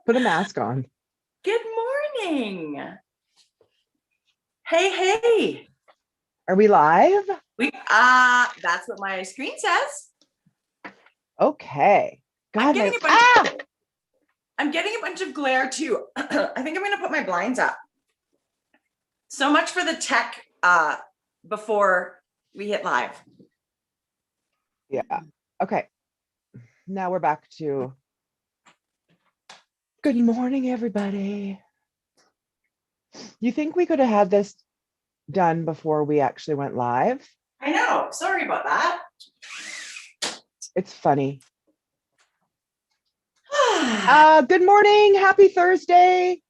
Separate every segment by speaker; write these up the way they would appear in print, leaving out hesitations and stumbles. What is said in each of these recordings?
Speaker 1: Put a mask on.
Speaker 2: Good morning. Hey.
Speaker 1: Are we live?
Speaker 2: That's what my screen says.
Speaker 1: Okay. God,
Speaker 2: I'm getting a bunch of glare too. I think I'm gonna put my blinds up. So much for the tech before we hit live.
Speaker 1: Yeah. Okay. Now we're back to good morning, everybody. You think we could have had this done before we actually went live?
Speaker 2: I know. Sorry about that.
Speaker 1: It's funny. Good morning. Happy Thursday.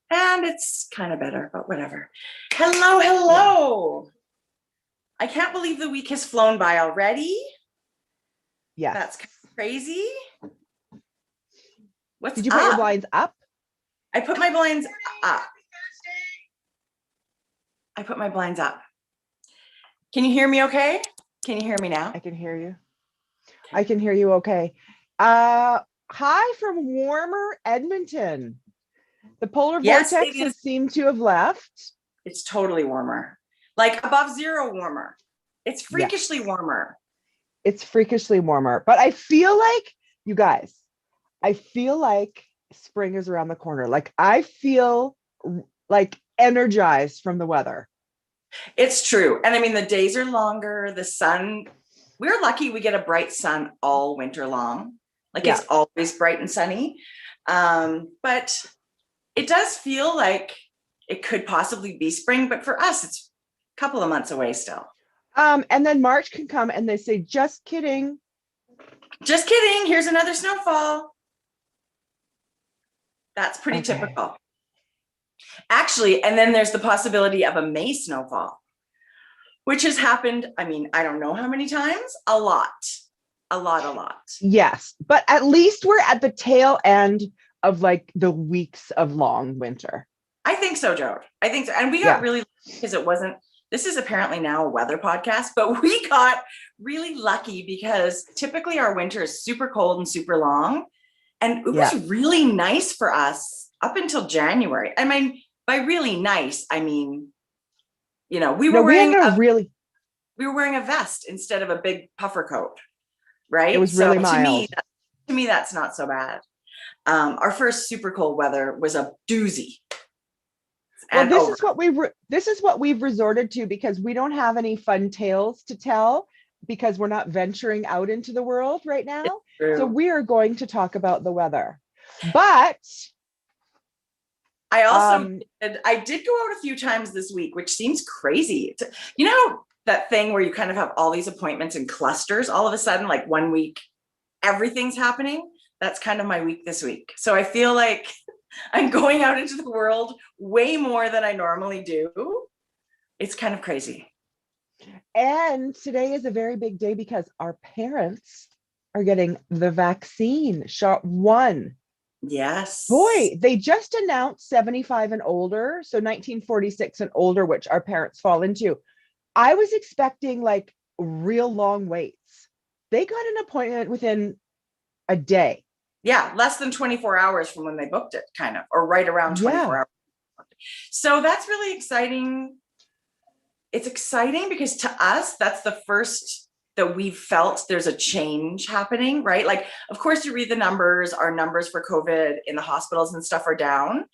Speaker 2: And it's kind of better, but whatever. Hello. Yeah. I can't believe the week has flown by already.
Speaker 1: Yeah.
Speaker 2: That's crazy. What's
Speaker 1: Did you put your blinds up?
Speaker 2: I put my blinds up. Can you hear me okay? Can you hear me now?
Speaker 1: I can hear you. I can hear you okay. Hi from warmer Edmonton. The polar vortex has seemed to have left.
Speaker 2: It's totally warmer. Like above zero warmer. It's freakishly warmer.
Speaker 1: It's freakishly warmer. But I feel like, you guys, spring is around the corner. Like I feel like energized from the weather.
Speaker 2: It's true. And I mean, the days are longer. The sun, we're lucky we get a bright sun all winter long. Like it's always bright and sunny. But it does feel like it could possibly be spring, but for us, it's a couple of months away still.
Speaker 1: And then March can come and they say, just kidding.
Speaker 2: Just kidding. Here's another snowfall. That's pretty typical. Actually, and then there's the possibility of a May snowfall, which has happened. I mean, I don't know how many times, a lot.
Speaker 1: Yes, but at least we're at the tail end of like the weeks of long winter.
Speaker 2: I think so, Joe. I think so. And we got really, because it wasn't, this is apparently now a weather podcast, but we got really lucky because typically our winter is super cold and super long. And it was really nice for us up until January. I mean, by really nice, I mean, you know, we were wearing a vest instead of a big puffer coat, right?
Speaker 1: It was really mild.
Speaker 2: To me, that's not so bad. Our first super cold weather was a doozy.
Speaker 1: Well, this is what we've resorted to because we don't have any fun tales to tell because we're not venturing out into the world right now. So we are going to talk about the weather. But
Speaker 2: I also I did go out a few times this week, which seems crazy. You know that thing where you kind of have all these appointments in clusters all of a sudden, like one week, everything's happening. That's kind of my week this week. So I feel like I'm going out into the world way more than I normally do. It's kind of crazy.
Speaker 1: And today is a very big day because our parents are getting the vaccine, shot 1.
Speaker 2: Yes.
Speaker 1: Boy, they just announced 75 and older, so 1946 and older, which our parents fall into. I was expecting like real long waits. They got an appointment within a day.
Speaker 2: Yeah, less than 24 hours from when they booked it, kind of, or right around 24 hours. So that's really exciting. It's exciting because to us, that's the first that we've felt there's a change happening, right? Like, of course, you read the numbers, our numbers for COVID in the hospitals and stuff are down,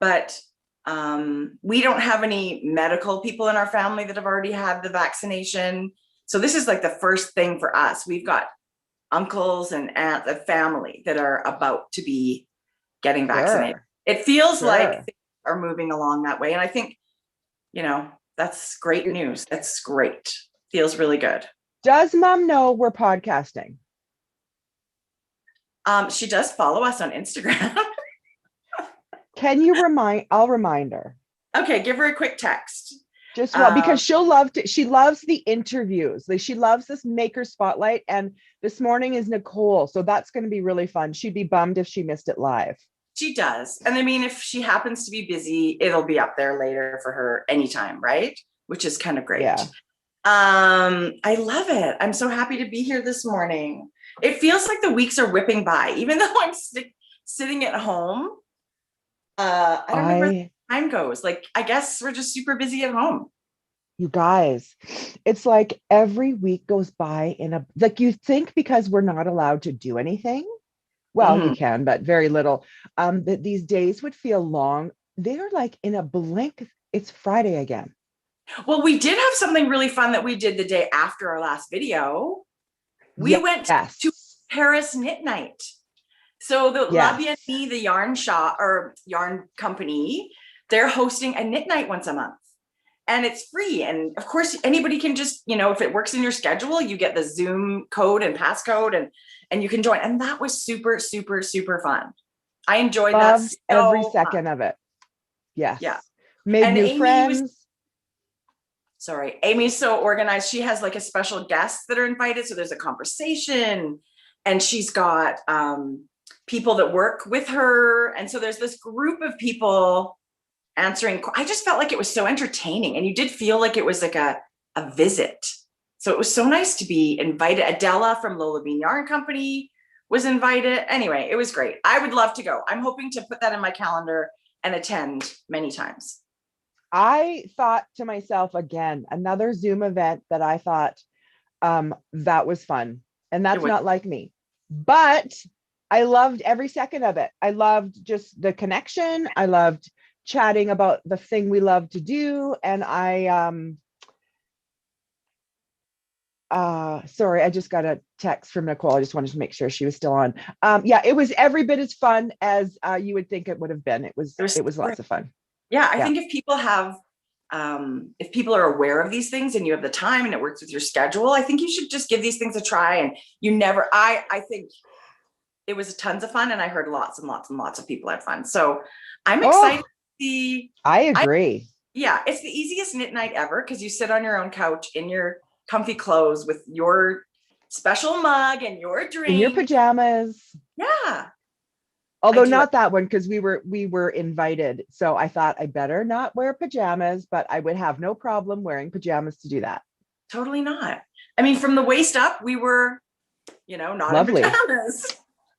Speaker 2: but we don't have any medical people in our family that have already had the vaccination. So this is like the first thing for us. We've got uncles and aunts, a family that are about to be getting vaccinated. It feels like things are moving along that way. And I think, you know, that's great news. That's great. Feels really good.
Speaker 1: Does mom know we're podcasting?
Speaker 2: She does follow us on Instagram.
Speaker 1: Can you I'll remind her.
Speaker 2: Okay, give her a quick text.
Speaker 1: Just because she'll love to, she loves the interviews. Like she loves this maker spotlight. And this morning is Nicole. So that's going to be really fun. She'd be bummed if she missed it live.
Speaker 2: She does. And I mean, if she happens to be busy, it'll be up there later for her anytime, right? Which is kind of great.
Speaker 1: Yeah.
Speaker 2: I love it. I'm so happy to be here this morning. It feels like the weeks are whipping by, even though I'm sitting at home. I don't know where time goes. Like, I guess we're just super busy at home.
Speaker 1: You guys, it's like every week goes by in a, like, you think because we're not allowed to do anything, well, you can, but very little, that these days would feel long. They're like in a blink, it's Friday again.
Speaker 2: Well, we did have something really fun that we did the day after our last video. We went to Paris Knit Night. So the La Bien-Mee, the yarn shop or yarn company, they're hosting a knit night once a month. And it's free. And of course, anybody can just, you know, if it works in your schedule, you get the Zoom code and passcode and you can join. And that was super, super, super fun. I enjoyed that
Speaker 1: every second of it. Yes.
Speaker 2: Yeah.
Speaker 1: Made new friends.
Speaker 2: Amy's so organized. She has like a special guests that are invited. So there's a conversation and she's got people that work with her. And so there's this group of people answering. I just felt like it was so entertaining and you did feel like it was like a visit. So it was so nice to be invited. Adela from Lola Bean Yarn Company was invited. Anyway, it was great. I would love to go. I'm hoping to put that in my calendar and attend many times.
Speaker 1: I thought to myself, again, another Zoom event that I thought that was fun. And that's not like me, but I loved every second of it. I loved just the connection. I loved chatting about the thing we love to do. And sorry, I just got a text from Nicole. I just wanted to make sure she was still on. Yeah, it was every bit as fun as you would think it would have been. It was lots of fun.
Speaker 2: Yeah, I think if people have, if people are aware of these things and you have the time and it works with your schedule, I think you should just give these things a try. And I think it was tons of fun and I heard lots and lots and lots of people had fun. So I'm excited.
Speaker 1: I agree.
Speaker 2: Yeah, it's the easiest knit night ever because you sit on your own couch in your comfy clothes with your special mug and your drink.
Speaker 1: In your pajamas.
Speaker 2: Yeah.
Speaker 1: Although not that one, because we were invited. So I thought I better not wear pajamas, but I would have no problem wearing pajamas to do that.
Speaker 2: Totally not. I mean, from the waist up, we were, you know, not in pajamas.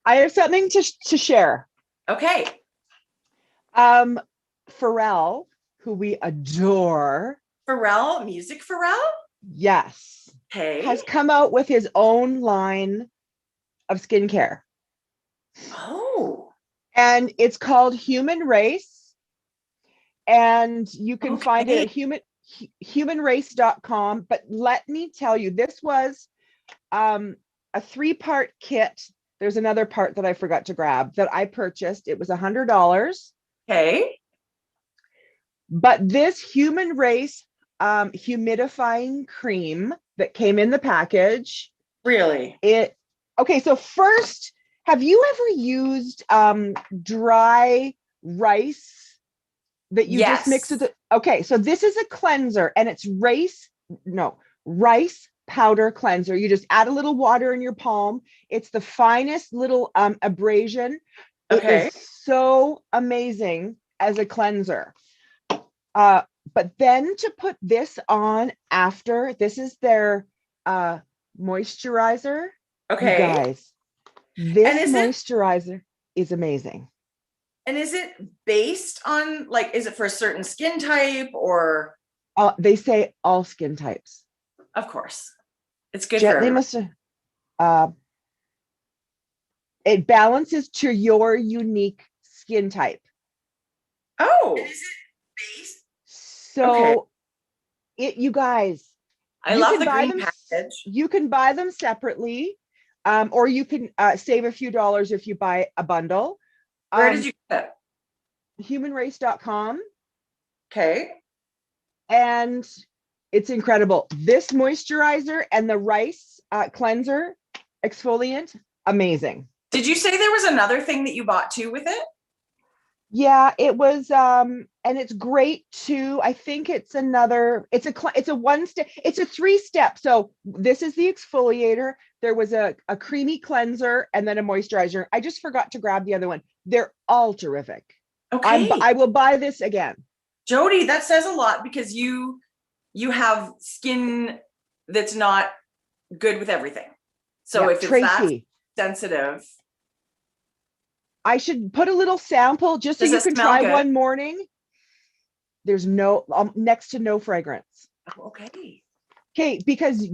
Speaker 1: I have something to share.
Speaker 2: Okay.
Speaker 1: Pharrell, who we adore.
Speaker 2: Pharrell, Music Pharrell?
Speaker 1: Yes.
Speaker 2: Okay.
Speaker 1: Has come out with his own line of skincare.
Speaker 2: Oh.
Speaker 1: And it's called Human Race. And you can find it at humanrace.com. But let me tell you, this was a 3-part kit. There's another part that I forgot to grab that I purchased. It was $100.
Speaker 2: Okay.
Speaker 1: But this Human Race humidifying cream that came in the package.
Speaker 2: Really?
Speaker 1: Okay, so first, have you ever used dry rice that you just mix with it? Okay, so this is a cleanser and it's rice powder cleanser. You just add a little water in your palm. It's the finest little abrasion.
Speaker 2: Okay.
Speaker 1: It is so amazing as a cleanser. But then to put this on after, this is their moisturizer.
Speaker 2: Okay.
Speaker 1: You guys, this moisturizer is amazing.
Speaker 2: And is it based on, like, is it for a certain skin type or?
Speaker 1: They say all skin types.
Speaker 2: Of course. It's good for everyone.
Speaker 1: It balances to your unique skin type.
Speaker 2: Oh. And is it based?
Speaker 1: So you guys,
Speaker 2: I love the green package.
Speaker 1: You can buy them separately, or you can save a few dollars if you buy a bundle.
Speaker 2: Where did you get it?
Speaker 1: Humanrace.com.
Speaker 2: Okay.
Speaker 1: And it's incredible. This moisturizer and the rice cleanser exfoliant, amazing. Did you say there was another thing that you bought too with it? Yeah, it was, and it's great too. I think it's another, it's a 1-step, it's a 3-step. So this is the exfoliator. There was a creamy cleanser and then a moisturizer. I just forgot to grab the other one. They're all terrific. Okay. I will buy this again. Jodi, that says a lot because you have skin that's not good with everything. So if it's that sensitive. I should put a little sample just so
Speaker 2: Does
Speaker 1: you
Speaker 2: it
Speaker 1: can
Speaker 2: smell
Speaker 1: try
Speaker 2: good?
Speaker 1: one morning. There's no, next to no fragrance.
Speaker 2: Oh, okay.
Speaker 1: Okay, because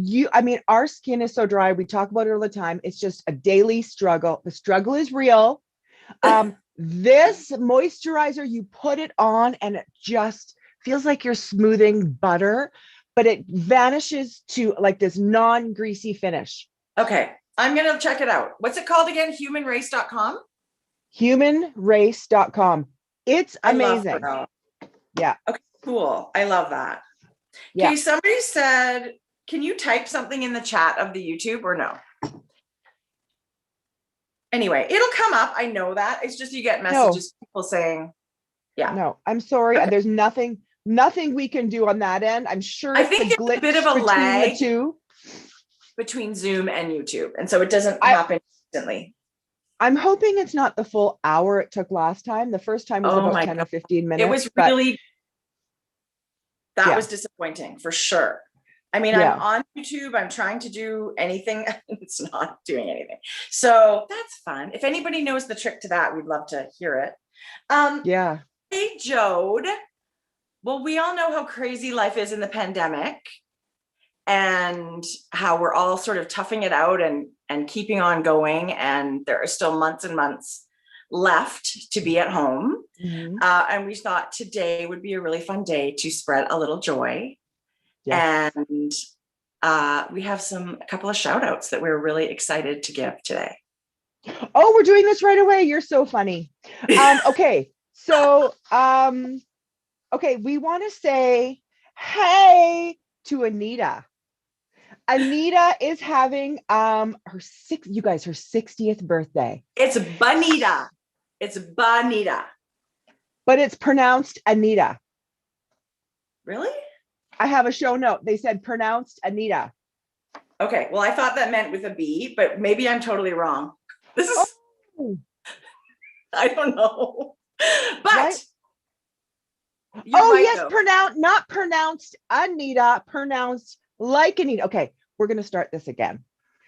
Speaker 1: our skin is so dry. We talk about it all the time. It's just a daily struggle. The struggle is real. This moisturizer, you put it on and it just feels like you're smoothing butter, but it vanishes to like this non-greasy finish.
Speaker 2: Okay, I'm going to check it out. What's it called again? Humanrace.com?
Speaker 1: Humanrace.com. It's amazing.
Speaker 2: I love her.
Speaker 1: Yeah.
Speaker 2: Okay, cool. I love that.
Speaker 1: Yeah.
Speaker 2: Okay, somebody said, can you type something in the chat of the YouTube or no? Anyway, it'll come up. I know that. It's just you get messages, people saying, yeah.
Speaker 1: No, I'm sorry.
Speaker 2: Okay.
Speaker 1: There's nothing we can do on that end. I'm sure
Speaker 2: I think there's a bit of a lag
Speaker 1: the two.
Speaker 2: Between Zoom and YouTube. And so it doesn't happen instantly.
Speaker 1: I'm hoping it's not the full hour it took last time. The first time was about 10 or 15 minutes.
Speaker 2: It was really, that was disappointing for sure. I mean, I'm on YouTube, I'm trying to do anything, it's not doing anything. So that's fun. If anybody knows the trick to that, we'd love to hear it. Hey, Jode. Well, we all know how crazy life is in the pandemic and how we're all sort of toughing it out and keeping on going. And there are still months and months left to be at home. Mm-hmm. And we thought today would be a really fun day to spread a little joy. Yes. And we have a couple of shout outs that we're really excited to give today.
Speaker 1: Oh, we're doing this right away. You're so funny. Okay. So, we want to say, hey to Anita. Anita is having her 60th birthday.
Speaker 2: It's Bonita. It's Bonita.
Speaker 1: But it's pronounced Anita.
Speaker 2: Really?
Speaker 1: I have a show note. They said pronounced Anita.
Speaker 2: Okay. Well, I thought that meant with a B, but maybe I'm totally wrong. This is, I don't know. But
Speaker 1: right? Yes, not pronounced Anita, pronounced like Anita. Okay, we're going to start this again.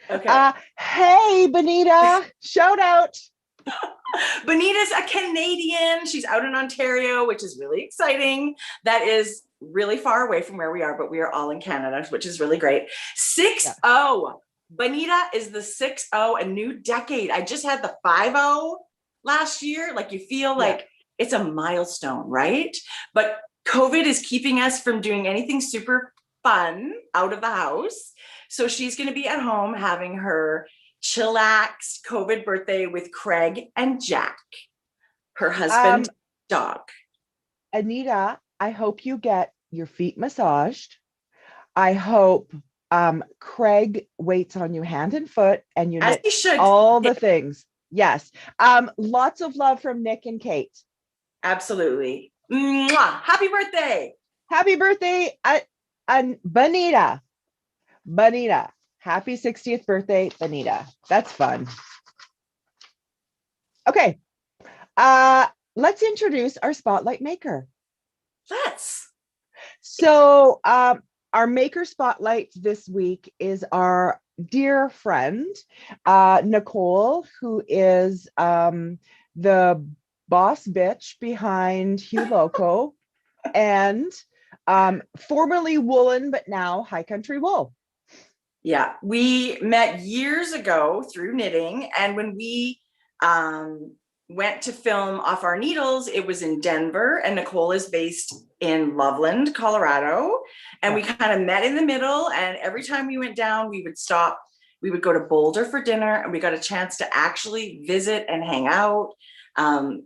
Speaker 2: Okay.
Speaker 1: Hey, Bonita, shout out.
Speaker 2: Bonita's a Canadian. She's out in Ontario, which is really exciting. That is really far away from where we are, but we are all in Canada, which is really great. 6-0. Bonita is the 6-0, a new decade. I just had the 5-0 last year. Like you feel like it's a milestone, right? But COVID is keeping us from doing anything super fun out of the house. So she's going to be at home having her chillax COVID birthday with Craig and Jack, her husband, dog.
Speaker 1: Anita, I hope you get your feet massaged. I hope Craig waits on you hand and foot and you knit all the things. Yes. Lots of love from Nick and Kate.
Speaker 2: Absolutely. Mwah. Happy birthday.
Speaker 1: Happy birthday. And Bonita. Bonita. Happy 60th birthday, Bonita. That's fun. Okay. Let's introduce our spotlight maker.
Speaker 2: Let's.
Speaker 1: So our maker spotlight this week is our dear friend, Nicole, who is the boss bitch behind Hueloco and formerly Woolen, but now High Country Wool.
Speaker 2: Yeah, we met years ago through knitting. And when we went to film Off Our Needles, it was in Denver, and Nicole is based in Loveland, Colorado. And we kind of met in the middle. And every time we went down, we would stop. We would go to Boulder for dinner, and we got a chance to actually visit and hang out.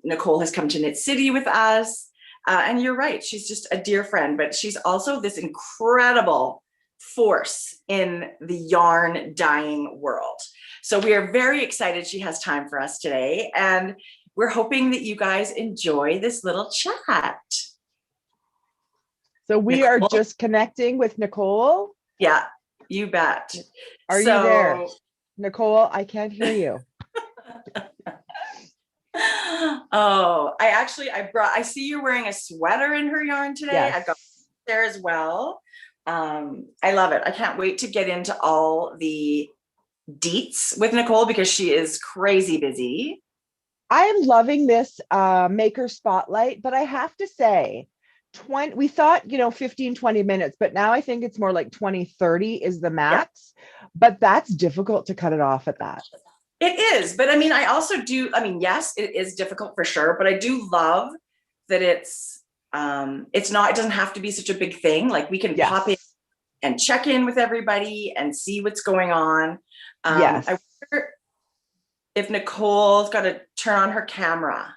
Speaker 2: Nicole has come to Knit City with us. And you're right, she's just a dear friend, but she's also this incredible force in the yarn dyeing world. So we are very excited she has time for us today, and we're hoping that you guys enjoy this little chat.
Speaker 1: So we are just connecting with Nicole.
Speaker 2: Yeah, you bet.
Speaker 1: Are you there? Nicole, I can't hear you.
Speaker 2: Oh, I see you're wearing a sweater in her yarn today. Yes. I've got there as well. I love it. I can't wait to get into all the deets with Nicole because she is crazy busy.
Speaker 1: I am loving this maker spotlight, but I have to say, we thought, 15, 20 minutes, but now I think it's more like 20, 30 is the max, but that's difficult to cut it off at that.
Speaker 2: It is, but I mean, yes, it is difficult for sure, but I do love that it doesn't have to be such a big thing. Like we can pop in and check in with everybody and see what's going on. I wonder if Nicole's got to turn on her camera.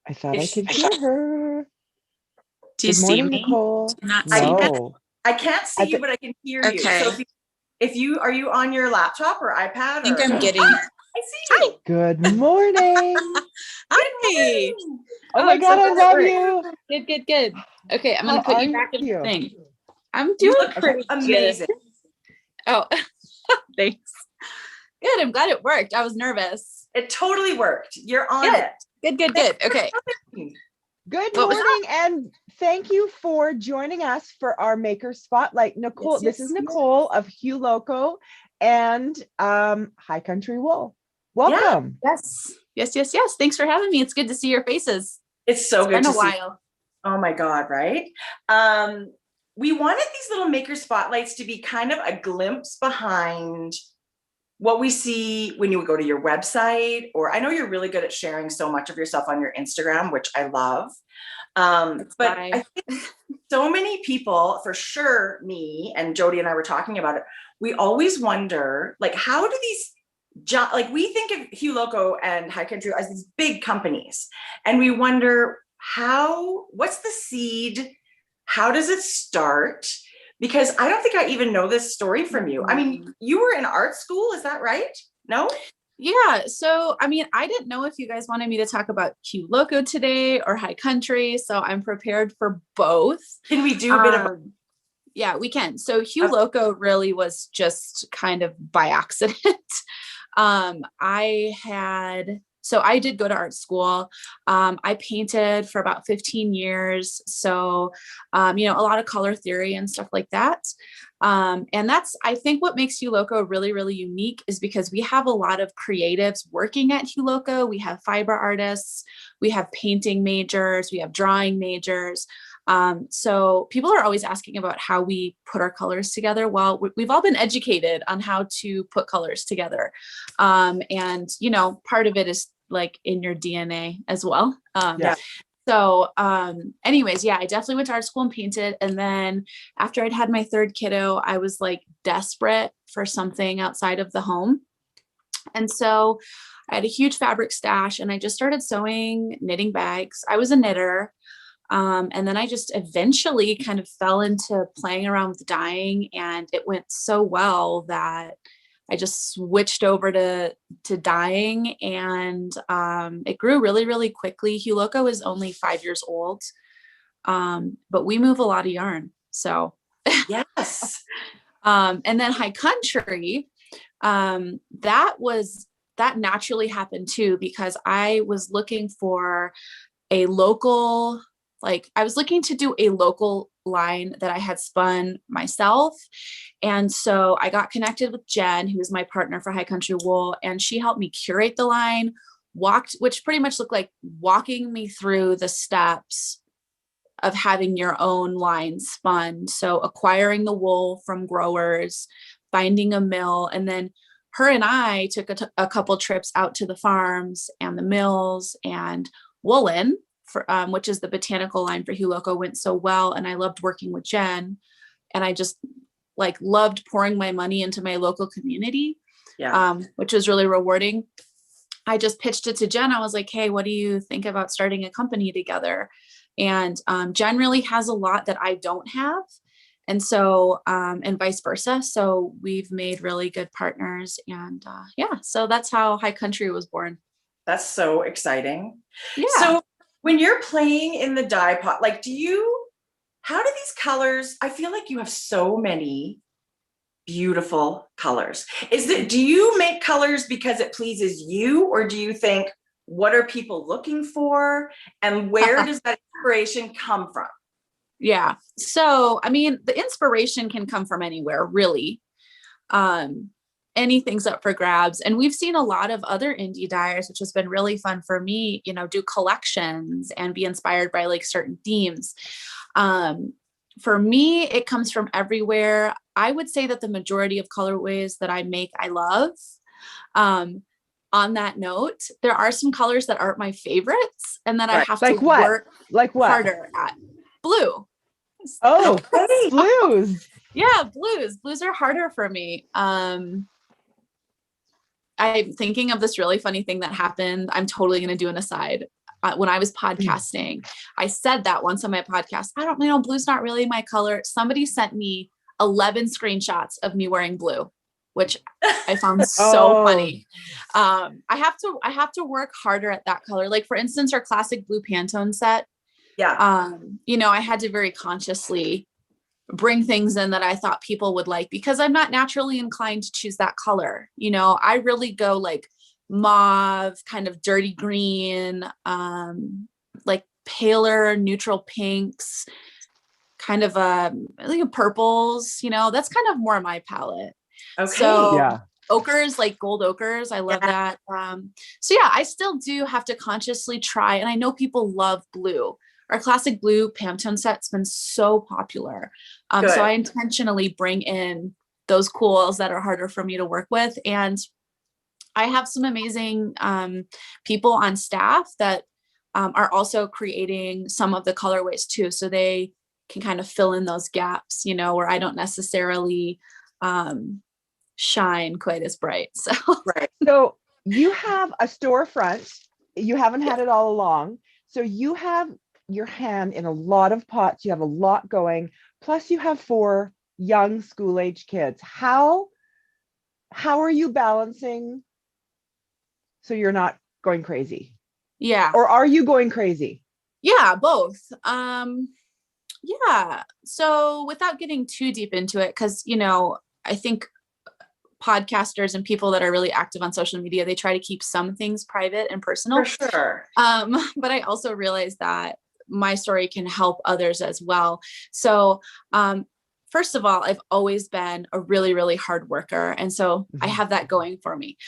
Speaker 1: I thought I could hear her.
Speaker 3: Do you see me?
Speaker 1: Nicole?
Speaker 2: No. I can't see you, but I can hear you. So are you on your laptop or iPad? I
Speaker 3: think I'm getting.
Speaker 2: I see you.
Speaker 1: Good morning.
Speaker 3: Hi.
Speaker 1: Oh my God, I love you.
Speaker 3: Good. Okay, I'm gonna put you back in the thing. I'm doing pretty
Speaker 2: amazing.
Speaker 3: Good. Oh, thanks. Good. I'm glad it worked. I was nervous.
Speaker 2: It totally worked. You're on it.
Speaker 3: Good. Okay.
Speaker 1: Good morning, and thank you for joining us for our Maker Spotlight. Nicole, this is Nicole of Hueloco and High Country Wool. Welcome.
Speaker 3: Yes. Thanks for having me. It's good to see your faces.
Speaker 2: It's so good to see.
Speaker 3: It's been a while.
Speaker 2: Oh my God, right? We wanted these little Maker Spotlights to be kind of a glimpse behind what we see when you go to your website, or I know you're really good at sharing so much of yourself on your Instagram, which I love. But I think so many people, for sure, me and Jodi and I were talking about it, we always wonder, like, how do these, like we think of Hueloco and High Country as these big companies, and we wonder what's the seed? How does it start? Because I don't think I even know this story from you. I mean, you were in art school, is that right? No?
Speaker 3: Yeah. So, I mean, I didn't know if you guys wanted me to talk about Hueloco today or High Country. So I'm prepared for both. Can we do a bit of yeah, we can. So Hueloco really was just kind of by accident. I did go to art school. I painted for about 15 years. So, a lot of color theory and stuff like that. And that's, I think what makes Hueloco really, really unique is because we have a lot of creatives working at Hueloco. We have fiber artists, we have painting majors, we have drawing majors. So people are always asking about how we put our colors together. Well, we've all been educated on how to put colors together. And, part of it is like in your DNA as well. So anyways, I definitely went to art school and painted. And then after I'd had my third kiddo, I was like desperate for something outside of the home. And so I had a huge fabric stash and I just started sewing knitting bags. I was a knitter. And then I just eventually kind of fell into playing around with dyeing, and it went so well that I just switched over to dyeing, and it grew really, really quickly. Hueloco is only 5 years old, but we move a lot of yarn. So
Speaker 2: yes.
Speaker 3: And then High Country, that naturally happened too, because I was looking for a local, I was looking to do a local line that I had spun myself. And so I got connected with Jen, who is my partner for High Country Wool, and she helped me curate the line, which pretty much looked like walking me through the steps of having your own line spun. So acquiring the wool from growers, finding a mill, and then her and I took a couple trips out to the farms and the mills, and Woolen, which is the botanical line for Hueloco, went so well. And I loved working with Jen, and I just loved pouring my money into my local community, which was really rewarding. I just pitched it to Jen. I was like, hey, what do you think about starting a company together? And Jen really has a lot that I don't have. And so, and vice versa. So we've made really good partners, and so that's how High Country was born.
Speaker 2: That's so exciting.
Speaker 3: Yeah.
Speaker 2: So when you're playing in the dye pot, how do these colors, I feel like you have so many beautiful colors. Do you make colors because it pleases you, or do you think, what are people looking for, and where does that inspiration come from?
Speaker 3: Yeah. So, I mean, the inspiration can come from anywhere, really. anything's up for grabs. And we've seen a lot of other indie dyers, which has been really fun for me, you know, do collections and be inspired by like certain themes. For me, it comes from everywhere. I would say that the majority of colorways that I make, I love. On that note, there are some colors that aren't my favorites and that I have to work harder at. Blue.
Speaker 1: Oh, blues.
Speaker 3: Yeah, blues are harder for me. I'm thinking of this really funny thing that happened. I'm totally going to do an aside. When I was podcasting, I said that once on my podcast. I don't know, blue's not really my color. Somebody sent me 11 screenshots of me wearing blue, which I found so funny. I have to work harder at that color. Like for instance, our classic blue Pantone set. Yeah. You know, I had to very consciously bring things in that I thought people would like because I'm not naturally inclined to choose that color. You know, I really go like mauve, kind of dirty green, like paler neutral pinks, kind of like purples, you know, that's kind of more my palette. Okay. So ochres, like gold ochres, I love that. So yeah, I still do have to consciously try, and I know people love blue. Our classic blue Pantone set's been so popular. So I intentionally bring in those cools that are harder for me to work with. And I have some amazing people on staff that are also creating some of the colorways too. So they can kind of fill in those gaps, you know, where I don't necessarily shine quite as bright. So,
Speaker 1: So you have a storefront, you haven't had it all along. So you have your hand in a lot of pots, you have a lot going, plus you have 4 young school-age kids. How are you balancing so you're not going crazy?
Speaker 3: Yeah.
Speaker 1: Or are you going crazy?
Speaker 3: Yeah, both. Yeah. So without getting too deep into it, because, you know, I think podcasters and people that are really active on social media, they try to keep some things private and personal.
Speaker 2: For sure.
Speaker 3: But I also realize that my story can help others as well. So, first of all, I've always been a really, really hard worker. And so I have that going for me.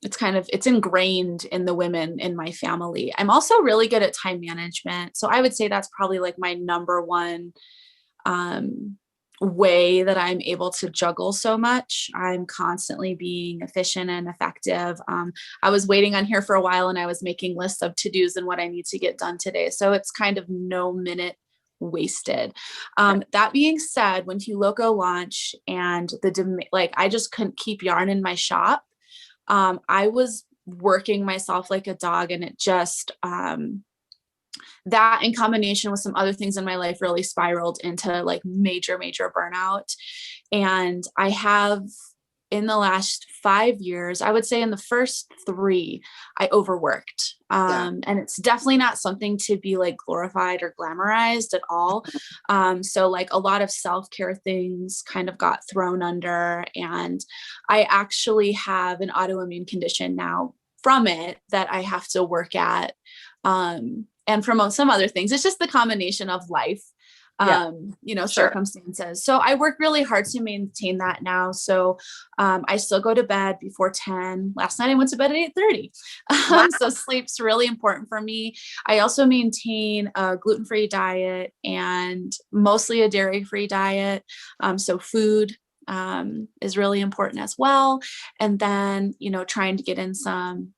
Speaker 3: It's ingrained in the women in my family. I'm also really good at time management. So I would say that's probably like my number one way that I'm able to juggle so much. I'm constantly being efficient and effective. I was waiting on here for a while and I was making lists of to-dos and what I need to get done today. So it's kind of no minute wasted. That being said, when Hueloco launched and I just couldn't keep yarn in my shop, I was working myself like a dog, and it just, that in combination with some other things in my life really spiraled into like major burnout. And I have, in the last 5 years, I would say in the first 3, I overworked. And it's definitely not something to be like glorified or glamorized at all. So like a lot of self-care things kind of got thrown under, and I actually have an autoimmune condition now from it that I have to work at. And from some other things. It's just the combination of life, circumstances. So I work really hard to maintain that now. So I still go to bed before 10. Last night I went to bed at 8:30. Wow. So sleep's really important for me. I also maintain a gluten-free diet and mostly a dairy-free diet. So food is really important as well. And then, trying to get in some,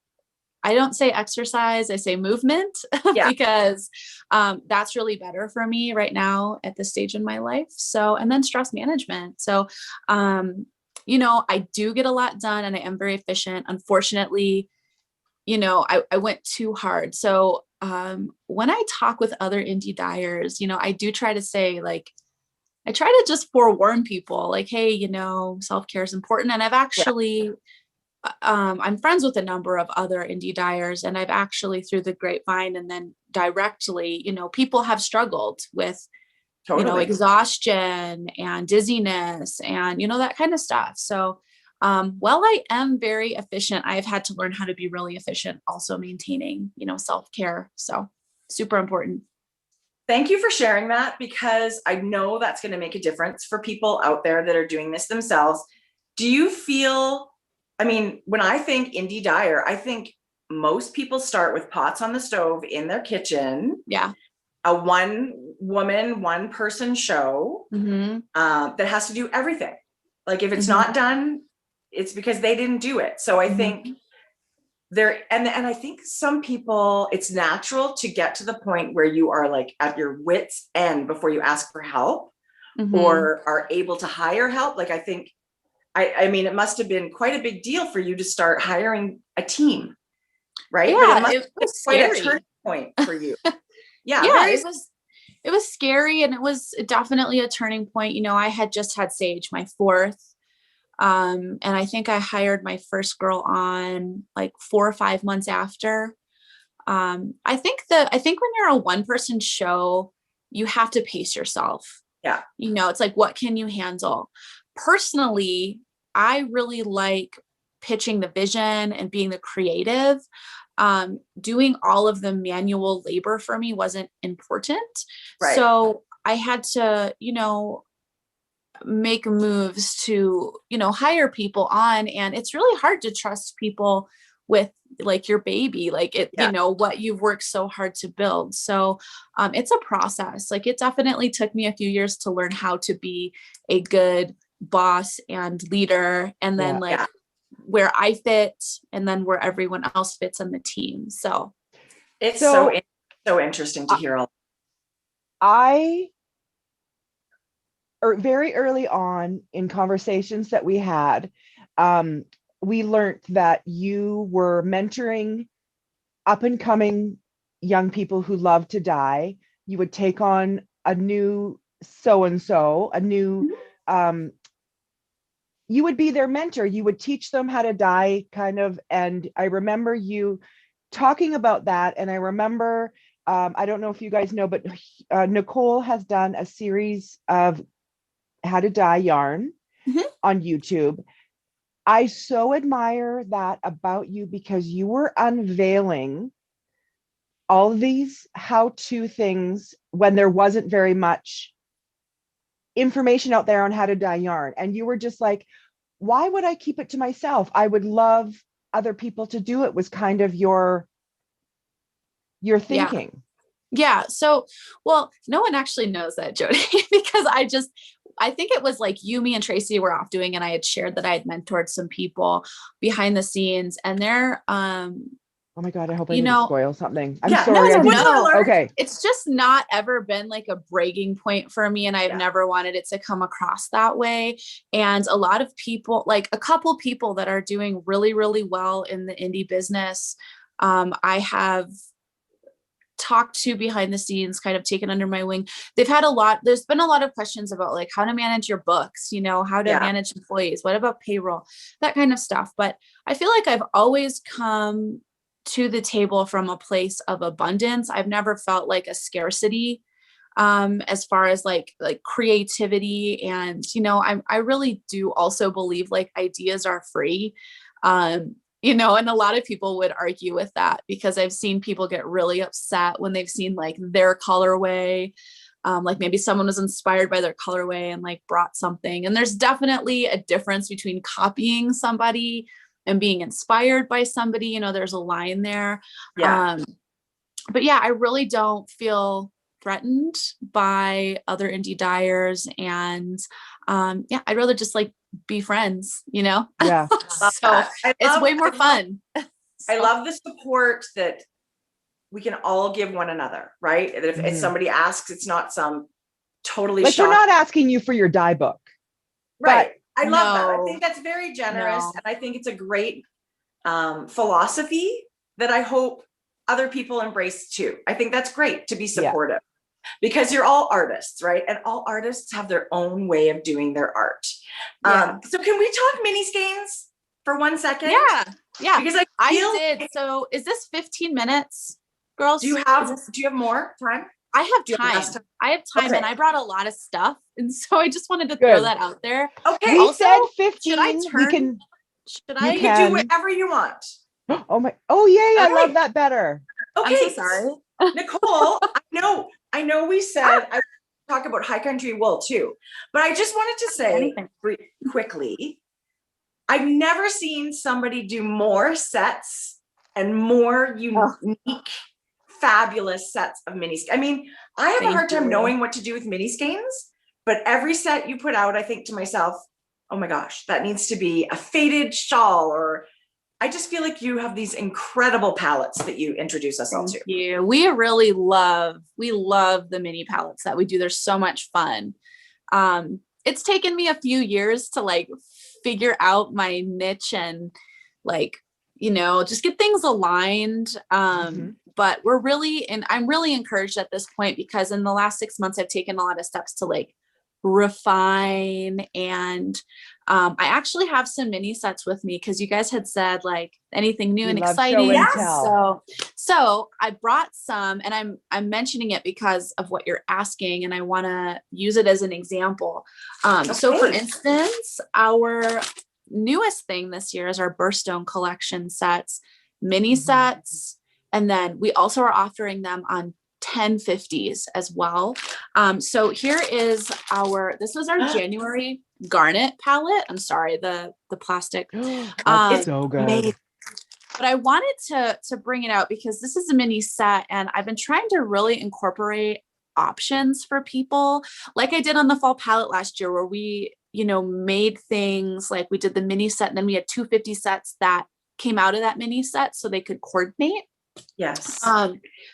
Speaker 3: I don't say exercise, I say movement, because that's really better for me right now at this stage in my life. So, and then stress management. So, I do get a lot done and I am very efficient. Unfortunately, I went too hard. So when I talk with other indie dyers, I do try to say I try to just forewarn people like, hey, self-care is important. And I've actually, I'm friends with a number of other indie dyers, and I've actually through the grapevine and then directly, people have struggled with, exhaustion and dizziness and, that kind of stuff. So, while I am very efficient, I've had to learn how to be really efficient, also maintaining, self-care. So super important.
Speaker 2: Thank you for sharing that, because I know that's going to make a difference for people out there that are doing this themselves. do you feel, I mean, when I think indie dyer, I think most people start with pots on the stove in their kitchen.
Speaker 3: Yeah.
Speaker 2: A one woman, one person show that has to do everything. Like if it's not done, it's because they didn't do it. So I think there, and I think some people, it's natural to get to the point where you are like at your wit's end before you ask for help or are able to hire help. Like I think, I mean, it must have been quite a big deal for you to start hiring a team, right?
Speaker 3: Yeah,
Speaker 2: but
Speaker 3: it was
Speaker 2: quite
Speaker 3: scary.
Speaker 2: a turning point for you.
Speaker 3: Yeah, it was scary, and it was definitely a turning point. You know, I had just had Sage, my fourth. And I think I hired my first girl on like 4 or 5 months after. I think when you're a one person show, you have to pace yourself.
Speaker 2: Yeah.
Speaker 3: You know, it's like, what can you handle? Personally, I really like pitching the vision and being the creative. Doing all of the manual labor for me wasn't important.
Speaker 2: Right.
Speaker 3: So I had to, you know, make moves to, you know, hire people on. And it's really hard to trust people with like your baby, like it, you know, what you've worked so hard to build. So it's a process. Like it definitely took me a few years to learn how to be a good boss and leader, and then where I fit and then where everyone else fits in the team. So
Speaker 2: it's so interesting to hear all.
Speaker 1: Very early on in conversations that we had, we learned that you were mentoring up and coming young people who love to dye. You would take on a new so-and-so, a new, you would be their mentor. You would teach them how to dye kind of. And I remember you talking about that. And I remember, I don't know if you guys know, but Nicole has done a series of how to dye yarn on YouTube. I so admire that about you, because you were unveiling all these how-to things when there wasn't very much information out there on how to dye yarn. And you were just like, why would I keep it to myself? I would love other people to do it, was kind of your thinking.
Speaker 3: Yeah. So, well, no one actually knows that, Jodi, because I think it was like you, me, and Tracie were off doing, and I had shared that I had mentored some people behind the scenes, and they're,
Speaker 1: oh my God, I hope I didn't spoil something. I'm sorry.
Speaker 3: No.
Speaker 1: Okay.
Speaker 3: It's just not ever been like a bragging point for me. And I've never wanted it to come across that way. And a lot of people, like a couple people that are doing really, really well in the indie business, I have talked to behind the scenes, kind of taken under my wing. There's been a lot of questions about like how to manage your books, you know, how to manage employees, what about payroll, that kind of stuff. But I feel like I've always come to the table from a place of abundance. I've never felt like a scarcity as far as like creativity. And, you know, I really do also believe like ideas are free. You know, and a lot of people would argue with that, because I've seen people get really upset when they've seen like their colorway, like maybe someone was inspired by their colorway and like brought something. And there's definitely a difference between copying somebody and being inspired by somebody. You know, there's a line there. But yeah, I really don't feel threatened by other indie dyers, and I'd rather just like be friends, you know?
Speaker 1: Yeah.
Speaker 3: So it's way more fun.
Speaker 2: I love the support that we can all give one another, right? That if somebody asks, it's not some totally
Speaker 1: like they're not asking you for your dye book.
Speaker 2: Right. I love that. I think that's very generous. And I think it's a great philosophy that I hope other people embrace too. I think that's great to be supportive. Because you're all artists, right? And all artists have their own way of doing their art. So can we talk mini skeins for 1 second?
Speaker 3: Yeah.
Speaker 2: Because
Speaker 3: I did. So is this 15 minutes, girls?
Speaker 2: Do you have more time?
Speaker 3: I have time. I have time, and I brought a lot of stuff. And so I just wanted to throw that out there.
Speaker 2: Okay.
Speaker 1: We
Speaker 3: also,
Speaker 1: said 15.
Speaker 3: Should I turn?
Speaker 2: You can do whatever you want.
Speaker 1: Oh yay, I love that better.
Speaker 2: Okay.
Speaker 3: I'm so sorry.
Speaker 2: Nicole, I know we said I talk about high country wool too, but I just wanted to say quickly I've never seen somebody do more sets and more unique, fabulous sets of mini. I mean, I have a hard time knowing what to do with mini skeins, but every set you put out, I think to myself, oh my gosh, that needs to be a faded shawl, or I just feel like you have these incredible palettes that you introduce us all to.
Speaker 3: Yeah, we really love the mini palettes that we do. They're so much fun. It's taken me a few years to like figure out my niche and like, you know, just get things aligned. But we're really, and I'm really encouraged at this point because in the last 6 months, I've taken a lot of steps to like refine. And I actually have some mini sets with me because you guys had said like anything new and exciting. So I brought some, and I'm mentioning it because of what you're asking, and I want to use it as an example. So for instance, our newest thing this year is our Birthstone collection sets, mini sets. And then we also are offering them on 1050s as well. So here is this was our January Garnet palette. I'm sorry, the plastic.
Speaker 1: It's so good.
Speaker 3: But I wanted to bring it out because this is a mini set and I've been trying to really incorporate options for people like I did on the fall palette last year, where we, you know, made things like we did the mini set and then we had 250 sets that came out of that mini set so they could coordinate.
Speaker 2: Yes.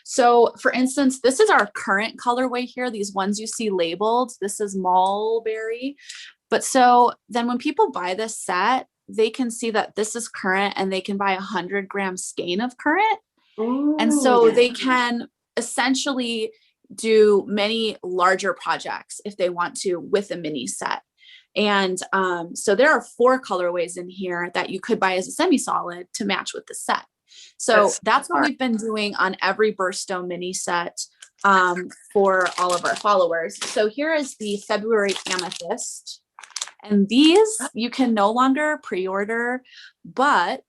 Speaker 3: So for instance, this is our current colorway here. These ones you see labeled, this is Mulberry. But so then when people buy this set, they can see that this is current and they can buy 100-gram skein of current. Ooh. And so they can essentially do many larger projects if they want to with a mini set. And so there are 4 colorways in here that you could buy as a semi-solid to match with the set. So that's what we've been doing on every Birthstone mini set for all of our followers. So here is the February Amethyst. And these you can no longer pre-order, but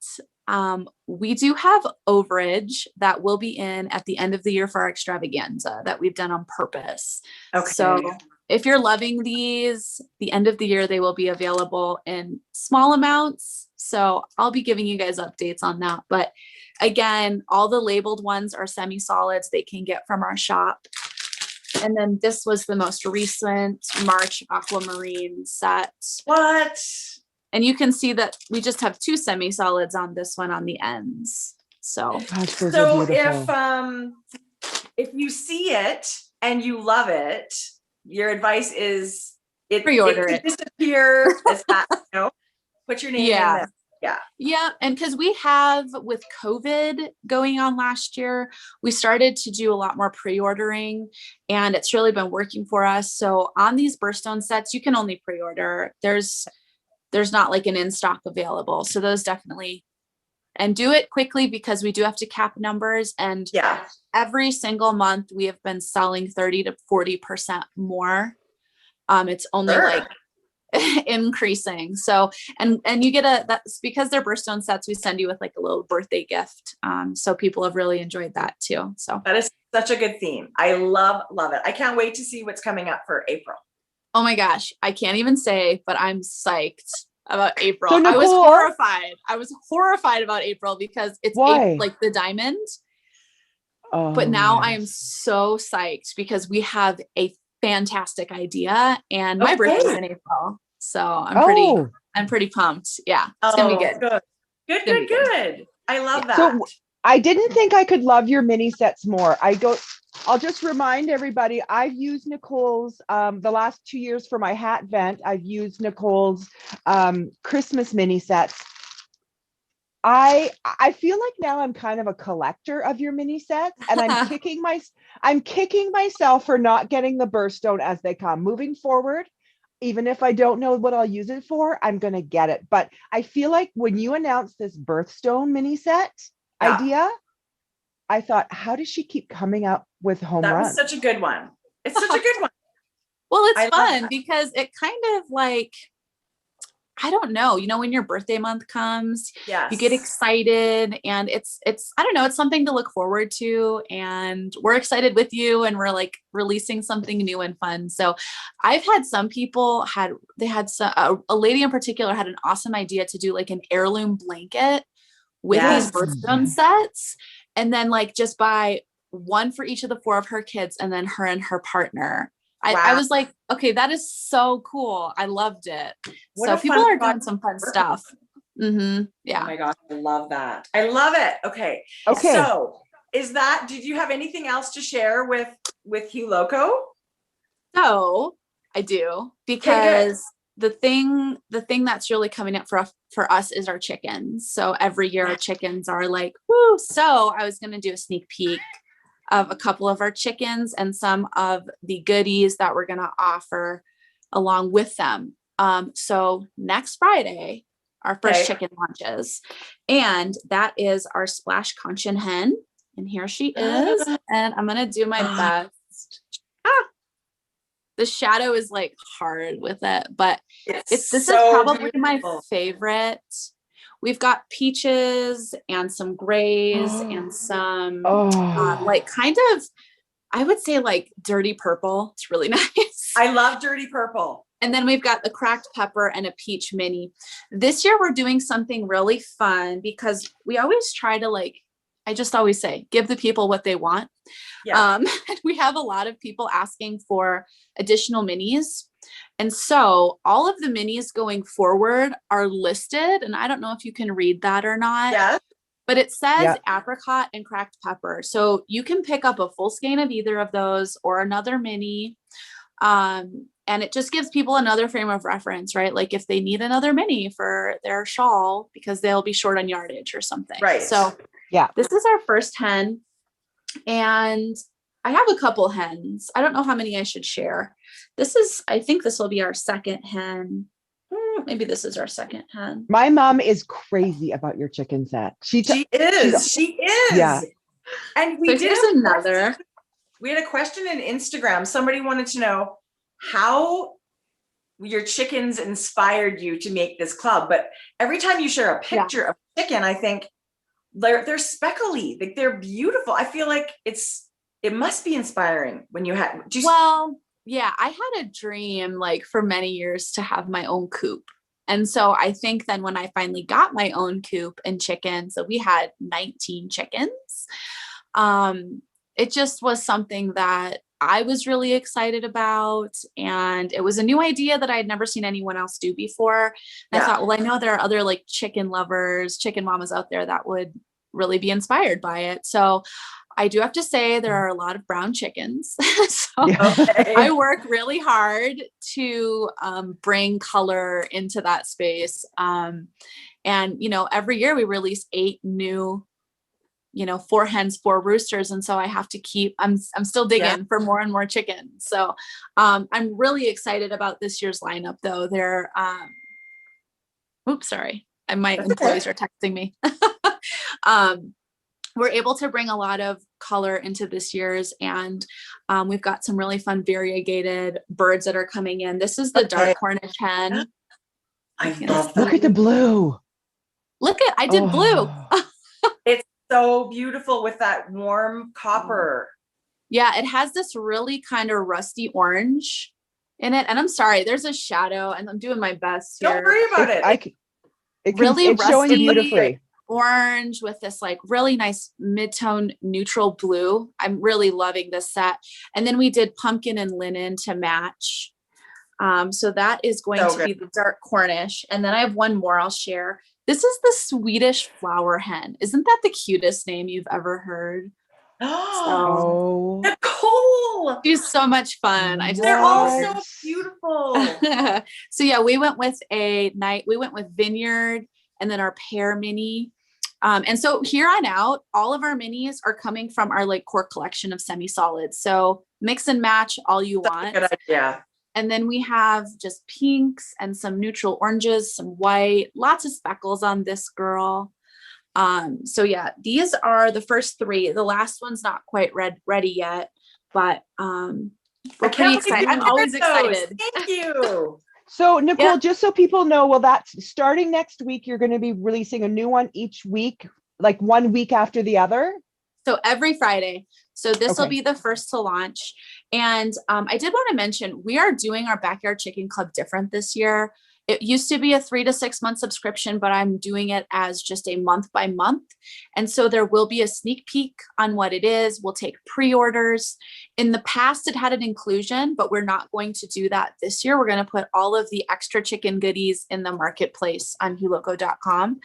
Speaker 3: we do have overage that will be in at the end of the year for our extravaganza that we've done on purpose. Okay. So if you're loving these, the end of the year, they will be available in small amounts. So I'll be giving you guys updates on that. But again, all the labeled ones are semi-solids they can get from our shop. And then this was the most recent March Aquamarine set. What? And you can see that we just have 2 semi-solids on this one on the ends. So
Speaker 2: if you see it and you love it, your advice is
Speaker 3: pre-order
Speaker 2: it. Disappear as fast, you know? Put your name in there.
Speaker 3: Yeah. And because we have, with COVID going on last year, we started to do a lot more pre-ordering and it's really been working for us. So on these Birthstone sets, you can only pre-order. There's not like an in-stock available. So those definitely, and do it quickly because we do have to cap numbers. And every single month we have been selling 30 to 40% more. It's only like increasing. So, and you get that's because they're Birthstone sets, we send you with like a little birthday gift. So people have really enjoyed that too. So
Speaker 2: that is such a good theme. I love it. I can't wait to see what's coming up for April.
Speaker 3: Oh my gosh. I can't even say, but I'm psyched about April.
Speaker 1: So Nicole,
Speaker 3: I was horrified about April because it's like the diamond. Oh, but now I am so psyched because we have a fantastic idea and my birthday is in April. So I'm pretty pumped. Yeah. It's gonna be good.
Speaker 2: Good. I love that.
Speaker 1: So I didn't think I could love your mini sets more. I'll just remind everybody, I've used Nicole's the last 2 years for my hat vent. I've used Nicole's Christmas mini sets. I feel like now I'm kind of a collector of your mini sets, and I'm kicking myself for not getting the Birthstone as they come. Moving forward, even if I don't know what I'll use it for, I'm going to get it. But I feel like when you announced this Birthstone mini set idea, I thought, how does she keep coming up with home runs?
Speaker 2: That was such a good one. It's such a good one.
Speaker 3: Well, it's fun because it kind of like, I don't know, when your birthday month comes,
Speaker 2: Yes.
Speaker 3: you get excited, and it's, I don't know, it's something to look forward to, and we're excited with you, and we're like releasing something new and fun. So I've had some people a lady in particular had an awesome idea to do like an heirloom blanket with these birthstone sets, and then like just buy one for each of the 4 of her kids, and then her and her partner. I was like, okay, that is so cool. I loved it. So people are doing some fun stuff. Mm-hmm. Yeah.
Speaker 2: Oh my gosh, I love that. I love it. Okay. So did you have anything else to share with Hueloco?
Speaker 3: So I do, because the thing that's really coming up for us is our chickens. So every year our chickens are like, woo. So I was going to do a sneak peek of a couple of our chickens and some of the goodies that we're going to offer along with them. So next Friday, our first chicken launches, and that is our Splash Conchen hen. And here she is. And I'm going to do my best. The shadow is like hard with it, but this is probably my favorite. We've got peaches and some grays and some like kind of, I would say like dirty purple. It's really nice.
Speaker 2: I love dirty purple.
Speaker 3: And then we've got the cracked pepper and a peach mini. This year we're doing something really fun, because we always try to, like, I just always say, give the people what they want. Yeah. We have a lot of people asking for additional minis. And so all of the minis going forward are listed, and I don't know if you can read that or not. Yeah. But it says apricot and cracked pepper. So you can pick up a full skein of either of those or another mini. And it just gives people another frame of reference, right? Like if they need another mini for their shawl because they'll be short on yardage or something. Right. So this is our first hen, and I have a couple hens. I don't know how many I should share. I think this will be our second hen. Maybe this is our second hen.
Speaker 1: My mom is crazy about your chicken set. She is.
Speaker 2: Yeah. And we
Speaker 3: had
Speaker 2: a question in Instagram. Somebody wanted to know how your chickens inspired you to make this club. But every time you share a picture of chicken, I think they're speckly, like they're beautiful. I feel like it must be inspiring when you had.
Speaker 3: Yeah, I had a dream like for many years to have my own coop. And so I think then when I finally got my own coop and chickens, so we had 19 chickens. It just was something that I was really excited about. And it was a new idea that I had never seen anyone else do before. And I thought, well, I know there are other like chicken lovers, chicken mamas out there that would really be inspired by it. So I do have to say there are a lot of brown chickens. I work really hard to bring color into that space. And, every year we release 8 new, 4 hens, 4 roosters. And so I have to keep, I'm still digging for more and more chickens. So I'm really excited about this year's lineup though. They're, oops, sorry. My employees are texting me. We're able to bring a lot of color into this year's, and we've got some really fun variegated birds that are coming in. This is the dark Cornish hen.
Speaker 2: I love that.
Speaker 1: Look at the blue.
Speaker 3: I did blue.
Speaker 2: It's so beautiful with that warm copper.
Speaker 3: Yeah, it has this really kind of rusty orange in it. And I'm sorry, there's a shadow, and I'm doing my best here.
Speaker 2: Don't worry about it.
Speaker 1: It's showing beautifully.
Speaker 3: Orange with this like really nice mid-tone neutral blue. I'm really loving this set. And then we did pumpkin and linen to match. So that is going to be the dark Cornish. And then I have one more I'll share. This is the Swedish flower hen. Isn't that the cutest name you've ever heard?
Speaker 2: Oh, Nicole!
Speaker 3: She's so much fun.
Speaker 2: They're all so beautiful.
Speaker 3: So yeah, we went with Vineyard and then our pear mini. And so here on out, all of our minis are coming from our like core collection of semi-solids. So mix and match all you want.
Speaker 2: Good idea.
Speaker 3: And then we have just pinks and some neutral oranges, some white, lots of speckles on this girl. So yeah, these are the first 3. The last one's not quite ready yet, but we're pretty excited. I'm always excited.
Speaker 2: Thank you.
Speaker 1: So Nicole, just so people know, well, that's starting next week. You're going to be releasing a new one each week, like 1 week after the other.
Speaker 3: So every Friday. So this will be the first to launch. And I did want to mention, we are doing our Backyard Chicken Club different this year. It used to be a 3 to 6 month subscription, but I'm doing it as just a month by month. And so there will be a sneak peek on what it is. We'll take pre-orders. In the past, it had an inclusion, but we're not going to do that this year. We're going to put all of the extra chicken goodies in the marketplace on hueloco.com,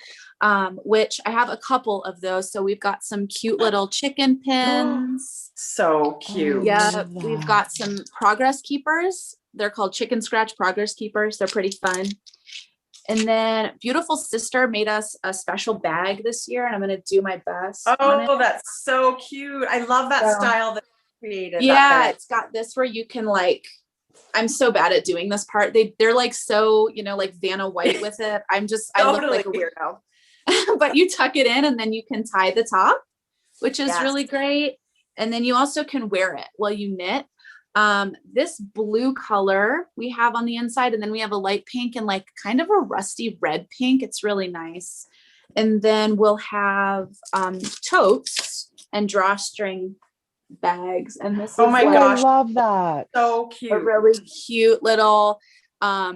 Speaker 3: which I have a couple of those. So we've got some cute little chicken pins.
Speaker 2: So cute.
Speaker 3: Yeah, we've got some progress keepers. They're called Chicken Scratch Progress Keepers. They're pretty fun. And then Beautiful Sister made us a special bag this year, and I'm going to do my best.
Speaker 2: Oh, that's so cute. I love that style that you created.
Speaker 3: Yeah, it's got this where you can like, I'm so bad at doing this part. They're like, so, you know, like Vanna White with it. I look like a weirdo, but you tuck it in and then you can tie the top, which is really great. And then you also can wear it while you knit. This blue color we have on the inside, and then we have a light pink and like kind of a rusty red pink. It's really nice. And then we'll have totes and drawstring bags. And this
Speaker 2: oh my gosh,
Speaker 1: I love that.
Speaker 2: So cute.
Speaker 3: A really cute little, I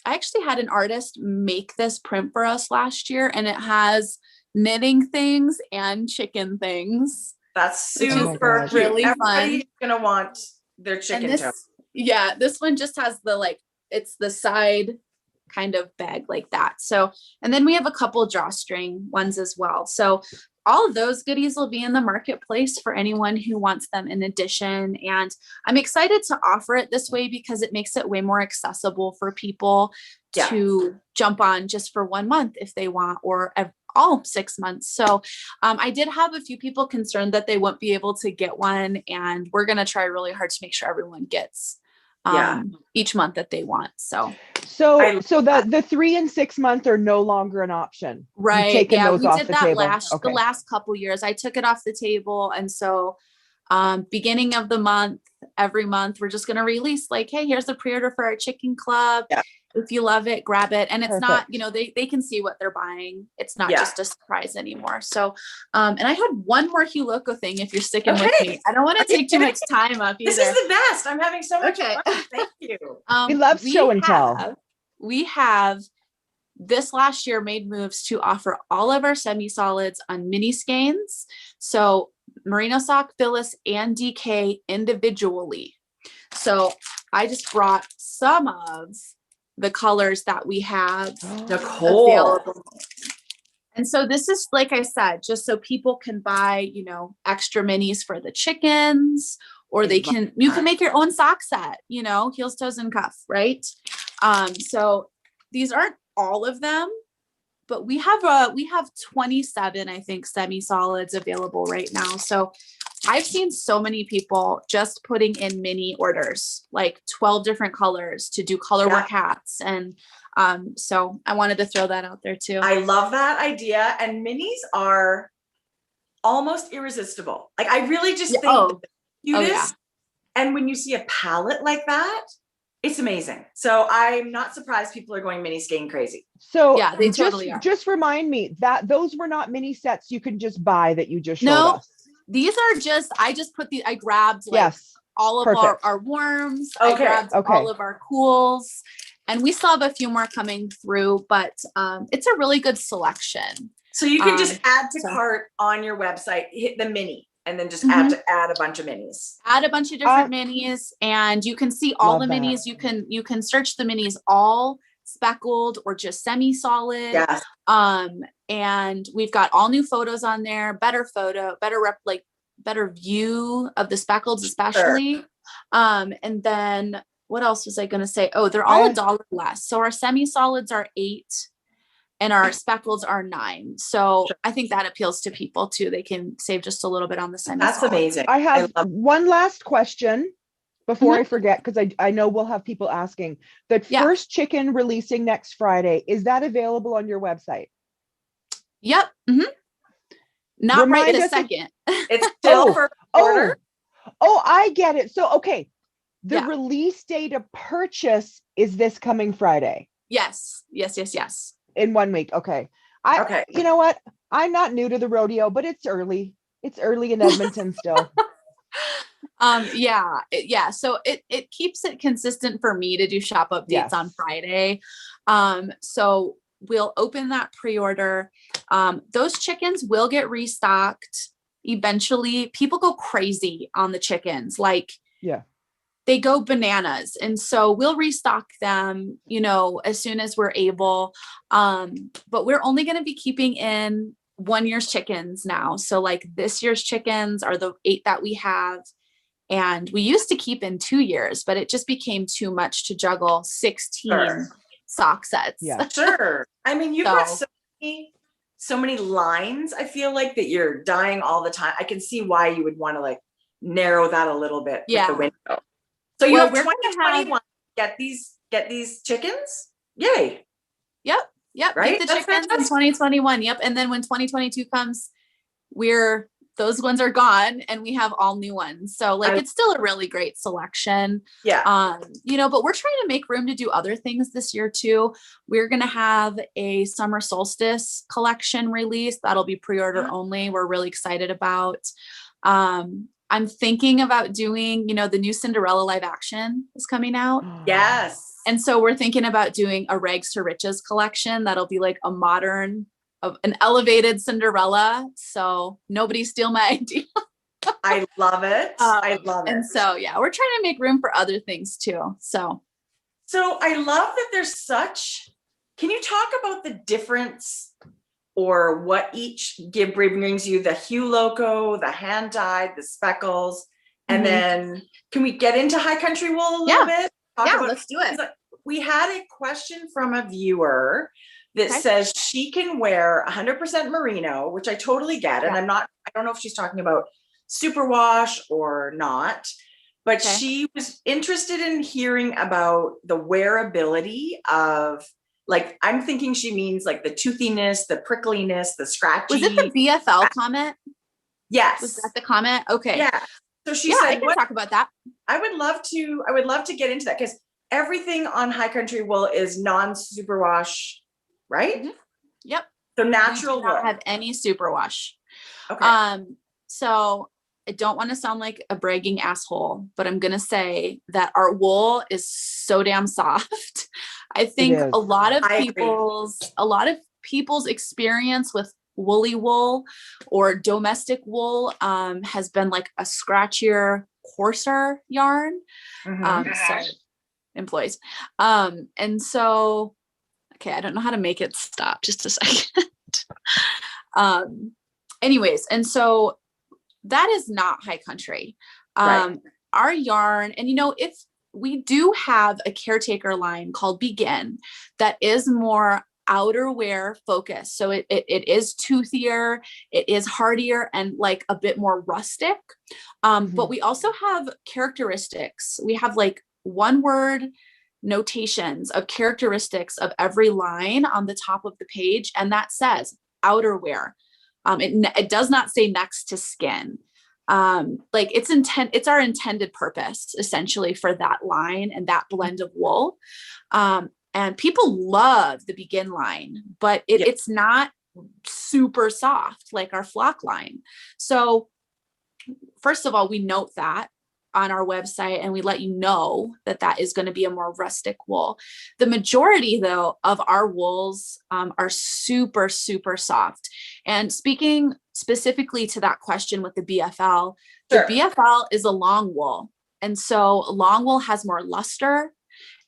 Speaker 3: actually had an artist make this print for us last year, and it has knitting things and chicken things.
Speaker 2: That's super cute.
Speaker 3: Really fun.
Speaker 2: Everybody's gonna want their chicken toe.
Speaker 3: Yeah, this one just has the like, it's the side kind of bag like that. So, and then we have a couple drawstring ones as well. So all of those goodies will be in the marketplace for anyone who wants them in addition. And I'm excited to offer it this way because it makes it way more accessible for people to jump on just for 1 month if they want, or all 6 months. So I did have a few people concerned that they won't be able to get one, and we're going to try really hard to make sure everyone gets each month that they want. So
Speaker 1: the 3 and 6 months are no longer an option.
Speaker 3: Right. Yeah, we did that
Speaker 1: the
Speaker 3: last couple years. I took it off the table. And so beginning of the month, every month, we're just going to release like, hey, here's the pre-order for our chicken club. Yeah. If you love it, grab it. And it's not, you know, they can see what they're buying. It's not just a surprise anymore. So, and I had one more Hueloco thing if you're sticking with me. I don't want to take too much time up either.
Speaker 2: This is the best. I'm having so much fun. Thank you.
Speaker 1: We love show and tell.
Speaker 3: We have this last year made moves to offer all of our semi-solids on mini skeins. So Merino Sock, Phyllis, and DK individually. So I just brought some of the colors that we have available. And so this is, like I said, just so people can buy, you know, extra minis for the chickens, or you can make your own sock set, you know, heels, toes, and cuff, right? So these aren't all of them, but we have 27, I think, semi-solids available right now. So I've seen so many people just putting in mini orders, like 12 different colors to do color work hats. And so I wanted to throw that out there too.
Speaker 2: I love that idea. And minis are almost irresistible. Like I really just think the cutest. And when you see a palette like that, it's amazing. So I'm not surprised people are going mini skein crazy.
Speaker 1: So
Speaker 3: yeah, they totally are.
Speaker 1: Just remind me that those were not mini sets you can just buy that you just showed us.
Speaker 3: These are just, I grabbed like all of our worms. I grabbed all of our cools, and we still have a few more coming through, but it's a really good selection.
Speaker 2: So you can just add to cart on your website, hit the mini, and then just add a bunch of minis.
Speaker 3: Add a bunch of different minis, and you can see all the minis. You can search the minis all speckled or just semi-solid.
Speaker 2: Yes.
Speaker 3: And we've got all new photos on there, better view of the speckleds, especially. Sure. And then what else was I going to say? Oh, they're all $1 less. So our semi-solids are $8 and our speckles are $9. So I think that appeals to people too. They can save just a little bit on the semi-solids.
Speaker 2: That's amazing.
Speaker 1: I have one last question before I forget, because I know we'll have people asking. The first chicken releasing next Friday, is that available on your website?
Speaker 3: Yep. Not right in a second.
Speaker 2: It's still for order.
Speaker 1: Oh, I get it. So, okay. The release date of purchase is this coming Friday.
Speaker 3: Yes.
Speaker 1: In 1 week. Okay.
Speaker 2: Okay.
Speaker 1: You know what? I'm not new to the rodeo, but it's early. It's early in Edmonton still.
Speaker 3: So it keeps it consistent for me to do shop updates on Friday. So we'll open that pre-order. Those chickens will get restocked eventually. People go crazy on the chickens. Like, they go bananas. And so we'll restock them, as soon as we're able. But we're only going to be keeping in 1 year's chickens now. So like this year's chickens are the 8 that we have. And we used to keep in 2 years, but it just became too much to juggle 16 sock sets.
Speaker 1: Yeah,
Speaker 2: sure. I mean, you've got so many lines, I feel like, that you're dyeing all the time. I can see why you would want to like narrow that a little bit with the window. So you have 2021, get these chickens. Yay.
Speaker 3: Yep.
Speaker 2: Right?
Speaker 3: Get the chickens in 2021. Yep. And then when 2022 comes, those ones are gone and we have all new ones. So like, it's still a really great selection.
Speaker 2: Yeah.
Speaker 3: But we're trying to make room to do other things this year too. We're going to have a summer solstice collection release. That'll be pre-order only. We're really excited about. I'm thinking about doing, the new Cinderella live action is coming out.
Speaker 2: Yes.
Speaker 3: And so we're thinking about doing a rags to riches collection. That'll be like a modern, an elevated Cinderella. So nobody steal my idea.
Speaker 2: I love it. I love it.
Speaker 3: And so, we're trying to make room for other things too. So
Speaker 2: I love that there's can you talk about the difference or what each brings you? The Hueloco, the hand dyed, the speckles, and then can we get into high country wool a little bit?
Speaker 3: Let's do it.
Speaker 2: We had a question from a viewer that says she can wear 100% merino, which I totally get. And I don't know if she's talking about superwash or not, but she was interested in hearing about the wearability of, like, I'm thinking she means like the toothiness, the prickliness, the scratchy.
Speaker 3: Was it the BFL comment?
Speaker 2: Yes.
Speaker 3: Was that the comment? Okay.
Speaker 2: Yeah. So she said,
Speaker 3: I can talk about that.
Speaker 2: I would love to get into that because everything on high country wool is non-superwash, right?
Speaker 3: Yep.
Speaker 2: So natural
Speaker 3: we do not have any superwash.
Speaker 2: Okay.
Speaker 3: So I don't want to sound like a bragging asshole, but I'm going to say that our wool is so damn soft. I think a lot of people's experience with woolly wool or domestic wool has been like a scratchier, coarser yarn. So employees. And so, okay, I don't know how to make it stop. Just a second. Anyways, and so that is not high country. Our yarn, and if we do have a caretaker line called Begin that is more outerwear focused. So it is toothier, it is hardier and like a bit more rustic. But we also have characteristics. We have like 1-word notations of characteristics of every line on the top of the page. And that says outerwear. It does not say next to skin. Like it's our intended purpose essentially for that line and that blend of wool. And people love the Begin line, but it's not super soft like our flock line. So first of all, we note that on our website and we let you know that is going to be a more rustic wool. The majority though of our wools are super, super soft. And speaking specifically to that question with the BFL, the BFL is a long wool. And so long wool has more luster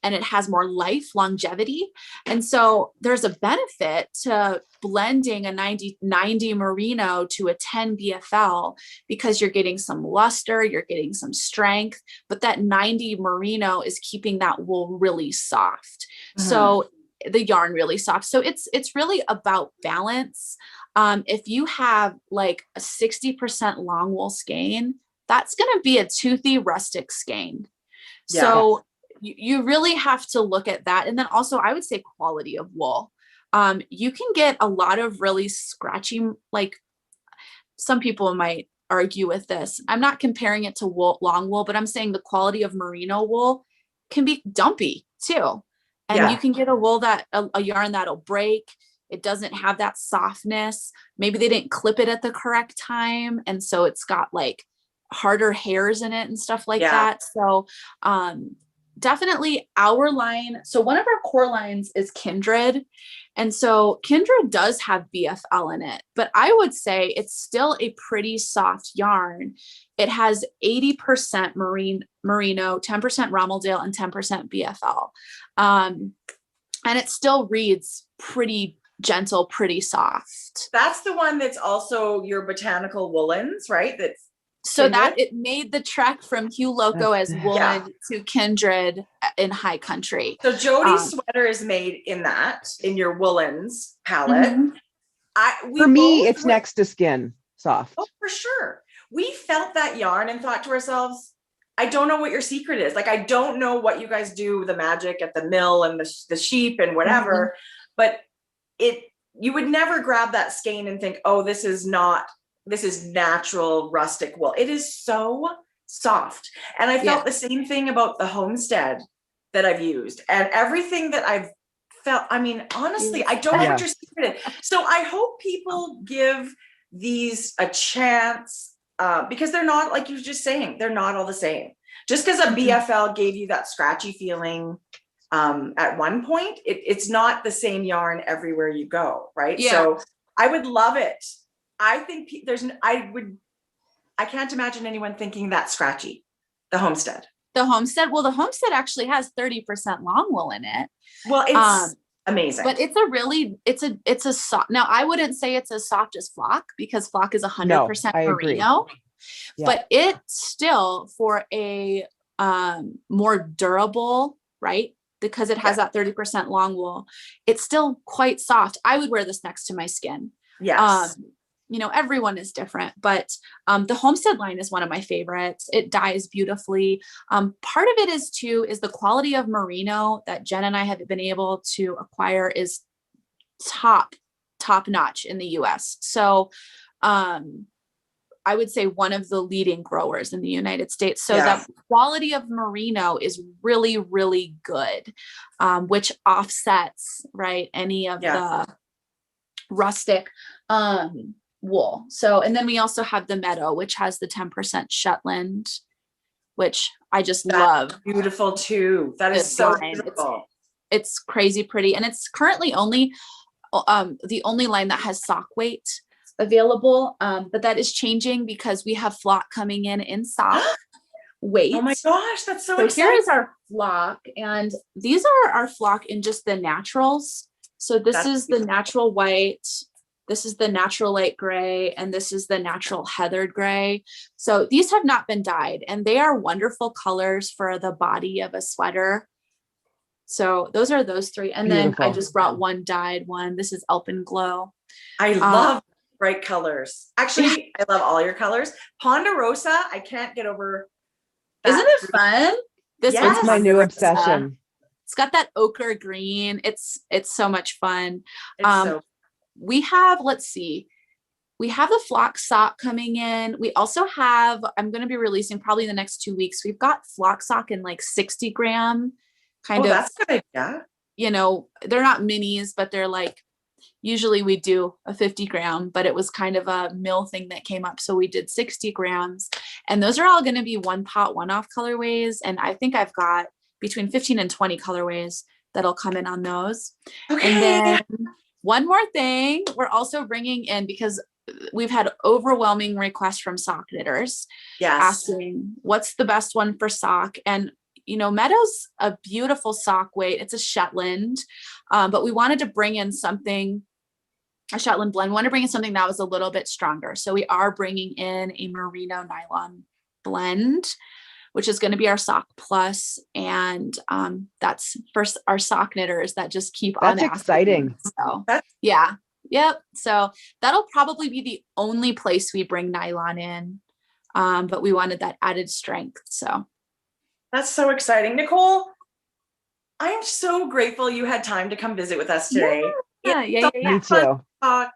Speaker 3: and it has more longevity. And so there's a benefit to blending a 90 merino to a 10 BFL because you're getting some luster, you're getting some strength, but that 90 merino is keeping that wool really soft. So the yarn really soft. So it's really about balance. If you have like a 60% long wool skein, that's going to be a toothy rustic skein. So you really have to look at that. And then also I would say quality of wool. You can get a lot of really scratchy, like some people might argue with this. I'm not comparing it to wool, long wool, but I'm saying the quality of merino wool can be dumpy too. And you can get a wool that a yarn that'll break. It doesn't have that softness. Maybe they didn't clip it at the correct time. And so it's got like harder hairs in it and stuff like that. So definitely our line. So one of our core lines is Kindred. And so Kindred does have BFL in it, but I would say it's still a pretty soft yarn. It has 80% merino, 10% Romeldale, and 10% BFL. And it still reads pretty gentle, pretty soft.
Speaker 2: That's the one that's also your botanical woolens, right? That's
Speaker 3: so Kindred? That it made the trek from Hueloco as woolen to Kindred in high country.
Speaker 2: So Jodi's sweater is made in your woolens palette.
Speaker 1: For me, it's next to skin soft.
Speaker 2: Oh, for sure. We felt that yarn and thought to ourselves, I don't know what your secret is. Like, I don't know what you guys do, the magic at the mill and the sheep and whatever, but you would never grab that skein and think, oh, this is natural rustic wool. It is so soft. And I felt the same thing about the Homestead that I've used and everything that I've felt. I mean, honestly, I don't know what your secret is. So I hope people give these a chance because they're not, like you were just saying, they're not all the same. Just because a BFL gave you that scratchy feeling at one point, it's not the same yarn everywhere you go, right? So I would love it. I think I can't imagine anyone thinking that scratchy. The Homestead.
Speaker 3: Well, the Homestead actually has 30% long wool in it.
Speaker 2: Well, it's amazing.
Speaker 3: But it's a soft. Now I wouldn't say it's as soft as Flock because Flock is 100% merino. But it still, for a more durable, right? Because it has that 30% long wool, it's still quite soft. I would wear this next to my skin.
Speaker 2: Yes.
Speaker 3: Everyone is different, but the Homestead line is one of my favorites. It dyes beautifully. Part of it is the quality of merino that Jen and I have been able to acquire is top notch in the US. So I would say one of the leading growers in the United States. So the quality of merino is really, really good, which offsets, right, any of the rustic wool. So, and then we also have the Meadow, which has the 10% Shetland, which I just love.
Speaker 2: Beautiful too. That is so beautiful.
Speaker 3: It's crazy pretty. And it's currently only the only line that has sock weight available. But that is changing because we have Flock coming in sock weight.
Speaker 2: Oh my gosh, that's so exciting.
Speaker 3: Here is our Flock, and these are our Flock in just the naturals. So this is the natural white, this is the natural light gray, and this is the natural heathered gray. So these have not been dyed, and they are wonderful colors for the body of a sweater. So those are those three. And then I just brought one dyed one. This is Alpenglow.
Speaker 2: I love bright colors. Actually, I love all your colors. Ponderosa, I can't get over that.
Speaker 3: Isn't it fun? This
Speaker 1: one's my new obsession.
Speaker 3: It's got that ochre green. It's so much fun.
Speaker 2: So
Speaker 3: we have, let's see, we have the Flock sock coming in. We also have, I'm going to be releasing probably in the next 2 weeks. We've got Flock sock in like 60 gram kind of.
Speaker 2: That's good. Yeah.
Speaker 3: They're not minis, but they're like, usually we do a 50 gram, but it was kind of a mill thing that came up. So we did 60 grams, and those are all going to be one pot, one off colorways. And I think I've got between 15 and 20 colorways that'll come in on those.
Speaker 2: Okay.
Speaker 3: And then one more thing, we're also bringing in, because we've had overwhelming requests from sock knitters asking what's the best one for sock. And Meadow's a beautiful sock weight. It's a Shetland, but we wanted to bring in something, a Shetland blend. We want to bring in something that was a little bit stronger. So we are bringing in a merino nylon blend, which is going to be our sock plus. And that's for our sock knitters that just keep on.
Speaker 1: That's exciting.
Speaker 3: So yep. So that'll probably be the only place we bring nylon in. But we wanted that added strength. So
Speaker 2: that's so exciting. Nicole, I'm so grateful you had time to come visit with us today.
Speaker 3: Yeah.
Speaker 1: Me too.
Speaker 2: Talk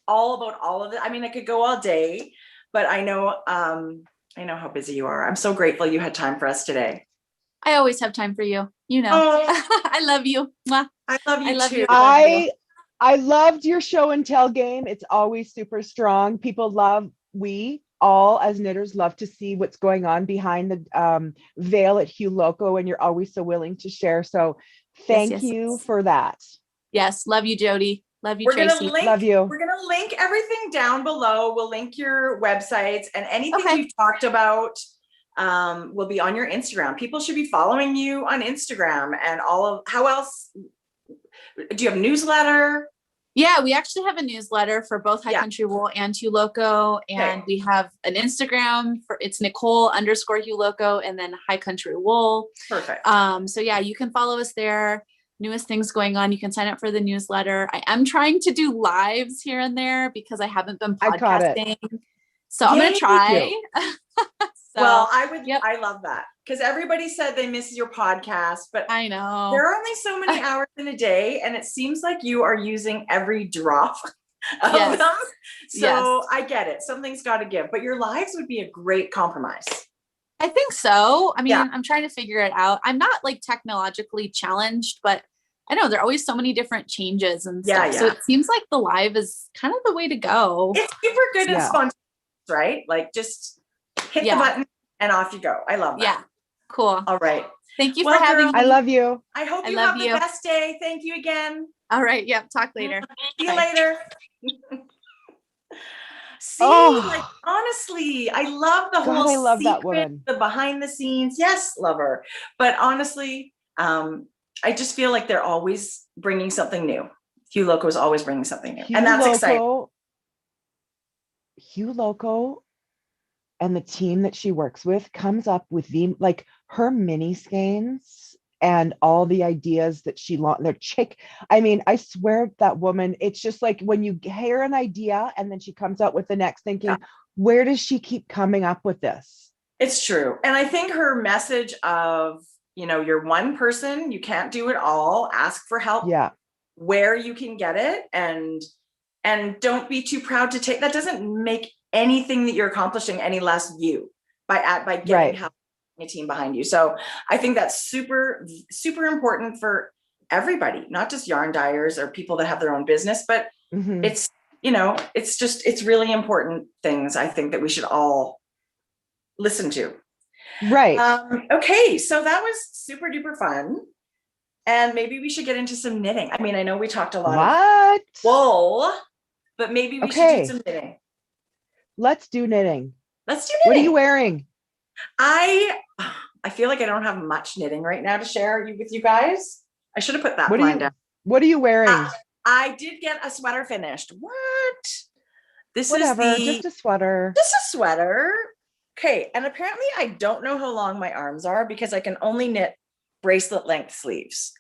Speaker 2: all about all of it. I mean, I could go all day, but I know how busy you are. I'm so grateful you had time for us today.
Speaker 3: I always have time for you. You know, I love you. Mwah.
Speaker 2: I love you too.
Speaker 3: You.
Speaker 1: I loved your show and tell game. It's always super strong. People love, we all as knitters love to see what's going on behind the veil at Hueloco, and you're always so willing to share. So thank you for that.
Speaker 3: Yes. Love you, Jodi. Love you,
Speaker 2: We're
Speaker 3: Tracie.
Speaker 1: Love you.
Speaker 2: We're going to link everything down below. We'll link your websites, and anything we've talked about will be on your Instagram. People should be following you on Instagram, and how else? Do you have a newsletter?
Speaker 3: Yeah, we actually have a newsletter for both High Country Wool and Hueloco, and we have an Instagram it's Nicole_Hueloco and then High Country Wool.
Speaker 2: Perfect.
Speaker 3: So yeah, you can follow us there. Newest things going on. You can sign up for the newsletter. I am trying to do lives here and there because I haven't been podcasting. So I'm gonna try.
Speaker 2: Well, I love that, because everybody said they miss your podcast, but
Speaker 3: I know
Speaker 2: there are only so many hours in a day, and it seems like you are using every drop of them. So I get it. Something's got to give, but your lives would be a great compromise.
Speaker 3: I think so. I mean, I'm trying to figure it out. I'm not like technologically challenged, but I know there are always so many different changes and stuff. So it seems like the live is kind of the way to go.
Speaker 2: It's super good and spontaneous, right? Like just hit the button and off you go. I love that.
Speaker 3: Yeah. Cool.
Speaker 2: All right.
Speaker 3: Thank you for having me.
Speaker 1: I love you.
Speaker 2: I hope you have the best day. Thank you again.
Speaker 3: All right. Yeah. Talk later.
Speaker 2: See you later. Like honestly, I love the whole
Speaker 1: I love
Speaker 2: secret,
Speaker 1: that woman.
Speaker 2: The behind the scenes. Yes, love her. But honestly, I just feel like they're always bringing something new. Hueloco is always bringing something new, and that's exciting.
Speaker 1: Hueloco and the team that she works with comes up with her mini skeins and all the ideas that she launched. I mean, I swear that woman, it's just like when you hear an idea and then she comes out with the next thinking, where does she keep coming up with this?
Speaker 2: It's true. And I think her message of, you're one person, you can't do it all, ask for help where you can get it, and don't be too proud to take. That doesn't make anything that you're accomplishing any less you by getting help, a team behind you. So I think that's super, super important for everybody, not just yarn dyers or people that have their own business, but it's, it's really important things I think that we should all listen to.
Speaker 1: Right.
Speaker 2: Okay. So that was super duper fun. And maybe we should get into some knitting. I mean, I know we talked a lot of wool, but maybe we should do some knitting.
Speaker 1: Let's do knitting.
Speaker 2: Let's do knitting.
Speaker 1: What are you wearing?
Speaker 2: I feel like I don't have much knitting right now to share with you guys. I should have put that line down.
Speaker 1: What are you wearing?
Speaker 2: I did get a sweater finished. What? This
Speaker 1: Whatever,
Speaker 2: is
Speaker 1: just a sweater.
Speaker 2: Just a sweater. Okay. And apparently I don't know how long my arms are because I can only knit bracelet length sleeves.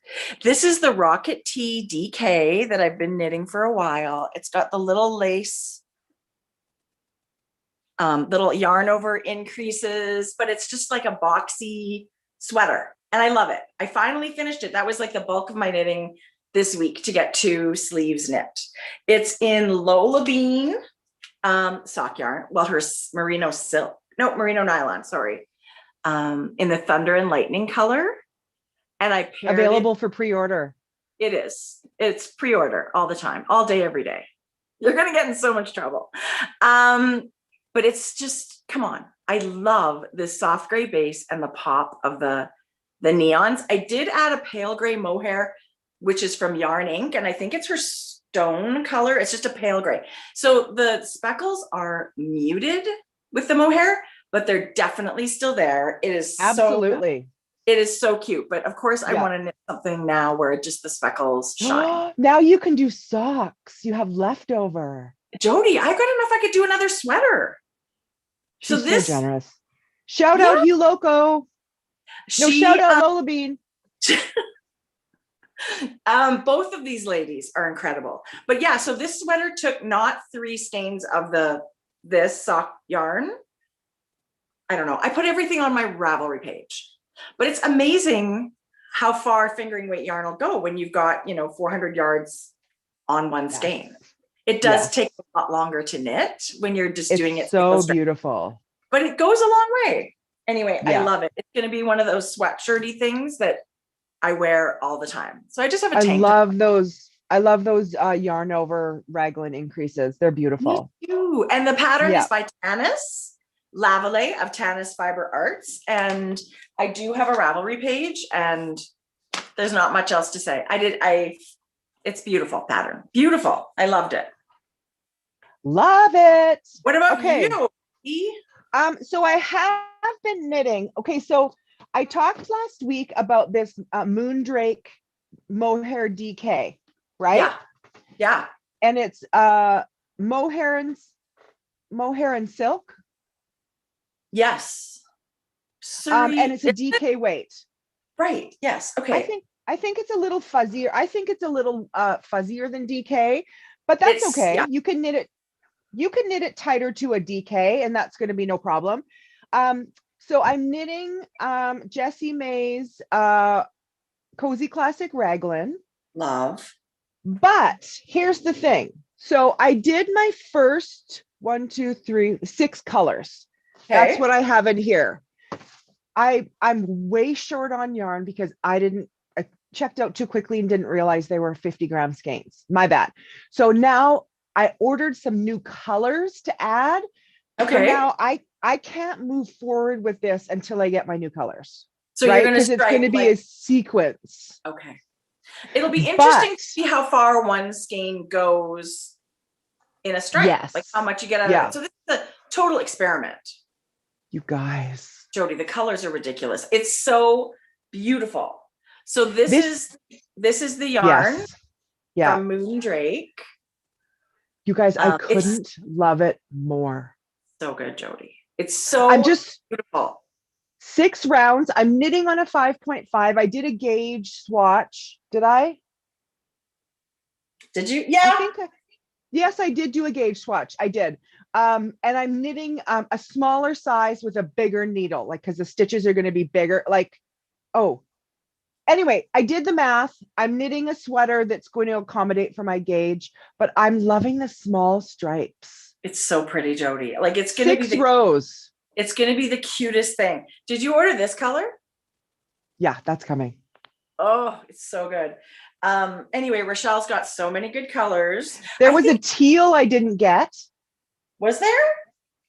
Speaker 2: This is the Rocket T DK that I've been knitting for a while. It's got the little lace, little yarn over increases, but it's just like a boxy sweater. And I love it. I finally finished it. That was like the bulk of my knitting this week to get 2 sleeves knit. It's in Lola Bean sock yarn. Well, her merino nylon, sorry. In the Thunder and Lightning color. And I paired
Speaker 1: available for pre-order.
Speaker 2: It is. It's pre-order all the time, all day, every day. You're going to get in so much trouble. But it's just, come on. I love this soft gray base and the pop of the neons. I did add a pale gray mohair, which is from Yarn Inc. And I think it's her stone color. It's just a pale gray. So the speckles are muted with the mohair, but they're definitely still there. It is
Speaker 1: absolutely.
Speaker 2: It is so cute. But of course, I want to knit something now where just the speckles shine.
Speaker 1: Now you can do socks. You have leftover.
Speaker 2: Jodi, I got enough. I could do another sweater.
Speaker 1: She's so generous. Shout out Hueloco. No, shout out Lola Bean.
Speaker 2: Both of these ladies are incredible. But yeah, so this sweater took not 3 skeins of this sock yarn. I don't know. I put everything on my Ravelry page. But it's amazing how far fingering weight yarn will go when you've got, 400 yards on one skein. It does take a lot longer to knit when you're just doing it.
Speaker 1: So beautiful.
Speaker 2: But it goes a long way. Anyway, I love it. It's going to be one of those sweatshirty things that I wear all the time. So I just have a tank.
Speaker 1: I love those yarn over raglan increases. They're beautiful.
Speaker 2: Me too. And the pattern is by Tanis Lavallee of Tanis Fiber Arts. And I do have a Ravelry page, and there's not much else to say. It's beautiful pattern. Beautiful. I loved it.
Speaker 1: Love it.
Speaker 2: What about you?
Speaker 1: So I have been knitting. Okay, so I talked last week about this Moondrake mohair DK, right?
Speaker 2: Yeah.
Speaker 1: And it's mohair and silk.
Speaker 2: Yes.
Speaker 1: And it's a DK weight.
Speaker 2: Right. Yes. Okay.
Speaker 1: I think it's a little fuzzier. I think it's a little fuzzier than DK, but that's okay. You can knit it tighter to a DK, and that's going to be no problem. So I'm knitting Jessie May's Cozy Classic Raglan.
Speaker 2: Love.
Speaker 1: But here's the thing. So I did my first 6 colors. Okay. That's what I have in here. I'm way short on yarn because I checked out too quickly and didn't realize they were 50-gram skeins. My bad. So now I ordered some new colors to add. Okay. So now I can't move forward with this until I get my new colors. So you're going to, it's going to be a sequence.
Speaker 2: Okay. It'll be interesting to see how far one skein goes in a stripe. Yes. Like how much you get out of it. So this is a total experiment.
Speaker 1: You guys.
Speaker 2: Jodi, the colors are ridiculous. It's so beautiful. So this is the yarn from Moondrake.
Speaker 1: You guys, I couldn't love it more.
Speaker 2: So good, Jodi. It's so beautiful.
Speaker 1: 6 rounds. I'm knitting on a 5.5. I did a gauge swatch. Did I?
Speaker 2: Did you? Yeah.
Speaker 1: Yes, I did do a gauge swatch. I did. And I'm knitting a smaller size with a bigger needle, like, because the stitches are going to be bigger. Anyway, I did the math. I'm knitting a sweater that's going to accommodate for my gauge, but I'm loving the small stripes.
Speaker 2: It's so pretty, Jodi. Like, it's going to be
Speaker 1: 6 rows.
Speaker 2: It's going to be the cutest thing. Did you order this color?
Speaker 1: Yeah, that's coming.
Speaker 2: Oh, it's so good. Anyway, Rochelle's got so many good colors.
Speaker 1: There was a teal I didn't get.
Speaker 2: Was there?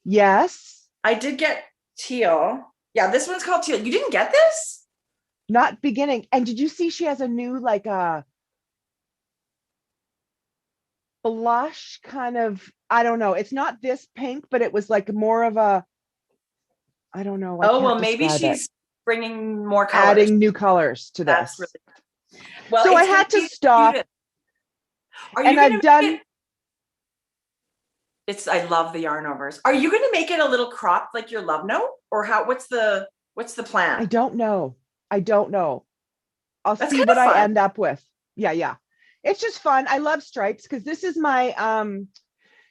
Speaker 1: Yes.
Speaker 2: I did get teal. Yeah, this one's called teal. You didn't get this?
Speaker 1: Not beginning. And did you see she has a new, like, a blush kind of, I don't know. It's not this pink, but it was like more of a, I don't know.
Speaker 2: Well, maybe she's bringing more colors.
Speaker 1: Adding new colors to this.
Speaker 2: That's really well.
Speaker 1: So I had to stop. And I've done.
Speaker 2: I love the yarn overs. Are you going to make it a little cropped like your love note, or how? What's the plan?
Speaker 1: I don't know. I'll see what I end up with. Yeah. It's just fun. I love stripes because this is my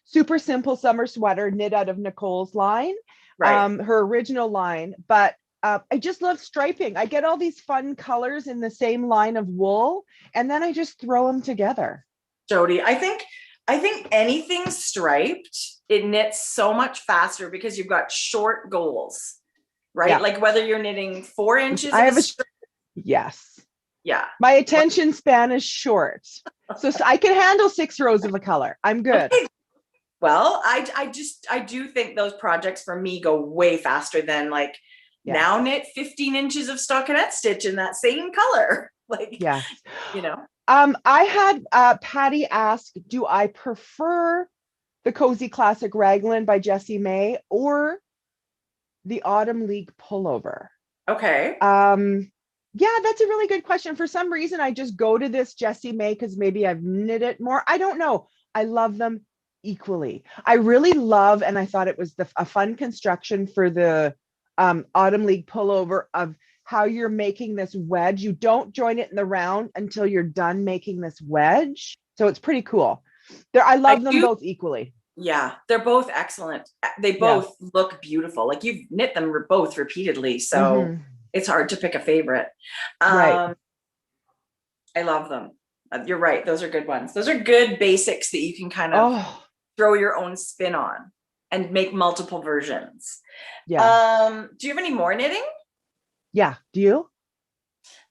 Speaker 1: super simple summer sweater knit out of Nicole's line, her original line. But I just love striping. I get all these fun colors in the same line of wool, and then I just throw them together.
Speaker 2: Jodi, I think anything striped, it knits so much faster because you've got short goals, right? Yeah. Like whether you're knitting 4 inches.
Speaker 1: Yes.
Speaker 2: Yeah.
Speaker 1: My attention span is short. So I can handle 6 rows of a color. I'm good.
Speaker 2: Okay. Well, I do think those projects for me go way faster than like now knit 15 inches of stockinette stitch in that same color. Like, you know.
Speaker 1: I had Patty ask, do I prefer the Cozy Classic Raglan by Jessie May or the Autumn League Pullover?
Speaker 2: Okay.
Speaker 1: Yeah, that's a really good question. For some reason, I just go to this Jessie May because maybe I've knit it more. I don't know. I love them equally. I really love, and I thought it was a fun construction for the Autumn League Pullover of how you're making this wedge. You don't join it in the round until you're done making this wedge. So it's pretty cool. I love them both equally.
Speaker 2: Yeah, they're both excellent. They both look beautiful. Like you've knit them both repeatedly. So it's hard to pick a favorite. I love them. You're right. Those are good ones. Those are good basics that you can kind of throw your own spin on and make multiple versions.
Speaker 1: Yeah.
Speaker 2: Do you have any more knitting?
Speaker 1: Yeah. Do you?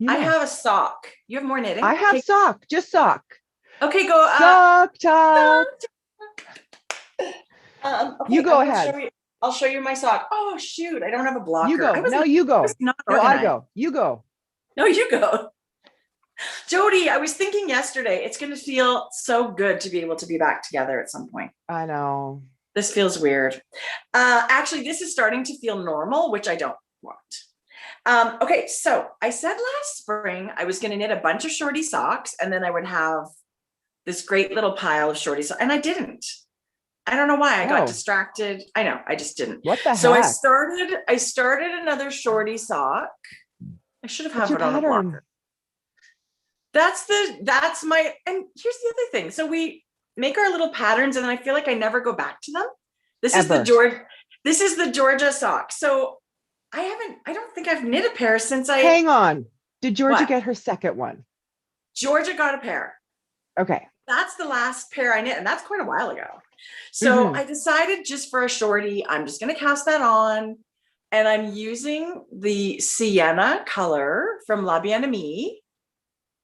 Speaker 2: I have a sock. You have more knitting?
Speaker 1: I have sock, just sock.
Speaker 2: Okay, go.
Speaker 1: Sock talk.
Speaker 2: Okay,
Speaker 1: you go ahead.
Speaker 2: I'll show you my sock. Oh shoot, I don't have a blocker.
Speaker 1: You go. No, you go.
Speaker 2: No,
Speaker 1: I go. You go.
Speaker 2: No, you go. Jodi, I was thinking yesterday, it's going to feel so good to be able to be back together at some point.
Speaker 1: I know.
Speaker 2: This feels weird. Actually, this is starting to feel normal, which I don't want. Okay, so I said last spring I was going to knit a bunch of shorty socks, and then I would have this great little pile of shorty socks, and I didn't. I don't know why. I got distracted. I know, I just didn't.
Speaker 1: What the heck?
Speaker 2: So I started another shorty sock. I should have had it on a blocker. That's my, and here's the other thing. So we make our little patterns, and then I feel like I never go back to them. This is the Georgia sock. So I don't think I've knit a pair since
Speaker 1: hang on. Did Georgia get her second one?
Speaker 2: Georgia got a pair.
Speaker 1: Okay.
Speaker 2: That's the last pair I knit, and that's quite a while ago. So I decided just for a shorty, I'm just going to cast that on, and I'm using the sienna color from La Bien-Aimée.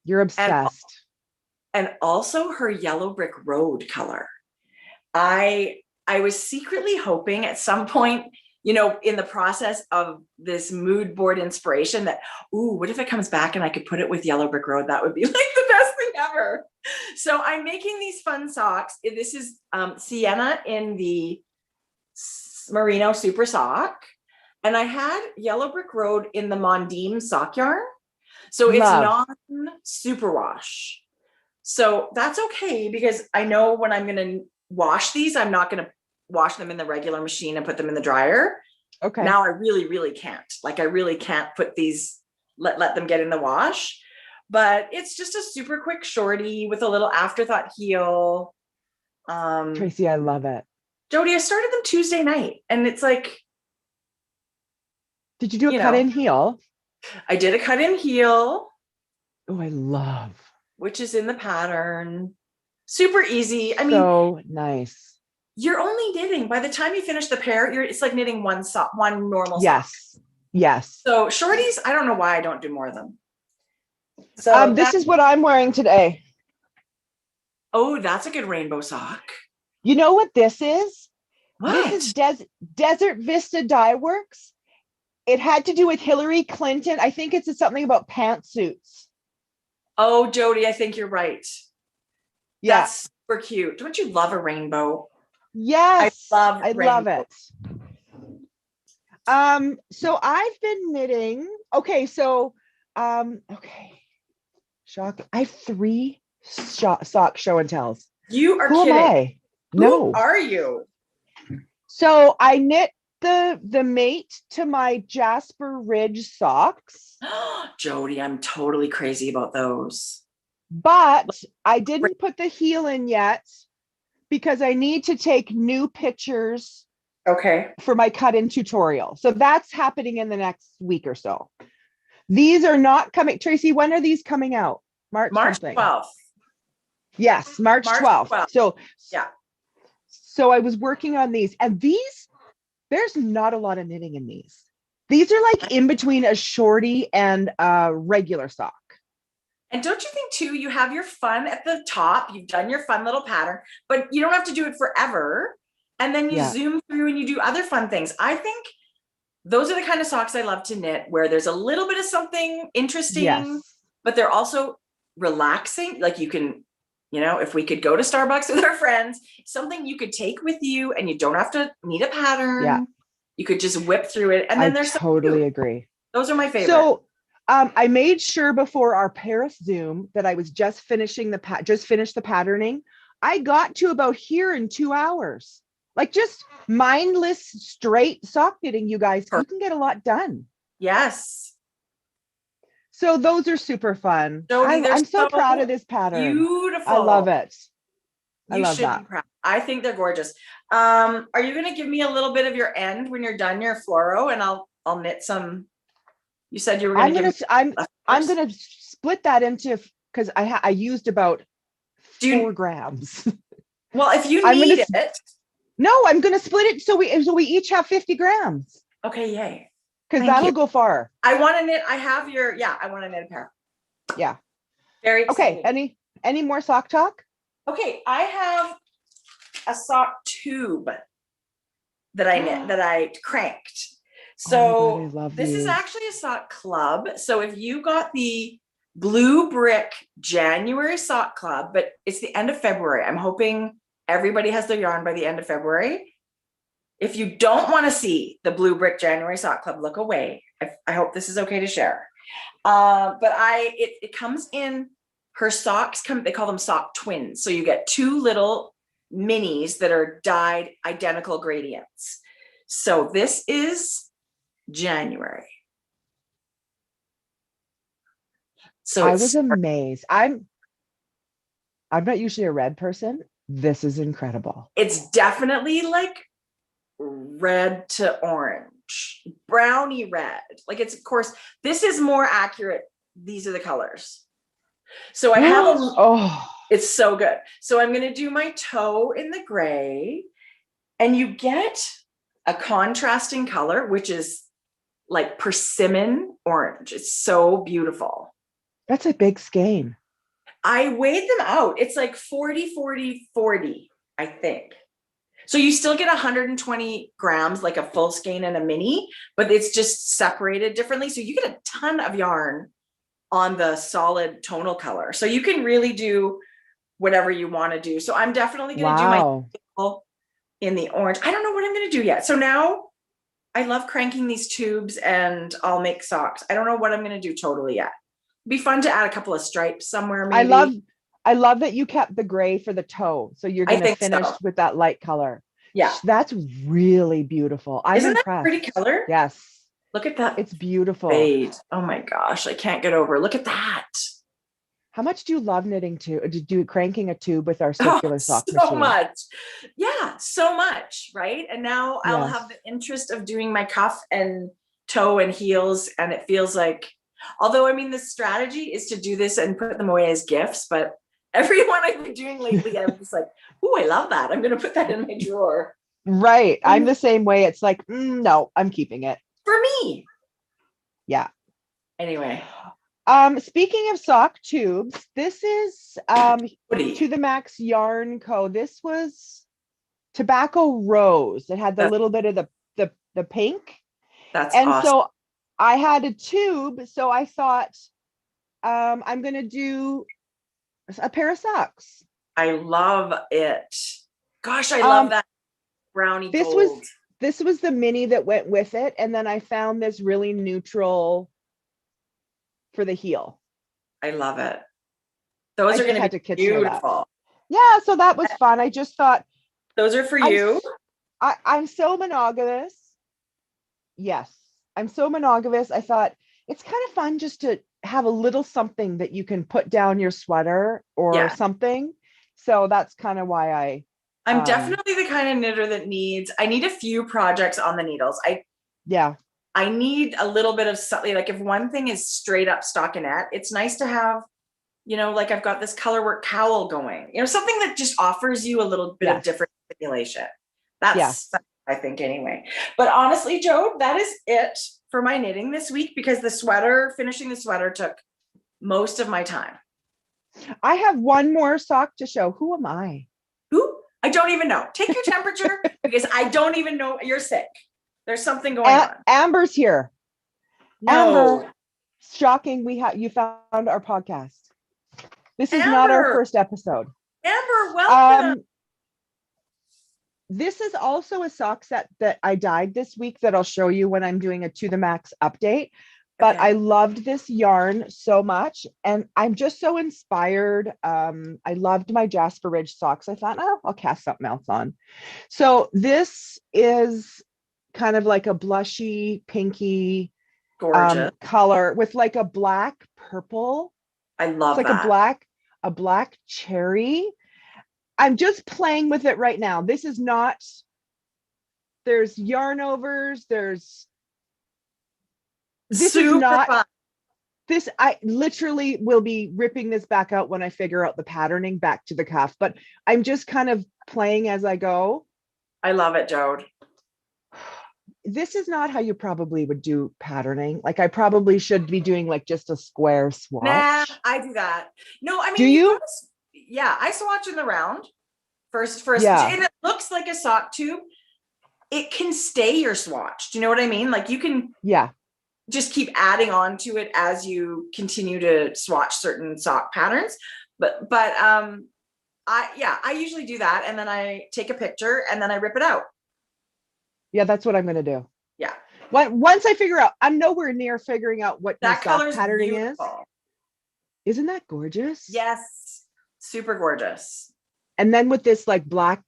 Speaker 1: You're obsessed.
Speaker 2: And also her yellow brick road color. I was secretly hoping at some point, you know, in the process of this mood board inspiration that, ooh, what if it comes back and I could put it with yellow brick road? That would be like the best thing ever. So I'm making these fun socks. This is sienna in the merino super sock. And I had yellow brick road in the Mondim sock yarn. So it's non-superwash. So that's okay, because I know when I'm going to wash these, I'm not going to wash them in the regular machine and put them in the dryer. Okay. Now I really, really can't. Like I really can't put these, let them get in the wash. But it's just a super quick shorty with a little afterthought heel.
Speaker 1: Tracie, I love it.
Speaker 2: Jodi, I started them Tuesday night, and it's like.
Speaker 1: Did you do a cut-in heel?
Speaker 2: I did a cut-in heel.
Speaker 1: Oh, I love.
Speaker 2: Which is in the pattern. Super easy. I mean,
Speaker 1: so nice.
Speaker 2: You're only knitting, by the time you finish the pair, it's like knitting one normal sock.
Speaker 1: Yes.
Speaker 2: So shorties, I don't know why I don't do more of them. So
Speaker 1: this is what I'm wearing today.
Speaker 2: Oh, that's a good rainbow sock.
Speaker 1: You know what this is?
Speaker 2: What?
Speaker 1: This is Desert Vista Dye Works. It had to do with Hillary Clinton. I think it's something about pantsuits.
Speaker 2: Oh, Jodi, I think you're right.
Speaker 1: Yeah.
Speaker 2: That's super cute. Don't you love a rainbow?
Speaker 1: Yes. I love it. So I've been knitting. Okay. So, Shock. I have 3 sock show and tells.
Speaker 2: You are
Speaker 1: Who
Speaker 2: kidding.
Speaker 1: Am I? No.
Speaker 2: Who are you?
Speaker 1: So I knit the mate to my Jasper Ridge socks.
Speaker 2: Jodi, I'm totally crazy about those.
Speaker 1: But I didn't put the heel in yet because I need to take new pictures for my cut-in tutorial. So that's happening in the next week or so. These are not coming. Tracie, when are these coming out? March
Speaker 2: 12th.
Speaker 1: Yes, March 12th. So yeah. So I was working on these, and these, there's not a lot of knitting in these. These are like in between a shorty and a regular sock.
Speaker 2: And don't you think too, you have your fun at the top, you've done your fun little pattern, but you don't have to do it forever. And then you zoom through and you do other fun things. I think those are the kind of socks I love to knit, where there's a little bit of something interesting, but they're also relaxing. Like you can, you know, if we could go to Starbucks with our friends, something you could take with you and you don't have to need a pattern. Yeah. You could just whip through it. And then there's
Speaker 1: totally agree.
Speaker 2: Those are my favorite.
Speaker 1: So I made sure before our Paris Zoom that I was just finishing finished the patterning. I got to about here in 2 hours. Like just mindless, straight sock knitting, you guys. You can get a lot done.
Speaker 2: Yes.
Speaker 1: So those are super fun. Jodi, I'm so proud of this pattern.
Speaker 2: Beautiful.
Speaker 1: I love it.
Speaker 2: I love that. Be proud. I think they're gorgeous. Are you going to give me a little bit of your end when you're done your fluoro, and I'll knit some? You said you were going to.
Speaker 1: I'm going to split that into because I used about 4 grams.
Speaker 2: Well, if you
Speaker 1: I'm
Speaker 2: need
Speaker 1: gonna,
Speaker 2: it.
Speaker 1: No, I'm going to split it so we each have 50 grams.
Speaker 2: Okay, yay.
Speaker 1: Because that'll go far.
Speaker 2: I want to knit. I have your, I want to knit a pair.
Speaker 1: Yeah.
Speaker 2: Very exciting.
Speaker 1: Okay. Any more sock talk?
Speaker 2: Okay, I have a sock tube that I knit, that I cranked. So
Speaker 1: I love
Speaker 2: this is
Speaker 1: these.
Speaker 2: actually a sock club. So if you got the Blue Brick January sock club, but it's the end of February. I'm hoping everybody has their yarn by the end of February. If you don't want to see the Blue Brick January sock club, look away. I hope this is okay to share. But it comes in, her socks they call them sock twins. So you get 2 little minis that are dyed identical gradients. So this is January. So
Speaker 1: I was amazed. I'm not usually a red person. This is incredible.
Speaker 2: It's definitely like red to orange, browny red. Like it's, of course, this is more accurate. These are the colors. So I have it's so good. So I'm going to do my toe in the gray, and you get a contrasting color, which is like persimmon orange. It's so beautiful.
Speaker 1: That's a big skein.
Speaker 2: I weighed them out. It's like 40, 40, 40, I think. So you still get 120 grams, like a full skein and a mini, but it's just separated differently. So you get a ton of yarn on the solid tonal color. So you can really do whatever you want to do. So I'm definitely going to do my in the orange. I don't know what I'm going to do yet. So now I love cranking these tubes, and I'll make socks. I don't know what I'm going to do totally yet. Be fun to add a couple of stripes somewhere. Maybe.
Speaker 1: I love that you kept the gray for the toe. So you're going to finish with that light color.
Speaker 2: Yeah.
Speaker 1: That's really beautiful.
Speaker 2: Isn't that a pretty color?
Speaker 1: Yes.
Speaker 2: Look at that.
Speaker 1: It's beautiful.
Speaker 2: Fade. Oh my gosh. I can't get over. Look at that.
Speaker 1: How much do you love knitting to do cranking a tube with our circular sock
Speaker 2: so
Speaker 1: machine?
Speaker 2: So much. Yeah, so much. Right. And now I'll have the interest of doing my cuff and toe and heels. And it feels like, although, I mean, the strategy is to do this and put them away as gifts, but everyone I've been doing lately, I'm just like, oh, I love that. I'm going to put that in my drawer.
Speaker 1: Right. I'm the same way. It's like, no, I'm keeping it.
Speaker 2: For me.
Speaker 1: Yeah.
Speaker 2: Anyway.
Speaker 1: Speaking of sock tubes, this is to the Macks YarnCo. This was Tobacco Rose. It had the little bit of the pink.
Speaker 2: That's awesome.
Speaker 1: So I had a tube, so I thought I'm gonna do a pair of socks.
Speaker 2: I love it. Gosh, I love that brownie gold.
Speaker 1: This was the mini that went with it, and then I found this really neutral for the heel.
Speaker 2: I love it. Those are going to be beautiful.
Speaker 1: Yeah, so that was fun. I just thought
Speaker 2: those are for you.
Speaker 1: I'm so monogamous. Yes, I'm so monogamous. I thought it's kind of fun just to have a little something that you can put down your sweater or something. So that's kind of why
Speaker 2: I'm definitely the kind of knitter that I need a few projects on the needles. I need a little bit of something, like if one thing is straight up stockinette, it's nice to have, like I've got this color work cowl going, something that just offers you a little bit of different stimulation. That's I think anyway. But honestly, Joe, that is it for my knitting this week, because finishing the sweater took most of my time.
Speaker 1: I have one more sock to show. Who am I?
Speaker 2: Who? I don't even know. Take your temperature because I don't even know. You're sick. There's something going on.
Speaker 1: Amber's here.
Speaker 2: No.
Speaker 1: Amber, shocking. You found our podcast. This is not our first episode.
Speaker 2: Amber, welcome.
Speaker 1: This is also a sock set that I dyed this week that I'll show you when I'm doing a To the Max update. But I loved this yarn so much, and I'm just so inspired. I loved my Jasper Ridge socks. I thought, I'll cast something else on. So this is kind of like a blushy, pinky, gorgeous color with like a black purple.
Speaker 2: I love
Speaker 1: it's like
Speaker 2: that.
Speaker 1: a black cherry. I'm just playing with it right now. This is not, there's yarn overs, there's, this
Speaker 2: super
Speaker 1: is not
Speaker 2: fun.
Speaker 1: I literally will be ripping this back out when I figure out the patterning back to the cuff, but I'm just kind of playing as I go.
Speaker 2: I love it, Jode.
Speaker 1: This is not how you probably would do patterning. Like I probably should be doing like just a square swatch.
Speaker 2: Nah, I do that. No, I mean,
Speaker 1: do you?
Speaker 2: Yeah, I swatch in the round first,
Speaker 1: Yeah.
Speaker 2: and it looks like a sock tube. It can stay your swatch. Do you know what I mean? Like you can just keep adding on to it as you continue to swatch certain sock patterns. But I usually do that, and then I take a picture and then I rip it out.
Speaker 1: Yeah, that's what I'm going to do.
Speaker 2: Yeah.
Speaker 1: Once I figure out, I'm nowhere near figuring out what
Speaker 2: that color
Speaker 1: patterning
Speaker 2: beautiful.
Speaker 1: is. Isn't that gorgeous?
Speaker 2: Yes. Super gorgeous.
Speaker 1: And then with this like black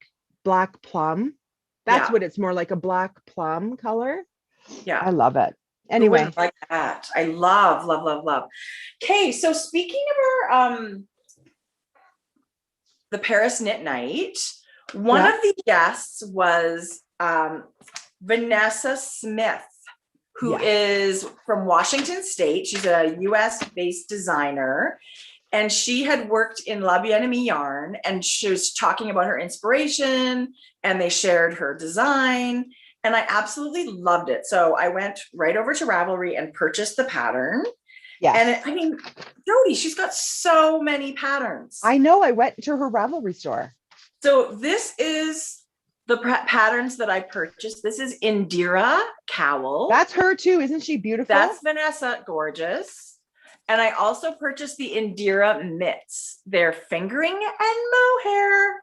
Speaker 1: plum, that's what it's more like, a black plum color.
Speaker 2: Yeah.
Speaker 1: I love it. Anyway.
Speaker 2: Like that. I love, love, love, love. Okay. So speaking of our, the Paris Knit Night, one of the guests was Vanessa Smith, who is from Washington State. She's a US based designer, and she had worked in La Bien-Aimée yarn, and she was talking about her inspiration, and they shared her design, and I absolutely loved it. So I went right over to Ravelry and purchased the pattern. Yeah. And I mean, Jodi, she's got so many patterns.
Speaker 1: I know. I went to her Ravelry store.
Speaker 2: So this is the patterns that I purchased. This is Indira Cowl.
Speaker 1: That's her too. Isn't she beautiful?
Speaker 2: That's Vanessa, gorgeous. And I also purchased the Indira mitts. They're fingering and mohair.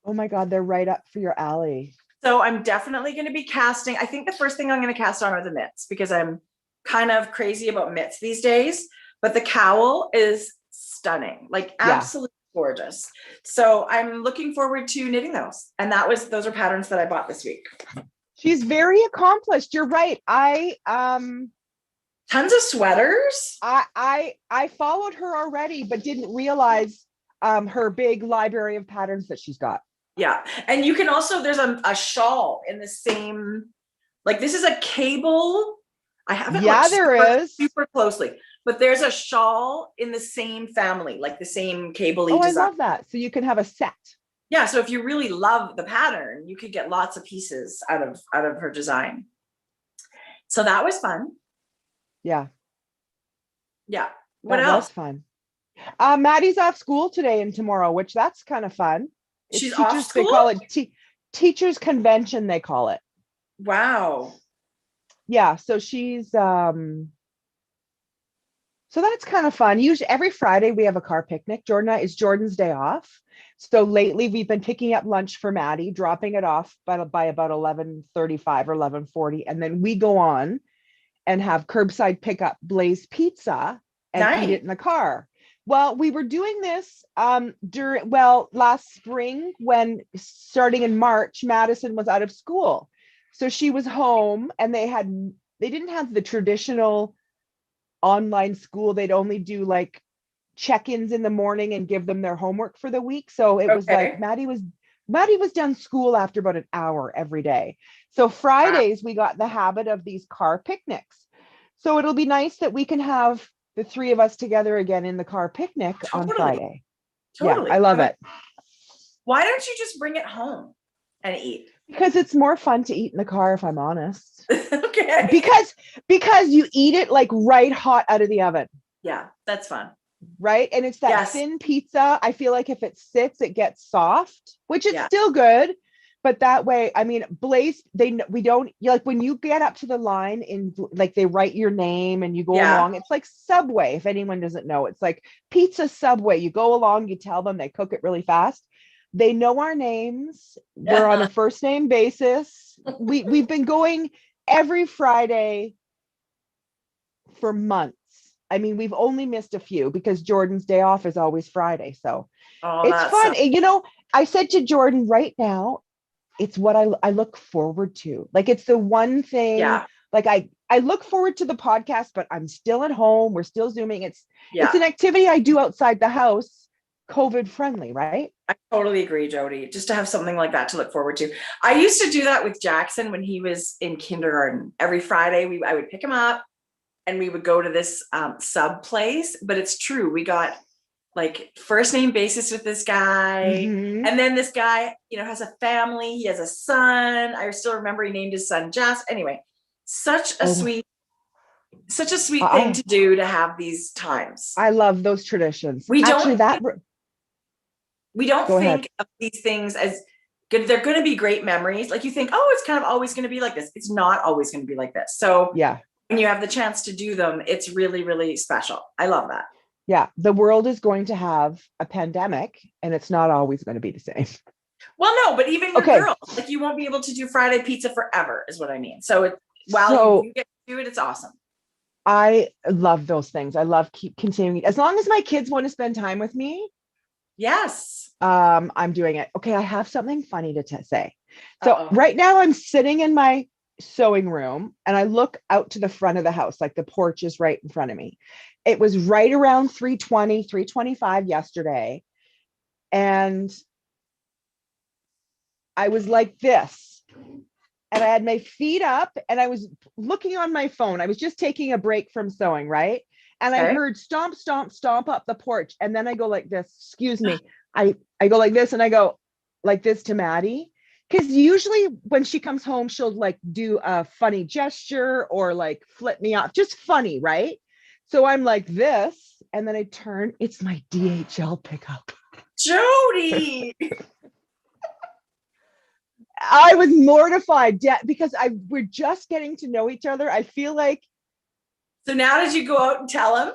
Speaker 1: Oh my God, they're right up for your alley.
Speaker 2: So I'm definitely going to be casting. I think the first thing I'm going to cast on are the mitts, because I'm kind of crazy about mitts these days. But the cowl is stunning, like absolutely gorgeous. So I'm looking forward to knitting those. And those are patterns that I bought this week.
Speaker 1: She's very accomplished. You're right.
Speaker 2: Tons of sweaters.
Speaker 1: I followed her already, but didn't realize her big library of patterns that she's got.
Speaker 2: Yeah. And you can also, there's a shawl in the same, like this is a cable. I haven't looked super closely, but there's a shawl in the same family, like the same cable-y design.
Speaker 1: I love that. So you can have a set.
Speaker 2: Yeah. So if you really love the pattern, you could get lots of pieces out of her design. So that was fun.
Speaker 1: Yeah.
Speaker 2: Yeah. What else?
Speaker 1: Was fun. Maddie's off school today and tomorrow, which that's kind of fun.
Speaker 2: She's off school?
Speaker 1: They call it teachers convention, they call it.
Speaker 2: Wow.
Speaker 1: Yeah, so she's so that's kind of fun. Usually every Friday we have a car picnic. It's Jordan's day off. So lately we've been picking up lunch for Maddie, dropping it off by about 11:35 or 11:40, and then we go on and have curbside pickup Blaze Pizza and eat it in the car. Well, we were doing this last spring, when starting in March, Madison was out of school. So she was home, and they didn't have the traditional online school. They'd only do like check-ins in the morning and give them their homework for the week. So it was like Maddie was done school after about an hour every day. So Fridays we got the habit of these car picnics. So it'll be nice that we can have the three of us together again in the car picnic on Friday. Totally. Yeah, I love it.
Speaker 2: Why don't you just bring it home and eat?
Speaker 1: Because it's more fun to eat in the car, if I'm honest.
Speaker 2: Okay.
Speaker 1: Because you eat it like right hot out of the oven.
Speaker 2: Yeah, that's fun.
Speaker 1: Right. And it's that thin pizza. I feel like if it sits, it gets soft, which it's still good. But that way, I mean, Blaze, we don't, like when you get up to the line in, like they write your name and you go along, it's like Subway. If anyone doesn't know, it's like pizza Subway. You go along, you tell them, they cook it really fast. They know our names. We're on a first name basis. We've been going every Friday for months. I mean, we've only missed a few because Jordan's day off is always Friday. So it's fun. You know, I said to Jordan, right now, it's what I look forward to. Like, it's the one thing, like I look forward to the podcast, but I'm still at home. We're still Zooming. It's an activity I do outside the house, COVID friendly, right?
Speaker 2: I totally agree, Jodi. Just to have something like that to look forward to. I used to do that with Jackson when he was in kindergarten. Every Friday, I would pick him up and we would go to this sub place, but it's true. We got like first name basis with this guy.
Speaker 1: Mhm.
Speaker 2: And then this guy, you know, has a family. He has a son. I still remember he named his son Jess. Anyway, such a sweet thing to do, to have these times.
Speaker 1: I love those traditions.
Speaker 2: We
Speaker 1: Actually,
Speaker 2: we don't
Speaker 1: Go
Speaker 2: think
Speaker 1: ahead.
Speaker 2: of these things as good. They're going to be great memories. Like you think, oh, it's kind of always going to be like this. It's not always going to be like this. So
Speaker 1: yeah,
Speaker 2: when you have the chance to do them, it's really, really special. I love that.
Speaker 1: yeah. The world is going to have a pandemic, and it's not always going to be the same.
Speaker 2: Well, no, but even your girls, like you won't be able to do Friday pizza forever, is what I mean. So while you get to do it, it's awesome.
Speaker 1: I love those things. I love continuing. As long as my kids want to spend time with me.
Speaker 2: Yes.
Speaker 1: I'm doing it. Okay. I have something funny to say. So right now I'm sitting in my sewing room and I look out to the front of the house, like the porch is right in front of me. It was right around 3:20, 3:25 yesterday. And I was like this. And I had my feet up and I was looking on my phone. I was just taking a break from sewing, right? And I heard stomp, stomp, stomp up the porch. And then I go like this, excuse me. I go like this and I go like this to Maddie. Because usually when she comes home, she'll like do a funny gesture or like flip me off, just funny, right? So I'm like this, and then I turn, it's my DHL pickup.
Speaker 2: Jodi!
Speaker 1: I was mortified because we're just getting to know each other. I feel like.
Speaker 2: So now did you go out and tell him?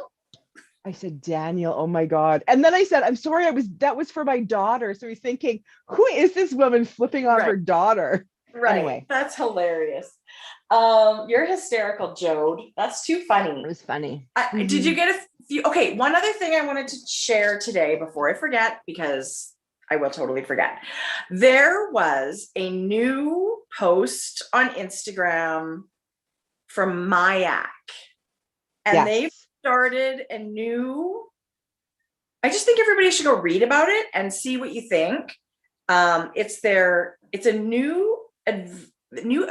Speaker 1: I said, Daniel, oh my God. And then I said, I'm sorry, that was for my daughter. So he's thinking, who is this woman flipping on her daughter?
Speaker 2: Right.
Speaker 1: Anyway.
Speaker 2: That's hilarious. You're hysterical, Jodi. That's too funny.
Speaker 1: It was funny.
Speaker 2: Did you get a few? Okay. One other thing I wanted to share today before I forget, because I will totally forget. There was a new post on Instagram from Macks. And they've started a new, I just think everybody should go read about it and see what you think. It's a new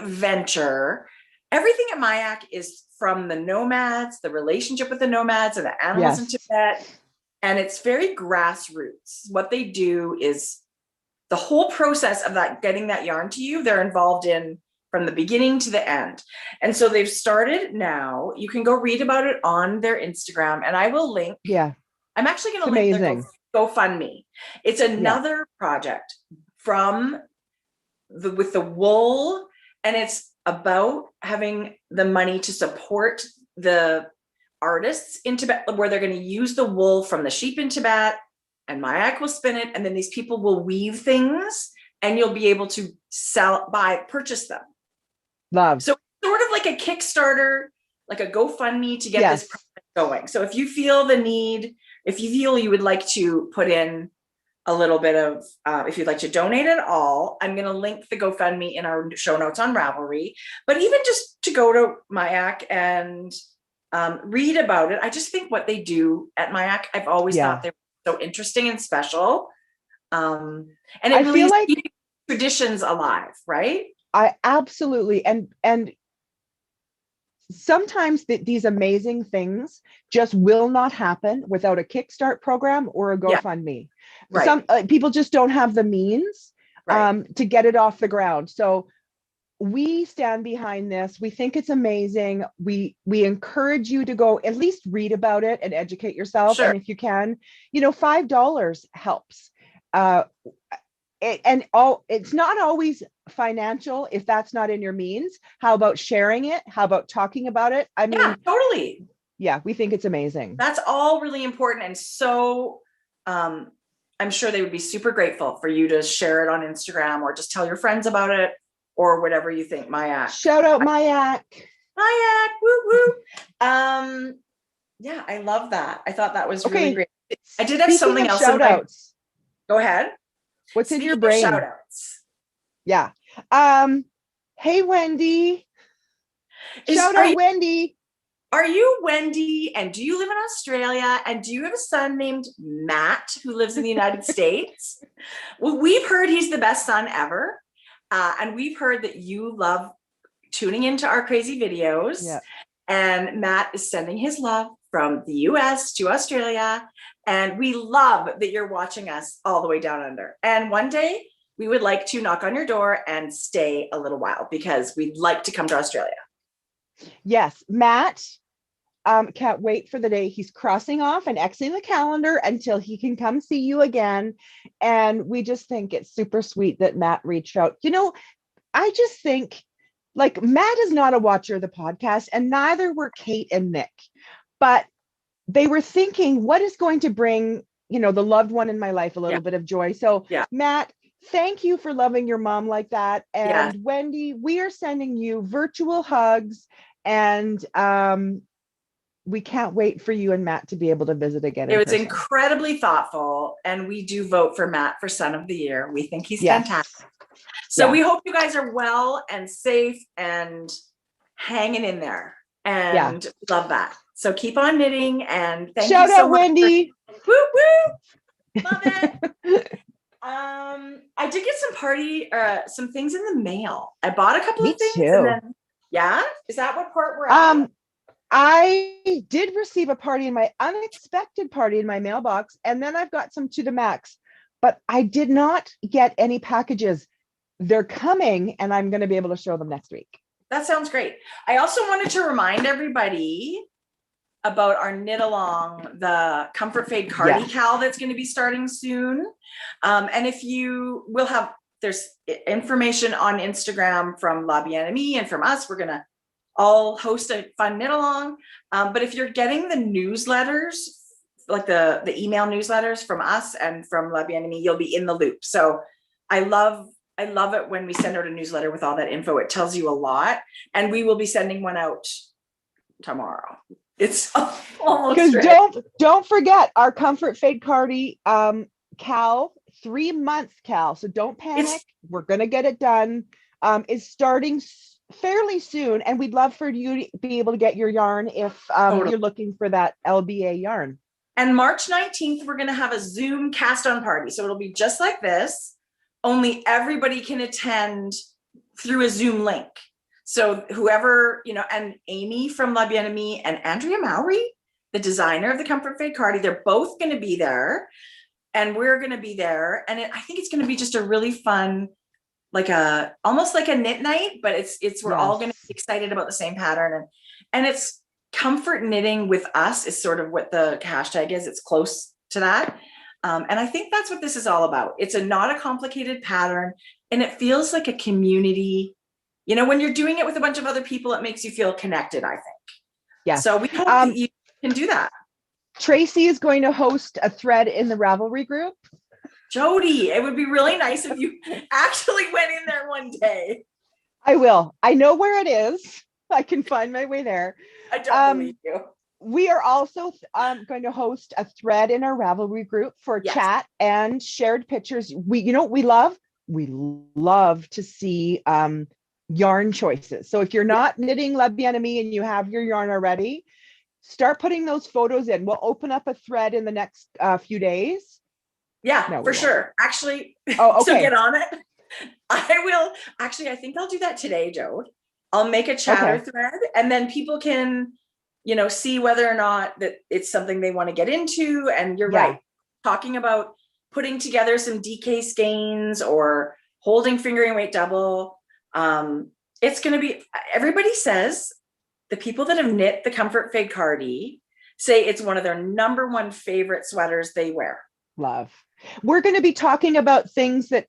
Speaker 2: venture. Everything at Macks is from the nomads, the relationship with the nomads and the animals in Tibet. And it's very grassroots. What they do is the whole process of that, getting that yarn to you, they're involved in from the beginning to the end. And so they've started now. You can go read about it on their Instagram, and I will link. Yeah. I'm actually going to link their GoFundMe. It's another project with the wool, and it's about having the money to support the artists in Tibet, where they're going to use the wool from the sheep in Tibet, and Macks will spin it, and then these people will weave things, and you'll be able to purchase them. Love. So sort of like a Kickstarter, like a GoFundMe to get this project going. So if you feel the need, if you feel you would like to put in a little bit of, if you'd like to donate at all, I'm going to link the GoFundMe in our show notes on Ravelry. But even just to go to Macks and read about it, I just think what they do at Macks, I've always thought they were so interesting and special. And it really feel like keeping traditions alive, right? I absolutely. And sometimes these amazing things just will not happen without a Kickstart program or a GoFundMe. Right. Some people just don't have the means to get it off the ground. So we stand behind this. We think it's amazing. We encourage you to go at least read about it and educate yourself. Sure. And if you can, $5 helps. It's not always financial if that's not in your means. How about sharing it? How about talking about it? I mean, totally. Yeah, we think it's amazing. That's all really important. And so I'm sure they would be super grateful for you to share it on Instagram or just tell your friends about it or whatever you think. Macks. Shout out Macks. Macks, woo woo. Yeah, I love that. I thought that was really great. I did have something else. Shout outs. Go ahead. What's in your brain? Shout outs. Yeah. Hey, Wendy. Shout out Wendy. Are you Wendy? And do you live in Australia? And do you have a son named Matt who lives in the United States? Well, we've heard he's the best son ever. And we've heard that you love tuning into our crazy videos. Yeah. And Matt is sending his love from the US to Australia. And we love that you're watching us all the way down under. And one day we would like to knock on your door and stay a little while because we'd like to come to Australia.
Speaker 1: Yes, Matt can't wait for the day he's crossing off and Xing the calendar until he can come see you again. And we just think it's super sweet that Matt reached out. You know, I just think like Matt is not a watcher of the podcast, and neither were Kate and Nick, but they were thinking, what is going to bring, you know, the loved one in my life a little bit of joy. So Matt, thank you for loving your mom like that. And Wendy, we are sending you virtual hugs, and we can't wait for you and Matt to be able to visit again.
Speaker 2: It was incredibly thoughtful, and we do vote for Matt for Son of the Year. We think he's fantastic. So we hope you guys are well and safe and hanging in there, and love that. So keep on knitting, and thank you so much.
Speaker 1: Wendy.
Speaker 2: Woo woo! Love it. I did get some things in the mail. I bought a couple of things.
Speaker 1: Too.
Speaker 2: And then, is that what part we're at?
Speaker 1: I did receive an unexpected party in my mailbox, and then I've got some to the Macks, but I did not get any packages. They're coming, and I'm going to be able to show them next week.
Speaker 2: That sounds great. I also wanted to remind everybody about our knit along, the Comfort Fade Cardi Cal that's going to be starting soon. And if you will have, there's information on Instagram from La Bien-Aimée and from us. We're going to all host a fun knit along. But if you're getting the newsletters, like the email newsletters from us and from La Bien-Aimée, you'll be in the loop. So I love it when we send out a newsletter with all that info. It tells you a lot, and we will be sending one out tomorrow. It's almost
Speaker 1: because don't forget our Comfort Fade Cardi Cal, 3 months Cal. So don't panic. We're gonna get it done. It's starting fairly soon, and we'd love for you to be able to get your yarn if you're looking for that LBA yarn.
Speaker 2: And March 19th, we're gonna have a Zoom cast on party. So it'll be just like this, only everybody can attend through a Zoom link. So whoever, you know, and Amy from La Bien-Aimée and Andrea Mowry, the designer of the Comfort Fade Cardi, they're both going to be there, and we're going to be there. And I think it's going to be just a really fun, almost like a knit night, but we're all going to be excited about the same pattern. And it's comfort knitting with us is sort of what the hashtag is. It's close to that. And I think that's what this is all about. It's not a complicated pattern, and it feels like a community. You know, when you're doing it with a bunch of other people, it makes you feel connected, I think.
Speaker 1: Yeah.
Speaker 2: So we hope that you can do that.
Speaker 1: Tracie is going to host a thread in the Ravelry group.
Speaker 2: Jodi, it would be really nice if you actually went in there one day.
Speaker 1: I will. I know where it is. I can find my way there.
Speaker 2: I don't believe you.
Speaker 1: We are also going to host a thread in our Ravelry group for chat and shared pictures. We love to see yarn choices. So if you're not knitting La Bien-Aimée and you have your yarn already, start putting those photos in. We'll open up a thread in the next few days.
Speaker 2: Yeah, for sure. Actually,
Speaker 1: so
Speaker 2: get on it. I will. Actually, I think I'll do that today, Joe. I'll make a chatter thread, and then people can, you know, see whether or not that it's something they want to get into. And you're right. Talking about putting together some DK skeins or holding fingering weight double. It's going to be, everybody says, the people that have knit the Comfort Fade Cardi say it's one of their #1 favorite sweaters they wear.
Speaker 1: Love. We're going to be talking about things that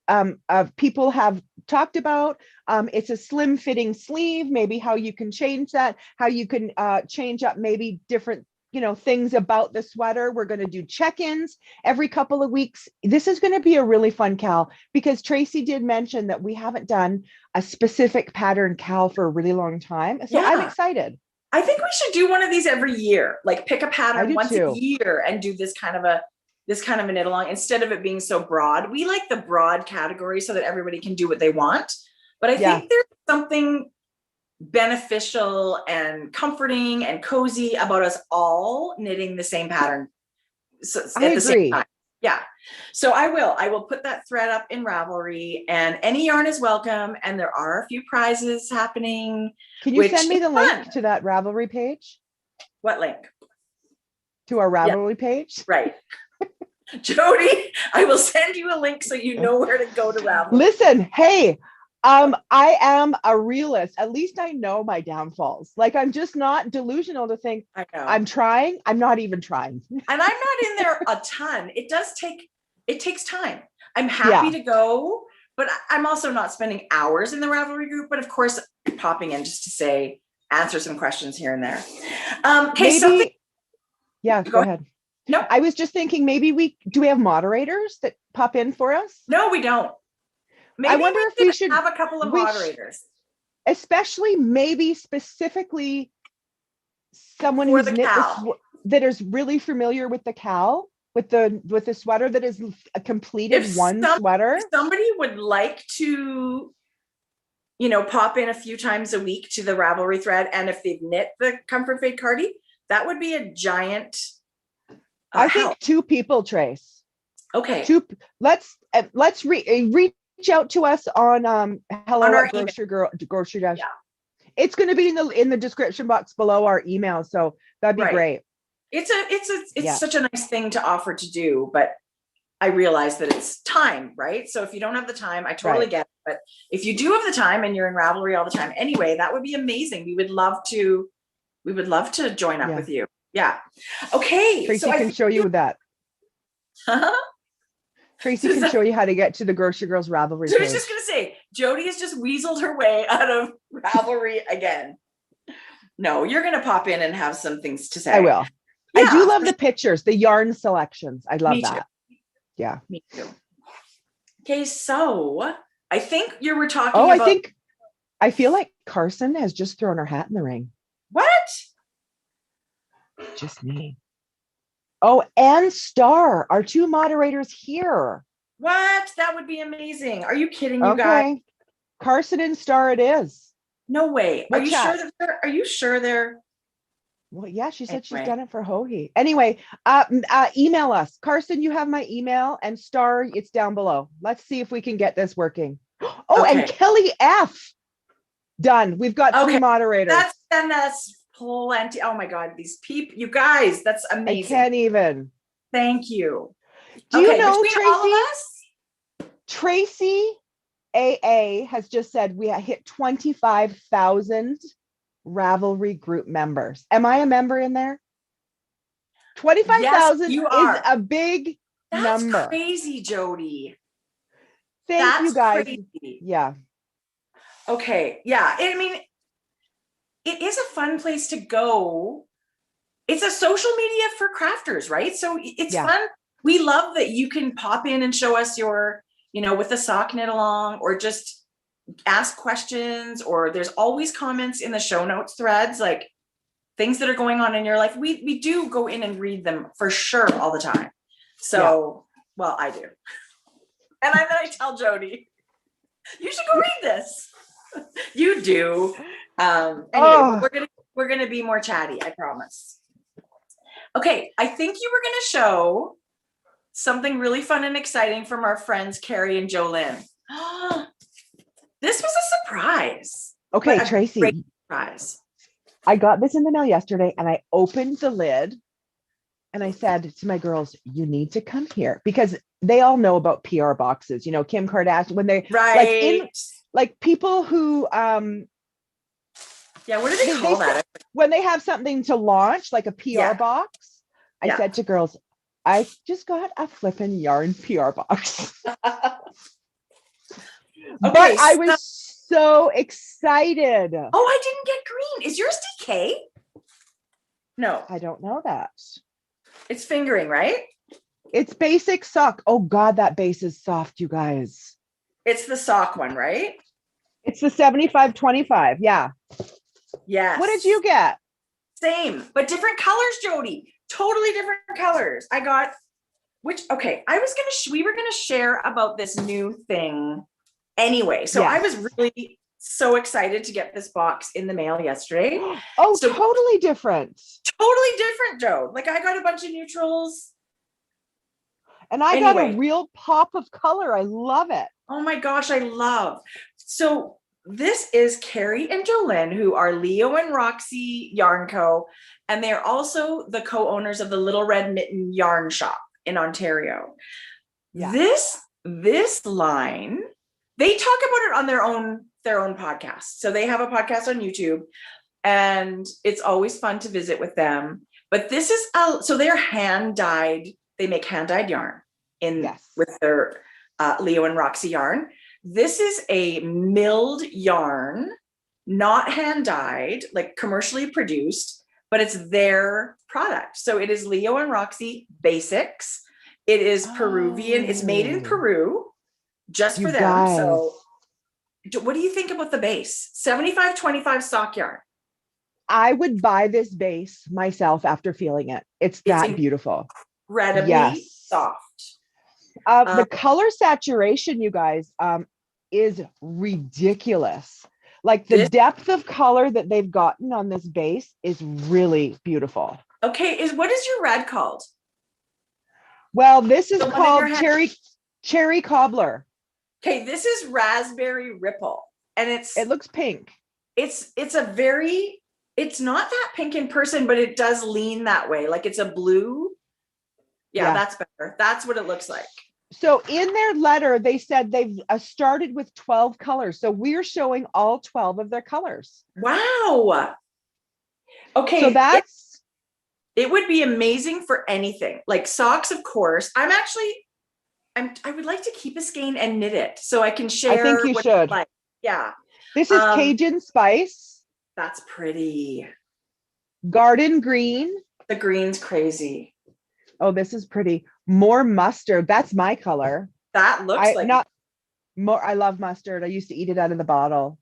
Speaker 1: people have talked about. It's a slim fitting sleeve, maybe how you can change that, how you can change up maybe different, you know, things about the sweater. We're going to do check-ins every couple of weeks. This is going to be a really fun Cal, because Tracie did mention that we haven't done a specific pattern Cal for a really long time. So I'm excited.
Speaker 2: I think we should do one of these every year, like pick a pattern once a year and do this kind of a knit along, instead of it being so broad. We like the broad category so that everybody can do what they want. But I think there's something beneficial and comforting and cozy about us all knitting the same pattern. So
Speaker 1: I agree.
Speaker 2: Yeah. So I will put that thread up in Ravelry, and any yarn is welcome. And there are a few prizes happening.
Speaker 1: Can you send me the link to that Ravelry page?
Speaker 2: What link?
Speaker 1: To our Ravelry page?
Speaker 2: Right. Jodi, I will send you a link so you know where to go to Ravelry.
Speaker 1: Listen, hey, I am a realist. At least I know my downfalls. Like, I'm just not delusional to think
Speaker 2: I know.
Speaker 1: I'm trying. I'm not even trying.
Speaker 2: And I'm not in there a ton. It takes time. I'm happy to go, but I'm also not spending hours in the Ravelry group. But of course, popping in just to say, answer some questions here and there. Okay,
Speaker 1: maybe, yeah, go ahead.
Speaker 2: No,
Speaker 1: I was just thinking, maybe do we have moderators that pop in for us?
Speaker 2: No, we don't. Maybe
Speaker 1: I wonder if we should
Speaker 2: have a couple of moderators,
Speaker 1: especially maybe specifically someone who's knit that is really familiar with the cowl, with the sweater that is a completed sweater.
Speaker 2: If somebody would like to, pop in a few times a week to the Ravelry thread, and if they've knit the Comfort Fade Cardi, that would be a giant.
Speaker 1: I think 2 people, Trace.
Speaker 2: Okay.
Speaker 1: Let's reach out to us on hello
Speaker 2: on
Speaker 1: at grocery dash. Yeah. It's going to be in the description box below our email, so that'd be great.
Speaker 2: It's such a nice thing to offer to do, but I realize that it's time, right? So if you don't have the time, I totally get it. But if you do have the time and you're in Ravelry all the time anyway, that would be amazing. We would love to join up with you. Yeah. Okay.
Speaker 1: Tracy can show you that. Tracy can show you how to get to the Grocery Girls Ravelry page.
Speaker 2: I was just going to say, Jodi has just weaseled her way out of Ravelry again. No, you're going to pop in and have some things to say.
Speaker 1: I will. Yeah. I do love the pictures, the yarn selections. I love that. Yeah.
Speaker 2: Me too. Okay, so I think you were talking about...
Speaker 1: I feel like Carson has just thrown her hat in the ring.
Speaker 2: What?
Speaker 1: Just me. Oh, and Star, our 2 moderators here.
Speaker 2: What? That would be amazing. Are you kidding, you guys?
Speaker 1: Carson and Star it is.
Speaker 2: No way. Are you sure they're...
Speaker 1: Well, yeah, she said she's done it for Hoagie. Anyway, email us. Carson, you have my email, and Star, it's down below. Let's see if we can get this working. Oh, and Kelly F. Done. We've got 3 moderators.
Speaker 2: That's plenty. Oh my God, these people, you guys, that's amazing.
Speaker 1: I can't even.
Speaker 2: Thank you.
Speaker 1: Do you know,
Speaker 2: Tracy? All of us?
Speaker 1: Tracie AA has just said we hit 25,000 Ravelry group members. Am I a member in there? 25,000 is a big number.
Speaker 2: That's crazy, Jodi.
Speaker 1: Thank you guys. Crazy. Yeah.
Speaker 2: Okay. Yeah. I mean, it is a fun place to go. It's a social media for crafters, right? So it's fun. We love that you can pop in and show us your, with the sock knit along, or just ask questions, or there's always comments in the show notes threads, like things that are going on in your life. We do go in and read them for sure all the time. So, well, I do. And then I tell Jodi, you should go read this. You do. Anyway, we're gonna be more chatty, I promise. Okay, I think you were gonna show something really fun and exciting from our friends Carrie and Jolynn. This was a surprise.
Speaker 1: Okay, Tracy.
Speaker 2: Great surprise.
Speaker 1: I got this in the mail yesterday, and I opened the lid, and I said to my girls, "You need to come here," because they all know about PR boxes. Kim Kardashian, when they like people who
Speaker 2: what do they call that?
Speaker 1: When they have something to launch, like a PR box, I said to girls, I just got a flippin' yarn PR box. But I was so excited.
Speaker 2: Oh, I didn't get green. Is yours DK? No.
Speaker 1: I don't know that.
Speaker 2: It's fingering, right?
Speaker 1: It's basic sock. Oh God, that base is soft, you guys.
Speaker 2: It's the sock one, right?
Speaker 1: It's the 75-25. Yeah.
Speaker 2: Yes.
Speaker 1: What did you get?
Speaker 2: Same, but different colors, Jodi. Totally different colors. I got we were gonna share about this new thing anyway. So I was really so excited to get this box in the mail yesterday.
Speaker 1: Oh, so, totally different.
Speaker 2: Totally different, Joe. Like, I got a bunch of neutrals.
Speaker 1: And I got a real pop of color. I love it.
Speaker 2: Oh my gosh, I love. So this is Carrie and Jolynn, who are Leo and Roxy YarnCo, and they're also the co-owners of the Little Red Mitten Yarn Shop in Ontario. Yeah. This line, they talk about it on their own podcast. So they have a podcast on YouTube, and it's always fun to visit with them. But this is so they're hand dyed. They make hand dyed yarn with their Leo and Roxy yarn. This is a milled yarn, not hand dyed, like commercially produced, but it's their product. So it is Leo and Roxy Basics. It is Peruvian. It's made in Peru just for them. Guys. So what do you think about the base? 75-25 stock yarn.
Speaker 1: I would buy this base myself after feeling it. It's that beautiful.
Speaker 2: Incredibly soft.
Speaker 1: The color saturation, you guys, is ridiculous. Like the depth of color that they've gotten on this base is really beautiful.
Speaker 2: Okay, what is your red called?
Speaker 1: Well, this is called cherry cobbler.
Speaker 2: Okay, this is raspberry ripple, and it
Speaker 1: looks pink.
Speaker 2: It's not that pink in person, but it does lean that way. Like it's a blue. Yeah, that's better. That's what it looks like.
Speaker 1: So in their letter, they said they've started with 12 colors. So we're showing all 12 of their colors.
Speaker 2: Wow. Okay.
Speaker 1: So
Speaker 2: it would be amazing for anything like socks, of course. I would like to keep a skein and knit it so I can share.
Speaker 1: I think you should.
Speaker 2: Like. Yeah.
Speaker 1: This is Cajun Spice.
Speaker 2: That's pretty.
Speaker 1: Garden green.
Speaker 2: The green's crazy.
Speaker 1: Oh, this is pretty. More mustard. That's my color.
Speaker 2: That looks
Speaker 1: more. I love mustard. I used to eat it out of the bottle.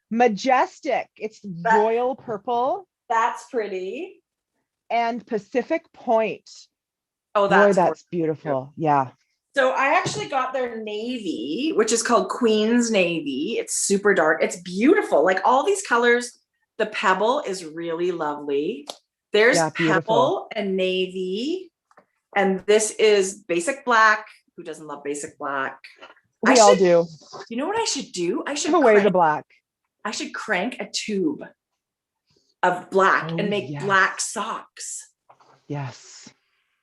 Speaker 1: Majestic. It's royal purple.
Speaker 2: That's pretty.
Speaker 1: And Pacific Point.
Speaker 2: Oh,
Speaker 1: that's beautiful. Yeah.
Speaker 2: So I actually got their navy, which is called Queen's Navy. It's super dark. It's beautiful. Like all these colors. The pebble is really lovely. There's pebble and navy. And this is basic black. Who doesn't love basic black?
Speaker 1: We all do.
Speaker 2: You know what I should do? I should
Speaker 1: wear the black.
Speaker 2: I should crank a tube of black and make black socks.
Speaker 1: Yes.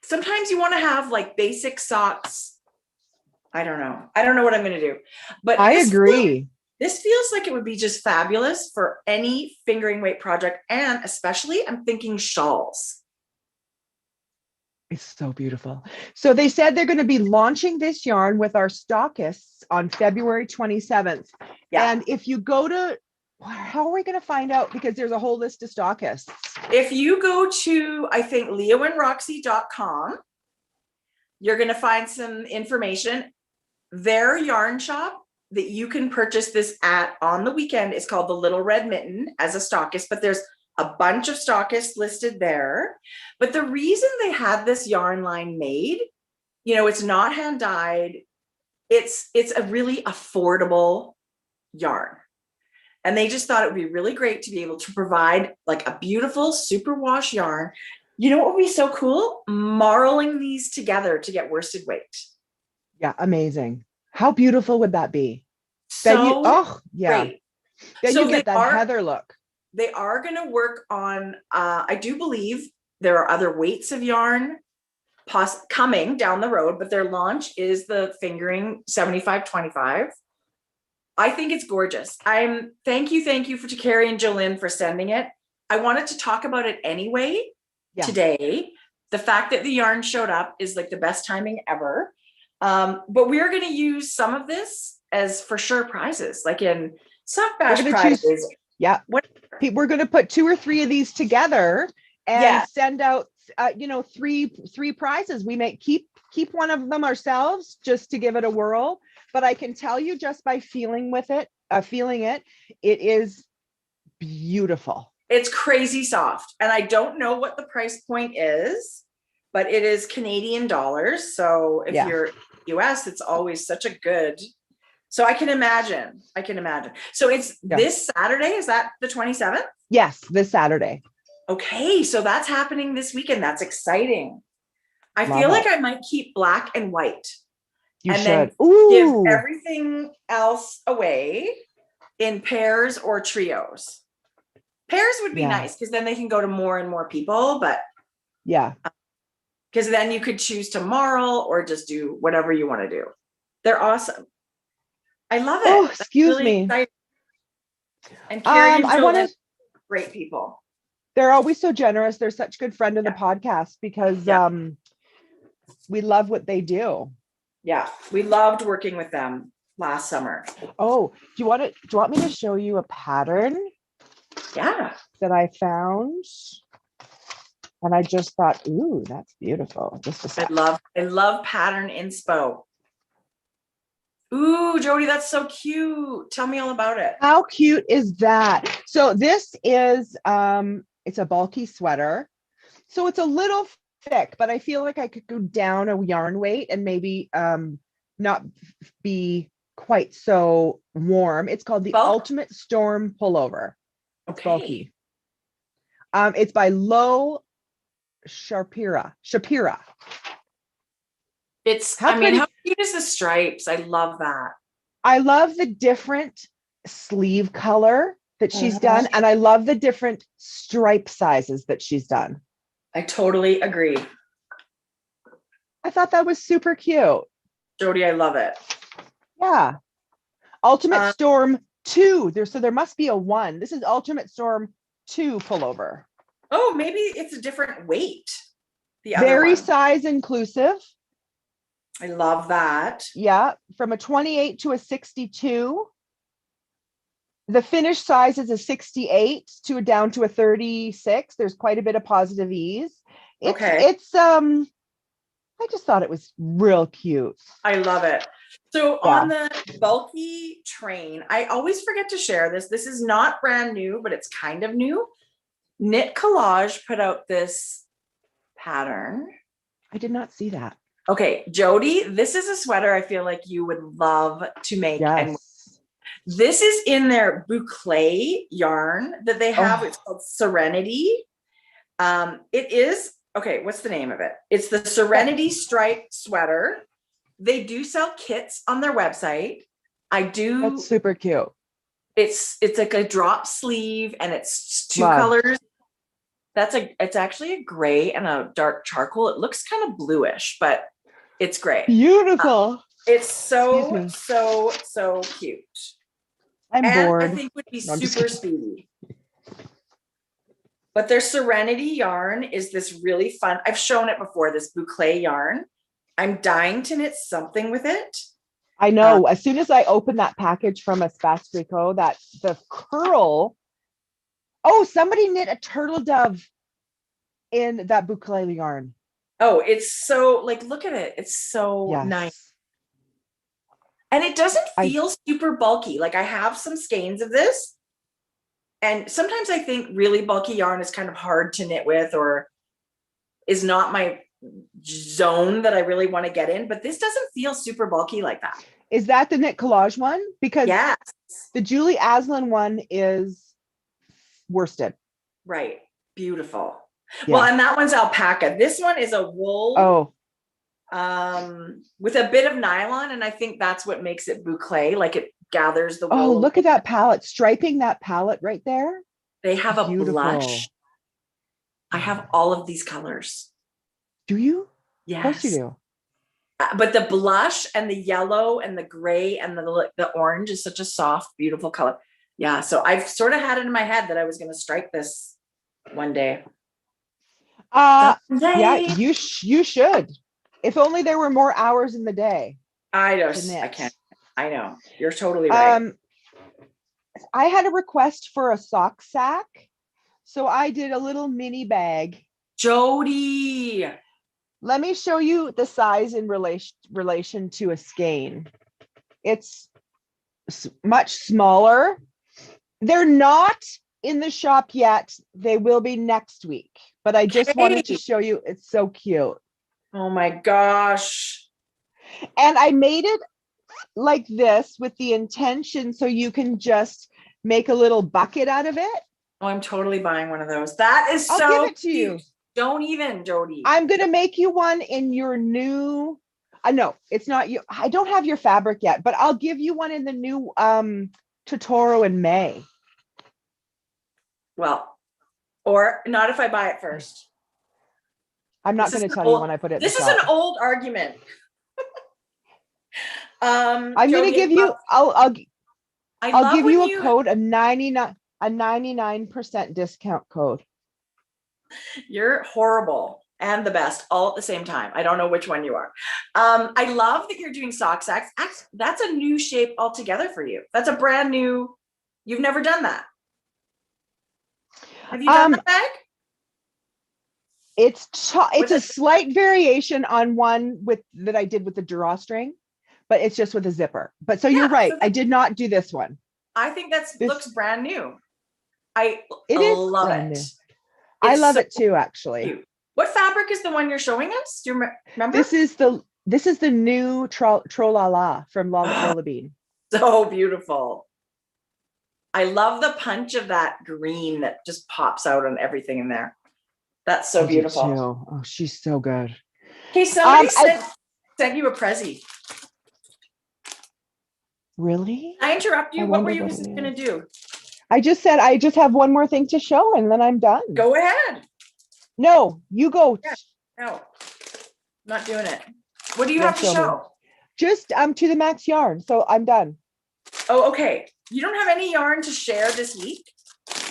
Speaker 2: Sometimes you want to have like basic socks. I don't know what I'm going to do. But
Speaker 1: I agree.
Speaker 2: This feels like it would be just fabulous for any fingering weight project. And especially I'm thinking shawls.
Speaker 1: It's so beautiful. So they said they're going to be launching this yarn with our stockists on February 27th. Yeah. And if you go to, how are we going to find out? Because there's a whole list of stockists.
Speaker 2: If you go to, I think, leoandroxy.com, you're going to find some information. Their yarn shop that you can purchase this at on the weekend is called the Little Red Mitten as a stockist, but there's a bunch of stockists listed there. But the reason they had this yarn line made, it's not hand dyed. It's a really affordable yarn. And they just thought it would be really great to be able to provide like a beautiful superwash yarn. You know what would be so cool? Marling these together to get worsted weight.
Speaker 1: Yeah, amazing. How beautiful would that be?
Speaker 2: So great.
Speaker 1: Then you get that heather look.
Speaker 2: They are going to work on, I do believe there are other weights of yarn coming down the road, but their launch is the fingering 75-25. I think it's gorgeous. Thank you to Carrie and Jolynn for sending it. I wanted to talk about it anyway today. The fact that the yarn showed up is like the best timing ever. But we're going to use some of this as for sure prizes, like in sock bash prizes.
Speaker 1: We're going to put 2 or 3 of these together and send out, three prizes. We may keep one of them ourselves just to give it a whirl. But I can tell you just by feeling it, it is beautiful.
Speaker 2: It's crazy soft. And I don't know what the price point is, but it is Canadian dollars. So if you're US, it's always such a good. So I can imagine. So it's this Saturday. Is that the 27th?
Speaker 1: Yes, this Saturday.
Speaker 2: Okay. So that's happening this weekend. That's exciting. I feel like I might keep black and white.
Speaker 1: You
Speaker 2: and
Speaker 1: should.
Speaker 2: then
Speaker 1: Ooh.
Speaker 2: give everything else away in pairs or trios. Pairs would be nice because then they can go to more and more people, but
Speaker 1: yeah.
Speaker 2: Because then you could choose to marl or just do whatever you want to do. They're awesome. I love it.
Speaker 1: Oh, excuse me.
Speaker 2: Exciting. And Carrie and Jill, great people.
Speaker 1: They're always so generous. They're such a good friend of the podcast because we love what they do.
Speaker 2: Yeah, we loved working with them last summer.
Speaker 1: Oh, do you want me to show you a pattern?
Speaker 2: Yeah.
Speaker 1: That I found. And I just thought, ooh, that's beautiful. Just a sec.
Speaker 2: I love pattern inspo. Ooh, Jodi, that's so cute. Tell me all about it.
Speaker 1: How cute is that? So this is it's a bulky sweater. So it's a little thick, but I feel like I could go down a yarn weight and maybe not be quite so warm. It's called the Ultimate Storm Pullover. It's bulky. It's by Lo Shapira.
Speaker 2: It's how cute is the stripes? I love that.
Speaker 1: I love the different sleeve color that she's done, and I love the different stripe sizes that she's done.
Speaker 2: I totally agree.
Speaker 1: I thought that was super cute.
Speaker 2: Jodi, I love it.
Speaker 1: Yeah. Ultimate Storm 2. There must be a 1. This is Ultimate Storm 2 pullover.
Speaker 2: Oh, maybe it's a different weight. The other
Speaker 1: Very
Speaker 2: one.
Speaker 1: size inclusive.
Speaker 2: I love that.
Speaker 1: Yeah, from a 28 to a 62. The finished size is a 68 to down to a 36. There's quite a bit of positive ease. It's I just thought it was real cute.
Speaker 2: I love it. So on the bulky train, I always forget to share this. This is not brand new, but it's kind of new. Knit Collage put out this pattern.
Speaker 1: I did not see that.
Speaker 2: Okay, Jodi, this is a sweater I feel like you would love to make.
Speaker 1: Yes.
Speaker 2: And this is in their boucle yarn that they have. It's called Serenity. It is, okay, what's the name of it? It's the Serenity stripe sweater. They do sell kits on their website. That's
Speaker 1: super cute.
Speaker 2: It's like a drop sleeve and it's two colors. It's actually a gray and a dark charcoal. It looks kind of bluish, but it's gray.
Speaker 1: Beautiful.
Speaker 2: It's so cute.
Speaker 1: I'm bored.
Speaker 2: I think would be super speedy. But their Serenity yarn is this really fun. I've shown it before, this boucle yarn. I'm dying to knit something with it.
Speaker 1: I know. As soon as I open that package from a Spastrico, that the curl. Oh, somebody knit a turtle dove in that boucle yarn.
Speaker 2: Oh, it's so look at it. It's so nice. And it doesn't feel super bulky. Like I have some skeins of this. And sometimes I think really bulky yarn is kind of hard to knit with or is not my zone that I really want to get in. But this doesn't feel super bulky like that.
Speaker 1: Is that the Knit Collage one? Because the Julie Aslin one is worsted.
Speaker 2: Right. Beautiful. Yeah. Well, and that one's alpaca. This one is a wool. With a bit of nylon, and I think that's what makes it boucle. Like it gathers the wool.
Speaker 1: Oh, look at that palette. Striping that palette right there.
Speaker 2: They have a blush. I have all of these colors.
Speaker 1: Do you?
Speaker 2: Yes.
Speaker 1: Of course you do.
Speaker 2: But the blush and the yellow and the gray and the orange is such a soft, beautiful color. Yeah. So I've sort of had it in my head that I was going to strike this one day.
Speaker 1: Yeah, you should. If only there were more hours in the day.
Speaker 2: I can't. I know. You're totally right.
Speaker 1: I had a request for a sock sack. So I did a little mini bag.
Speaker 2: Jodi.
Speaker 1: Let me show you the size in relation to a skein. It's much smaller. They're not in the shop yet. They will be next week. But I just wanted to show you. It's so cute.
Speaker 2: Oh my gosh.
Speaker 1: And I made it like this with the intention so you can just make a little bucket out of it.
Speaker 2: Oh, I'm totally buying one of those. That is
Speaker 1: I'll give it to you.
Speaker 2: Don't even, Jodi.
Speaker 1: I'm going to make you one in your new, no, it's not you. I don't have your fabric yet, but I'll give you one in the new Totoro in May.
Speaker 2: Well, or not if I buy it first.
Speaker 1: I'm not going to tell you when I put it in the shop.
Speaker 2: This is an old argument.
Speaker 1: I'm going to give you, I'll give you a code, a 99% discount code.
Speaker 2: You're horrible and the best all at the same time. I don't know which one you are. I love that you're doing sock sacks. That's a new shape altogether for you. That's a brand new, you've never done that. Have you done that bag?
Speaker 1: It's a slight variation on one that I did with the drawstring, but it's just with a zipper. But so you're right. I did not do this one.
Speaker 2: I think looks brand new. I love it.
Speaker 1: I love it too, actually.
Speaker 2: Cute. What fabric is the one you're showing us? Do you remember?
Speaker 1: This is the new Trolala from Lola Bean.
Speaker 2: So beautiful. I love the punch of that green that just pops out on everything in there. That's so beautiful.
Speaker 1: Oh, she's so good.
Speaker 2: Okay, somebody sent you a Prezi.
Speaker 1: Really?
Speaker 2: I interrupt you. What were you going to do?
Speaker 1: I just said I just have one more thing to show and then I'm done.
Speaker 2: Go ahead.
Speaker 1: No, you go.
Speaker 2: Yeah, no, not doing it. What do you have to show?
Speaker 1: Just to the Macks yarn. So I'm done.
Speaker 2: Oh, okay. You don't have any yarn to share this week?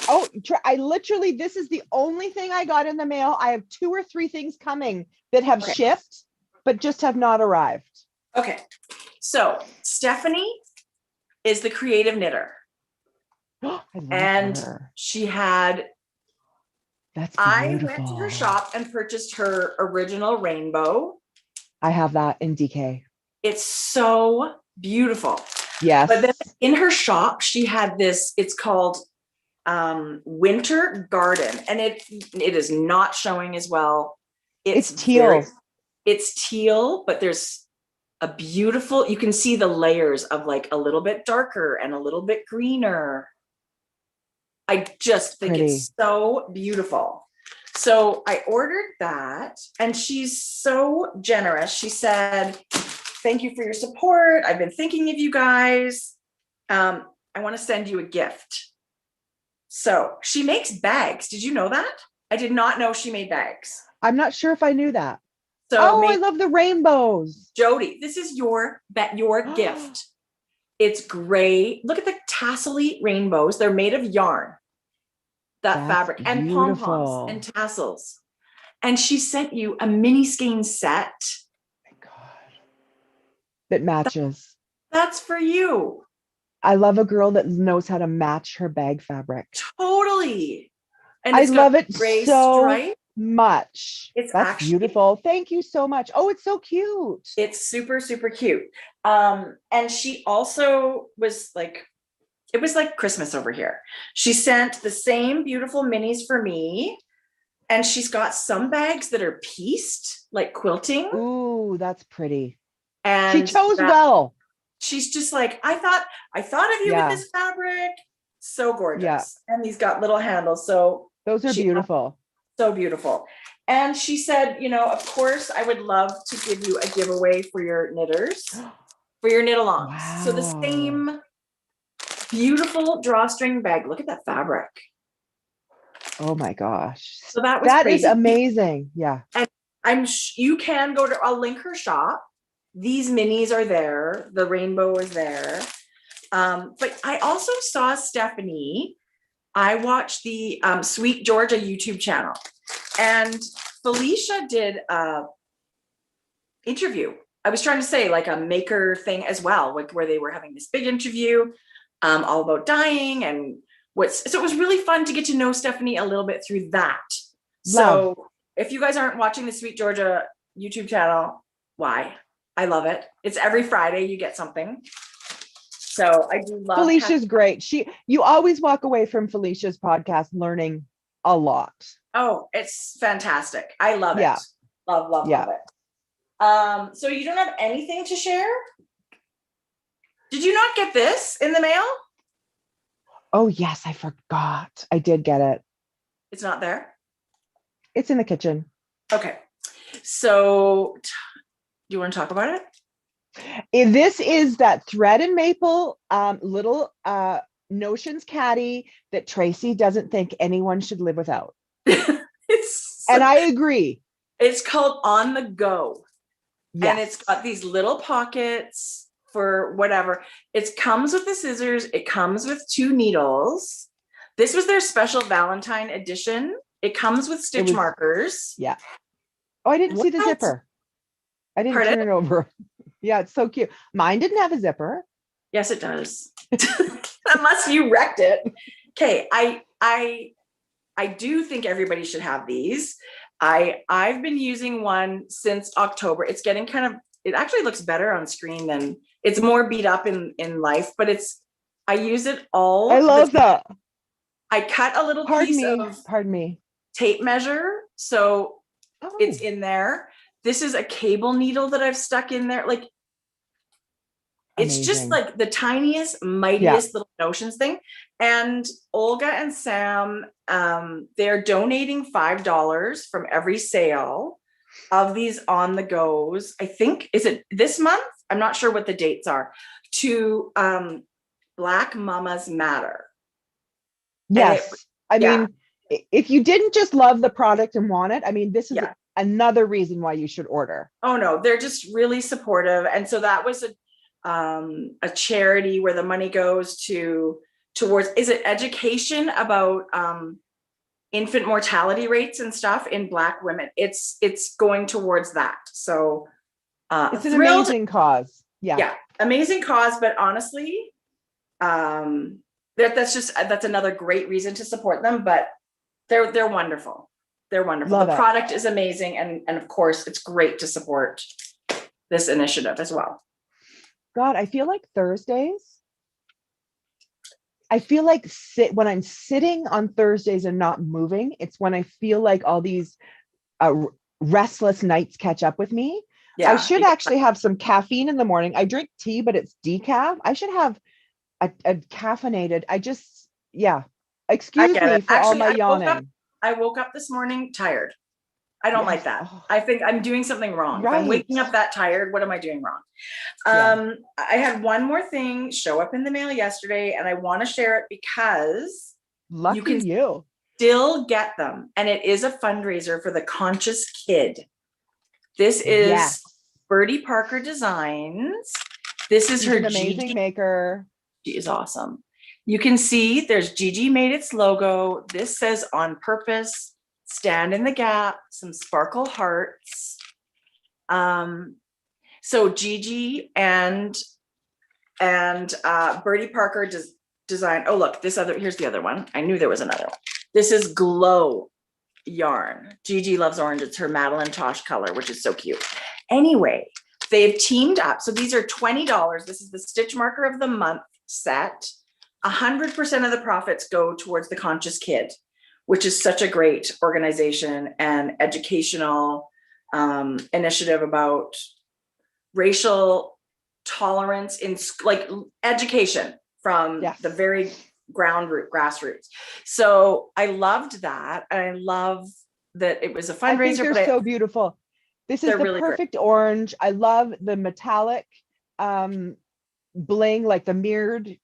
Speaker 1: Oh, I literally, this is the only thing I got in the mail. I have 2 or 3 things coming that have shipped, but just have not arrived.
Speaker 2: Okay. So Stephanie is the creative knitter. And she had, I went to her shop and purchased her original rainbow.
Speaker 1: I have that in DK.
Speaker 2: It's so beautiful.
Speaker 1: Yes.
Speaker 2: But then in her shop, she had this, it's called Winter Garden, and it is not showing as well.
Speaker 1: It's teal.
Speaker 2: It's teal, but there's a beautiful, you can see the layers of like a little bit darker and a little bit greener. I just think it's so beautiful. So I ordered that, and she's so generous. She said, "Thank you for your support. I've been thinking of you guys. I want to send you a gift." So she makes bags. Did you know that? I did not know she made bags.
Speaker 1: I'm not sure if I knew that.
Speaker 2: So
Speaker 1: I love the rainbows.
Speaker 2: Jodi, this is your gift. It's gray. Look at the tassel-y rainbows. They're made of yarn, that fabric, and pom-poms and tassels. And she sent you a mini skein set.
Speaker 1: Oh my God. That matches.
Speaker 2: That's for you.
Speaker 1: I love a girl that knows how to match her bag fabric.
Speaker 2: Totally. And
Speaker 1: I love it so much. That's beautiful. Thank you so much. Oh, it's so cute.
Speaker 2: It's super, super cute. And she also was like, it was like Christmas over here. She sent the same beautiful minis for me. And she's got some bags that are pieced, like quilting.
Speaker 1: Ooh, that's pretty.
Speaker 2: And
Speaker 1: she chose well.
Speaker 2: She's just like, I thought of you with this fabric. So gorgeous. Yeah. And these got little handles. So
Speaker 1: those are beautiful.
Speaker 2: So beautiful. And she said, of course, I would love to give you a giveaway for your knitters, for your knit-alongs. Wow. So the same beautiful drawstring bag. Look at that fabric.
Speaker 1: Oh my gosh.
Speaker 2: So that is
Speaker 1: amazing. Yeah.
Speaker 2: And you can go to, I'll link her shop. These minis are there. The rainbow is there. But I also saw Stephanie. I watched the Sweet Georgia YouTube channel, and Felicia did a interview. I was trying to say like a maker thing as well, like where they were having this big interview all about dyeing and so it was really fun to get to know Stephanie a little bit through that. So if you guys aren't watching the Sweet Georgia YouTube channel, why? I love it. It's every Friday you get something. So I do love
Speaker 1: Felicia's great. You always walk away from Felicia's podcast learning a lot.
Speaker 2: Oh, it's fantastic. I love it.
Speaker 1: Yeah.
Speaker 2: Love it. So you don't have anything to share? Did you not get this in the mail?
Speaker 1: Oh yes, I forgot. I did get it.
Speaker 2: It's not there?
Speaker 1: It's in the kitchen.
Speaker 2: Okay. So do you want to talk about it?
Speaker 1: This is that thread and maple little Notions caddy that Tracie doesn't think anyone should live without. And I agree.
Speaker 2: It's called On the Go.
Speaker 1: Yes.
Speaker 2: And it's got these little pockets for whatever. It comes with the scissors. It comes with 2 needles. This was their special Valentine edition. It comes with stitch markers.
Speaker 1: Yeah. Oh, I didn't see the zipper. I didn't turn it over. Yeah, it's so cute. Mine didn't have a zipper.
Speaker 2: Yes, it does. Unless you wrecked it. Okay, I do think everybody should have these. I've been using one since October. It's getting it actually looks better on screen than it's more beat up in life, but I use it all.
Speaker 1: I love that.
Speaker 2: I cut a little piece of tape measure. So it's in there. This is a cable needle that I've stuck in there. Like, it's just like the tiniest, mightiest little Notions thing. And Olga and Sam, they're donating $5 from every sale of these On the Goes. I think, is it this month? I'm not sure what the dates are, to Black Mamas Matter.
Speaker 1: Yes. I mean, if you didn't just love the product and want it, I mean, this is another reason why you should order. Oh no, they're just really supportive. And so that was a charity where the money goes towards, is it education about infant mortality rates and stuff in Black women? It's going towards that. So it's an amazing cause. Yeah, amazing cause. But honestly, that's another great reason to support them. But they're wonderful. They're wonderful. The product is amazing, and of course, it's great to support this initiative as well. God, I feel like Thursdays. I feel like when I'm sitting on Thursdays and not moving, it's when I feel like all these restless nights catch up with me. Yeah, I should actually have some caffeine in the morning. I drink tea, but it's decaf. I should have a caffeinated. Excuse me for all my yawning. I woke up this morning tired. I don't like that. I think I'm doing something wrong. Right. If I'm waking up that tired, what am I doing wrong? I had one more thing show up in the mail yesterday, and I want to share it because you can still get them. And it is a fundraiser for the Conscious Kid. This is Birdie Parker Designs. This is her amazing maker. She is awesome. You can see there's Gigi made its logo. This says On Purpose, Stand in the Gap, some sparkle hearts. So Gigi and Birdie Parker design. Oh, look, here's the other one. I knew there was another one. This is Glow yarn. Gigi loves orange. It's her Madeline Tosh color, which is so cute. Anyway, they've teamed up. So these are $20. This is the Stitch Marker of the Month set. 100% of the profits go towards the Conscious Kid, which is such a great organization and educational initiative about racial tolerance in like education from the very grassroots. So I loved that. And I love that it was a fundraiser. I think they're so beautiful. This is the really perfect orange. I love the metallic bling, like the mirrored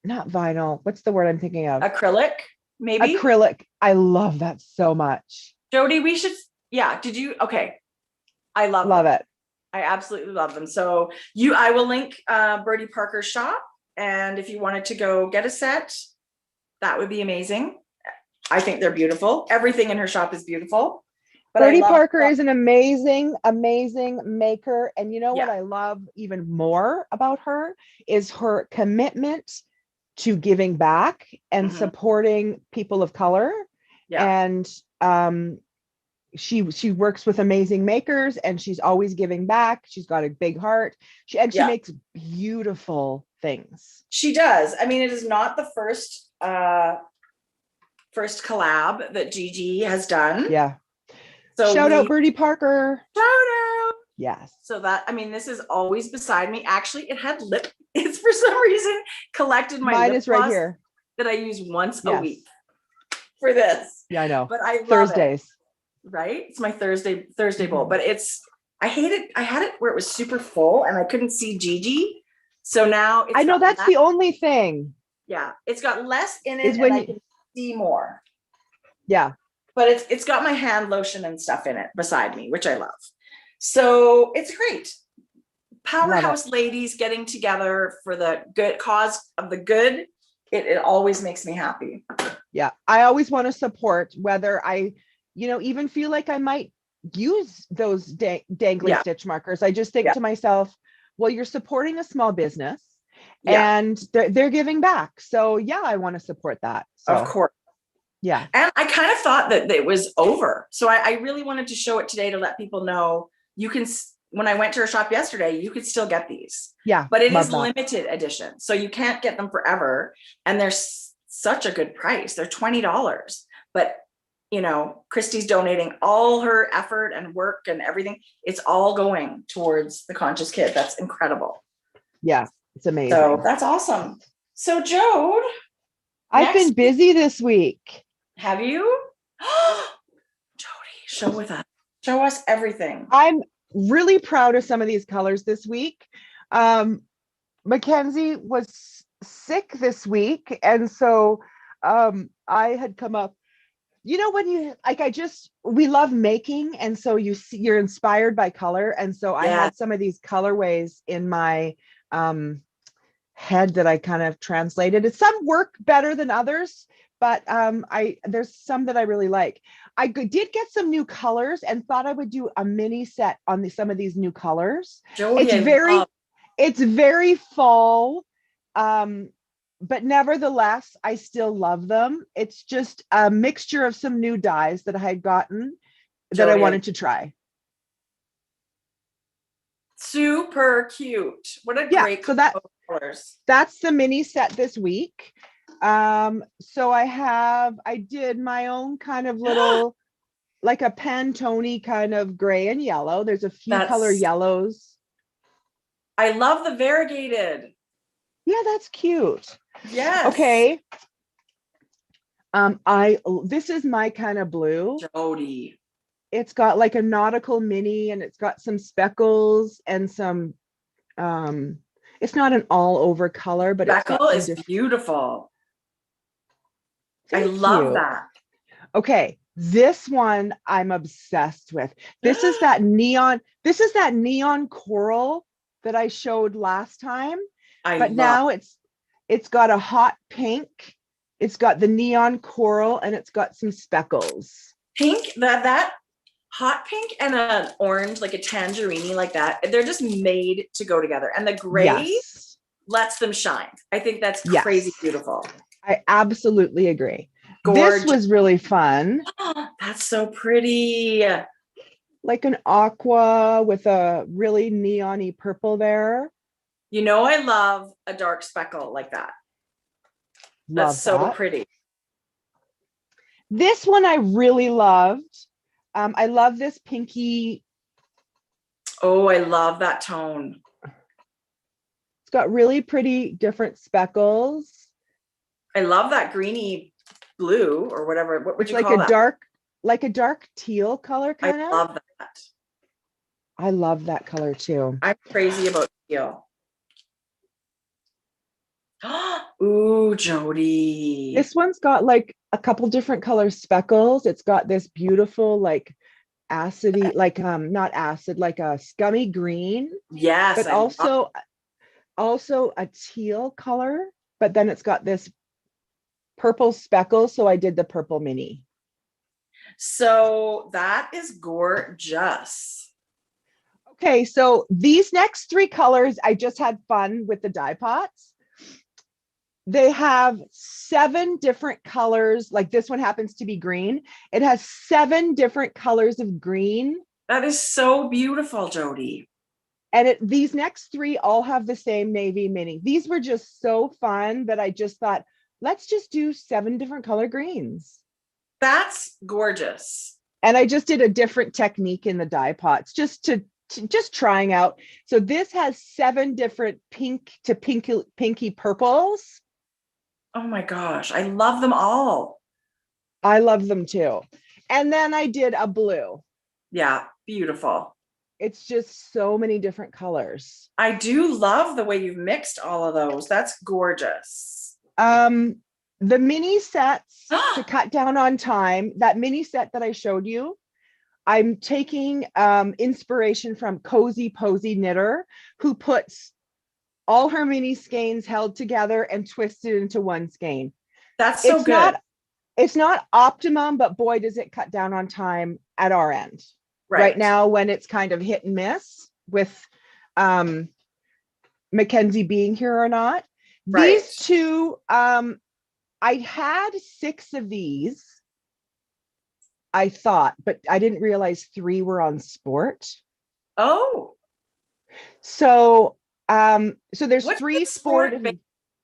Speaker 1: not vinyl. What's the word I'm thinking of? Acrylic, maybe? Acrylic. I love that so much. Jodi, we should, did you? Okay. I love it. I absolutely love them. So I will link Birdie Parker's shop. And if you wanted to go get a set, that would be amazing. I think they're beautiful. Everything in her shop is beautiful. But Birdie Parker is an amazing, amazing maker. And you know what I love even more about her is her commitment to giving back and supporting people of color. And she works with amazing makers, and she's always giving back. She's got a big heart. She makes beautiful things. She does. I mean, it is not the first collab that Gigi has done. Yeah. So shout out Birdie Parker. Shout out. Yes. So this is always beside me. Actually, it had it's for some reason collected my lip gloss right here that I use once a week.
Speaker 2: for this.
Speaker 1: Yeah, I know.
Speaker 2: But I love
Speaker 1: Thursdays.
Speaker 2: it. Right? It's my Thursday bowl, but I hate it. I had it where it was super full and I couldn't see Gigi. So now
Speaker 1: I know that's the only thing.
Speaker 2: Yeah, it's got less in it
Speaker 1: Is when
Speaker 2: I can see more.
Speaker 1: Yeah.
Speaker 2: But it's got my hand lotion and stuff in it beside me, which I love. So it's great. Powerhouse ladies getting together for the good cause of the good. It always makes me happy.
Speaker 1: Yeah. I always want to support, whether I, even feel like I might use those dangly stitch markers. I just think to myself, well, you're supporting a small business and they're giving back. So yeah, I want to support that. So,
Speaker 2: of course.
Speaker 1: Yeah.
Speaker 2: And I kind of thought that it was over. So I really wanted to show it today to let people know you can, when I went to her shop yesterday, you could still get these.
Speaker 1: Yeah.
Speaker 2: But it is limited edition. So you can't get them forever. And they're such a good price. They're $20. But, Christy's donating all her effort and work and everything. It's all going towards the conscious kid. That's incredible.
Speaker 1: Yeah. It's amazing.
Speaker 2: So that's awesome. So Jode.
Speaker 1: I've been busy this week.
Speaker 2: Have you? Jodi, show us everything.
Speaker 1: I'm really proud of some of these colors this week. Mackenzie was sick this week. And so I had come up, when you we love making. And so you're inspired by color. And so I had some of these colorways in my head that I kind of translated. Some work better than others, but there's some that I really like. I did get some new colors and thought I would do a mini set on some of these new colors.
Speaker 2: Jodi,
Speaker 1: it's very fall, but nevertheless, I still love them. It's just a mixture of some new dyes that I had gotten that I wanted to try.
Speaker 2: Super cute. What a great colors.
Speaker 1: That's the mini set this week. So I did my own kind of little, like a Pantone kind of gray and yellow. There's a few color yellows.
Speaker 2: I love the variegated.
Speaker 1: Yeah, that's cute.
Speaker 2: Yes.
Speaker 1: Okay. This is my kind of blue.
Speaker 2: Jodi.
Speaker 1: It's got like a nautical mini and it's got some speckles and some, it's not an all over color, but
Speaker 2: speckle is beautiful. I love that.
Speaker 1: Okay. This one I'm obsessed with. This is that neon coral that I showed last time. Now it's got a hot pink. It's got the neon coral and it's got some speckles.
Speaker 2: Pink, that hot pink and an orange, like a tangerine like that. They're just made to go together. And the gray lets them shine. I think that's crazy beautiful.
Speaker 1: I absolutely agree.
Speaker 2: Gorgeous.
Speaker 1: This was really fun.
Speaker 2: That's so pretty.
Speaker 1: Like an aqua with a really neon-y purple there.
Speaker 2: I love a dark speckle like that. That's so pretty.
Speaker 1: This one I really loved. I love this pinky.
Speaker 2: Oh, I love that tone.
Speaker 1: It's got really pretty different speckles.
Speaker 2: I love that greeny blue or whatever. What would you
Speaker 1: call that? Like a dark teal color kind of.
Speaker 2: I love that.
Speaker 1: I love that color too.
Speaker 2: I'm crazy about teal. Ooh, Jodi.
Speaker 1: This one's got like a couple different color speckles. It's got this beautiful like acidy, like not acid, like a scummy green.
Speaker 2: Yes.
Speaker 1: But also a teal color. But then it's got this purple speckle. So I did the purple mini.
Speaker 2: So that is gorgeous.
Speaker 1: Okay, so these next three colors, I just had fun with the dye pots. They have 7 different colors. Like this one happens to be green. It has 7 different colors of green.
Speaker 2: That is so beautiful, Jodi.
Speaker 1: And these next 3 all have the same navy mini. These were just so fun that I just thought, let's just do 7 different color greens.
Speaker 2: That's gorgeous.
Speaker 1: And I just did a different technique in the dye pots just trying out. So this has 7 different pink to pinky purples.
Speaker 2: Oh my gosh, I love them all.
Speaker 1: I love them too. And then I did a blue.
Speaker 2: Yeah, beautiful.
Speaker 1: It's just so many different colors.
Speaker 2: I do love the way you've mixed all of those. That's gorgeous.
Speaker 1: The mini sets to cut down on time, that mini set that I showed you, I'm taking inspiration from Cozy Posy Knitter, who puts all her mini skeins held together and twisted into one skein.
Speaker 2: That's so good.
Speaker 1: It's not optimum, but boy, does it cut down on time at our end. Right now, when it's kind of hit and miss with Mackenzie being here or not. These two, I had 6 of these, I thought, but I didn't realize 3 were on sport.
Speaker 2: Oh.
Speaker 1: So there's
Speaker 2: What's
Speaker 1: 3
Speaker 2: the
Speaker 1: sport.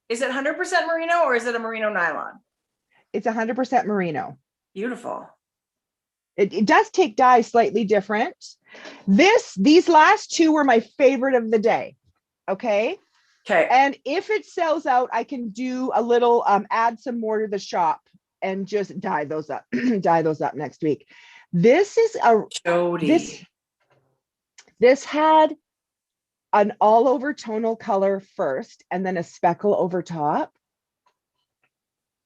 Speaker 2: Is it 100% merino or is it a merino nylon?
Speaker 1: It's 100% merino.
Speaker 2: Beautiful.
Speaker 1: It does take dye slightly different. These last 2 were my favorite of the day. Okay. And if it sells out, I can do a little, add some more to the shop and just dye those up, dye those up next week. This is a Jodi. This had an all over tonal color first and then a speckle over top.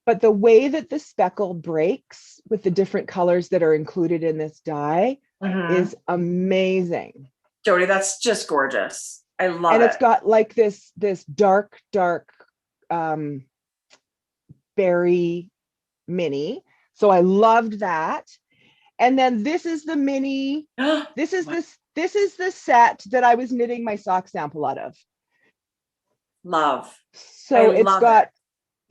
Speaker 1: But the way that the speckle breaks with the different colors that are included in this dye is amazing.
Speaker 2: Jodi, that's just gorgeous. I love it.
Speaker 1: And it's got like this dark berry mini. So I loved that. And then this is the mini. This is the set that I was knitting my sock sample out of.
Speaker 2: Love.
Speaker 1: So it's got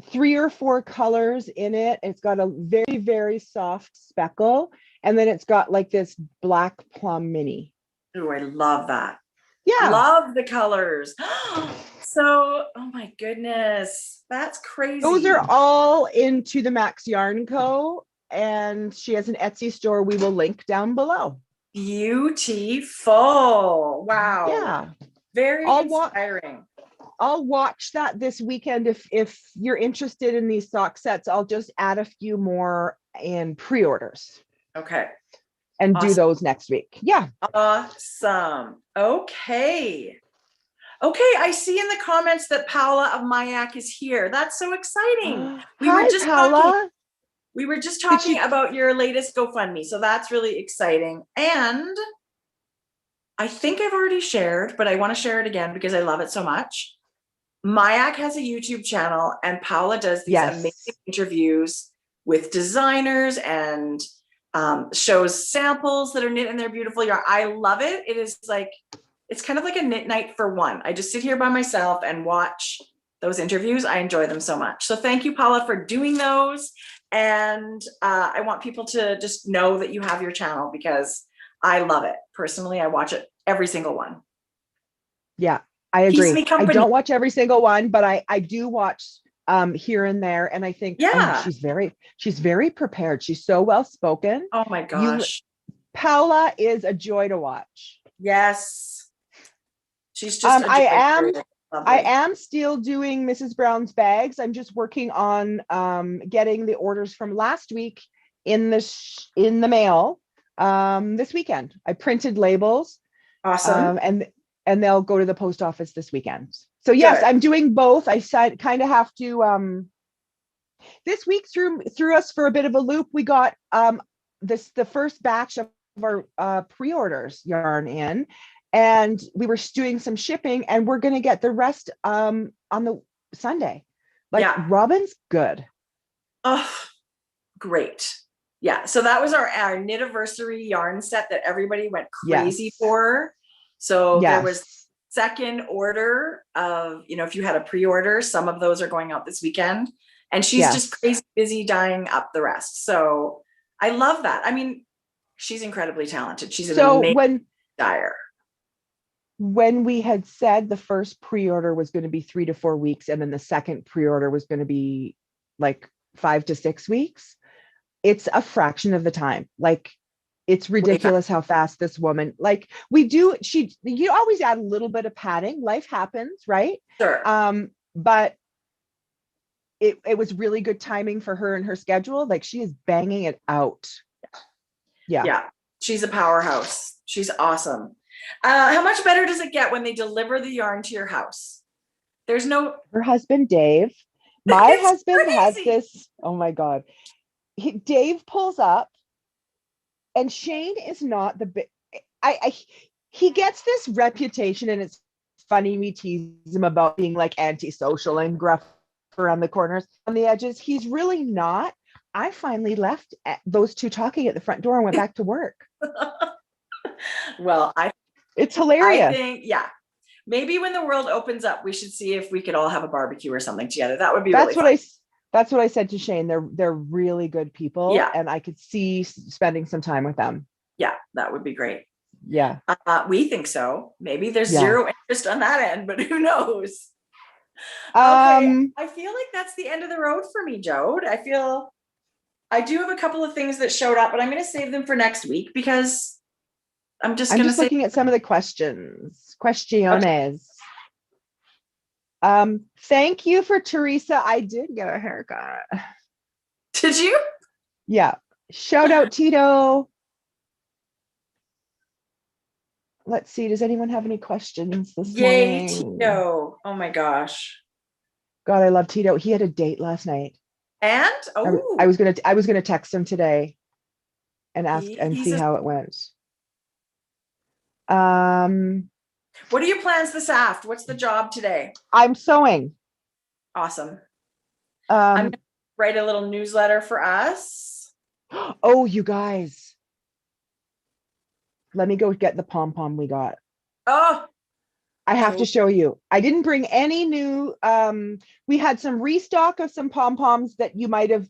Speaker 1: 3 or 4 colors in it. It's got a very, very soft speckle. And then it's got like this black plum mini.
Speaker 2: Oh, I love that.
Speaker 1: Yeah.
Speaker 2: Love the colors. So, oh my goodness, that's crazy.
Speaker 1: Those are all into the Macks YarnCo, and she has an Etsy store we will link down below.
Speaker 2: Beautiful. Wow.
Speaker 1: Yeah.
Speaker 2: Very inspiring.
Speaker 1: I'll watch that this weekend. If you're interested in these sock sets, I'll just add a few more in pre-orders.
Speaker 2: Okay.
Speaker 1: And do those next week. Yeah.
Speaker 2: Awesome. Okay. I see in the comments that Paula of Mayak is here. That's so exciting. We were just talking about your latest GoFundMe. So that's really exciting. And I think I've already shared, but I want to share it again because I love it so much. Mayak has a YouTube channel and Paula does these amazing interviews with designers and shows samples that are knit in their beautiful yarn. I love it. It is like, it's kind of like a knit night for one. I just sit here by myself and watch those interviews. I enjoy them so much. So thank you, Paula, for doing those. And I want people to just know that you have your channel because I love it. Personally, I watch it every single one.
Speaker 1: Yeah, I agree. I don't watch every single one, but I do watch here and there. And I think she's very prepared. She's so well spoken.
Speaker 2: Oh my gosh.
Speaker 1: Paula is a joy to watch.
Speaker 2: Yes. She's just
Speaker 1: I am still doing Mrs. Brown's bags. I'm just working on getting the orders from last week in the mail this weekend. I printed labels.
Speaker 2: Awesome.
Speaker 1: And they'll go to the post office this weekend. So yes, I'm doing both. I kind of have to this week threw us for a bit of a loop. We got the first batch of our pre-orders yarn in, and we were doing some shipping, and we're going to get the rest on the Sunday. Robin's good.
Speaker 2: Oh, great. Yeah. So that was our knitiversary yarn set that everybody went crazy for. So there was second order of, if you had a pre-order, some of those are going out this weekend, and she's just crazy busy dyeing up the rest. So I love that. I mean, she's incredibly talented. She's an amazing dyer.
Speaker 1: When we had said the first pre-order was going to be 3 to 4 weeks, and then the second pre-order was going to be like 5 to 6 weeks, it's a fraction of the time. Like, it's ridiculous how fast this woman, you always add a little bit of padding. Life happens, right?
Speaker 2: Sure.
Speaker 1: But it was really good timing for her and her schedule. Like she is banging it out.
Speaker 2: Yeah. She's a powerhouse. She's awesome. How much better does it get when they deliver the yarn to your house? There's no.
Speaker 1: Her husband, Dave. My husband has
Speaker 2: crazy.
Speaker 1: this. Oh my God. Dave pulls up and Shane is not the big. He gets this reputation, and it's funny. We tease him about being like antisocial and gruff around the corners, on the edges. He's really not. I finally left those two talking at the front door and went back to work.
Speaker 2: Well,
Speaker 1: it's hilarious.
Speaker 2: I think, yeah, maybe when the world opens up, we should see if we could all have a barbecue or something together. That would be
Speaker 1: that's
Speaker 2: really fun.
Speaker 1: That's what I said to Shane. They're really good people.
Speaker 2: Yeah.
Speaker 1: And I could see spending some time with them.
Speaker 2: Yeah, that would be great.
Speaker 1: Yeah.
Speaker 2: We think so. Maybe there's zero interest on that end, but who knows?
Speaker 1: Okay.
Speaker 2: I feel like that's the end of the road for me, Jode. I do have a couple of things that showed up, but I'm going to save them for next week because I'm just
Speaker 1: looking at some of the questions. Questiones. Thank you for Teresa. I did get a haircut.
Speaker 2: Did you?
Speaker 1: Yeah. Shout out Tito. Let's see. Does anyone have any questions this morning?
Speaker 2: Yay, Tito. Oh my gosh.
Speaker 1: God, I love Tito. He had a date last night.
Speaker 2: And
Speaker 1: I was gonna text him today and ask and see how it went.
Speaker 2: What are your plans this afternoon? What's the job today?
Speaker 1: I'm sewing.
Speaker 2: Awesome. I'm gonna write a little newsletter for us.
Speaker 1: Oh, you guys. Let me go get the pom-pom we got.
Speaker 2: Oh,
Speaker 1: I have to show you. I didn't bring any new. We had some restock of some pom-poms that you might have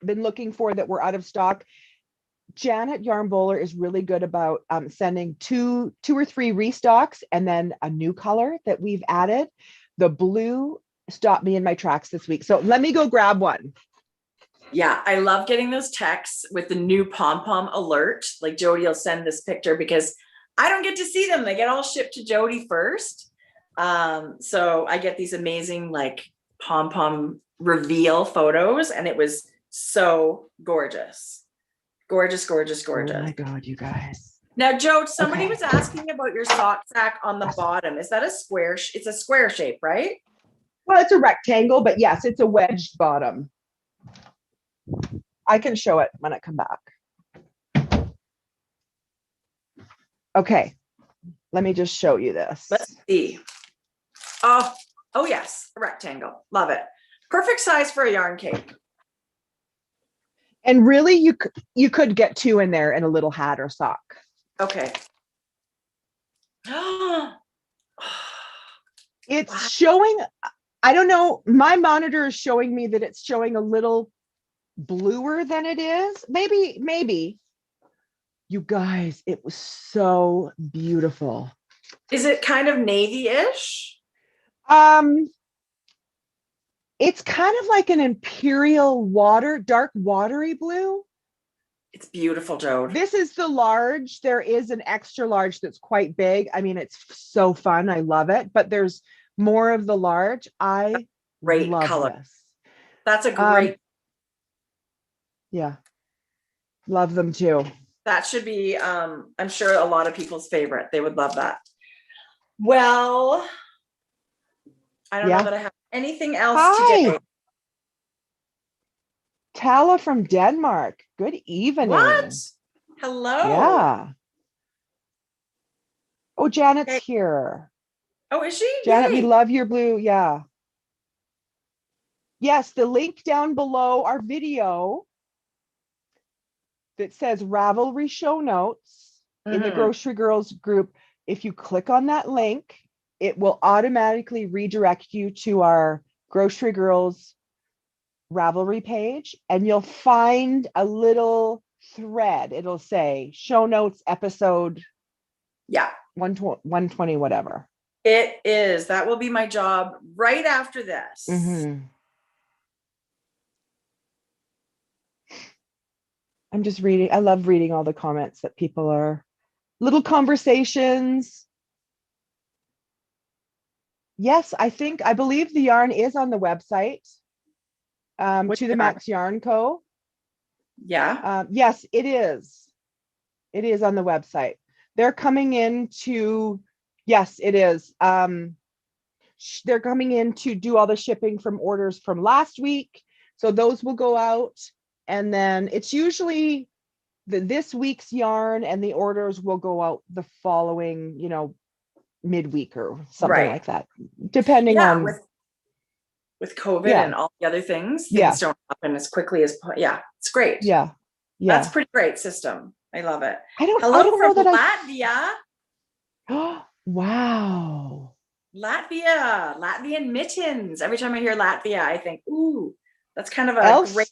Speaker 1: been looking for that were out of stock. Janet Yarn Bowler is really good about sending two or three restocks and then a new color that we've added. The blue stopped me in my tracks this week. So let me go grab one.
Speaker 2: Yeah, I love getting those texts with the new pom-pom alert. Like Jodi will send this picture because I don't get to see them. They get all shipped to Jodi first. So I get these amazing like pom-pom reveal photos, and it was so gorgeous. Gorgeous, gorgeous, gorgeous.
Speaker 1: Oh my God, you guys.
Speaker 2: Now, Jode, somebody was asking about your sock sack on the bottom. Is that a square? It's a square shape, right?
Speaker 1: Well, it's a rectangle, but yes, it's a wedged bottom. I can show it when I come back. Okay, let me just show you this.
Speaker 2: Let's see. Oh yes, a rectangle. Love it. Perfect size for a yarn cake.
Speaker 1: And really, you could get two in there and a little hat or sock.
Speaker 2: Okay.
Speaker 1: It's showing, I don't know, my monitor is showing me that it's showing a little bluer than it is. Maybe. You guys, it was so beautiful.
Speaker 2: Is it kind of navy-ish?
Speaker 1: It's kind of like an imperial dark watery blue.
Speaker 2: It's beautiful, Jode.
Speaker 1: This is the large. There is an extra large that's quite big. I mean, it's so fun. I love it. But there's more of the large.
Speaker 2: Great
Speaker 1: love
Speaker 2: color.
Speaker 1: this.
Speaker 2: That's a great.
Speaker 1: Yeah. Love them too.
Speaker 2: That should be, I'm sure, a lot of people's favorite. They would love that. Well, I don't know that I have anything else today.
Speaker 1: Tala from Denmark. Good evening.
Speaker 2: What? Hello.
Speaker 1: Yeah. Oh, Janet's here.
Speaker 2: Oh, is she?
Speaker 1: Janet,
Speaker 2: Yay.
Speaker 1: we love your blue. Yeah. Yes, the link down below our video that says Ravelry show notes in the Grocery Girls group. If you click on that link, it will automatically redirect you to our Grocery Girls Ravelry page, and you'll find a little thread. It'll say show notes episode 120, whatever.
Speaker 2: It is. That will be my job right after this.
Speaker 1: I'm just reading. I love reading all the comments that people are, little conversations. Yes, I believe the yarn is on the website. to the Macks YarnCo.
Speaker 2: Yeah.
Speaker 1: Yes, it is. It is on the website. They're coming in to, yes, it is. They're coming in to do all the shipping from orders from last week. So those will go out. And then it's usually this week's yarn, and the orders will go out the following, midweek or something like that, depending on.
Speaker 2: With COVID and all the other things don't happen as quickly as, it's great.
Speaker 1: Yeah.
Speaker 2: That's pretty great system. I love it.
Speaker 1: I don't
Speaker 2: Hello
Speaker 1: know
Speaker 2: from
Speaker 1: that
Speaker 2: Latvia.
Speaker 1: Wow.
Speaker 2: Latvian mittens. Every time I hear Latvia, I think, ooh, that's kind of a great.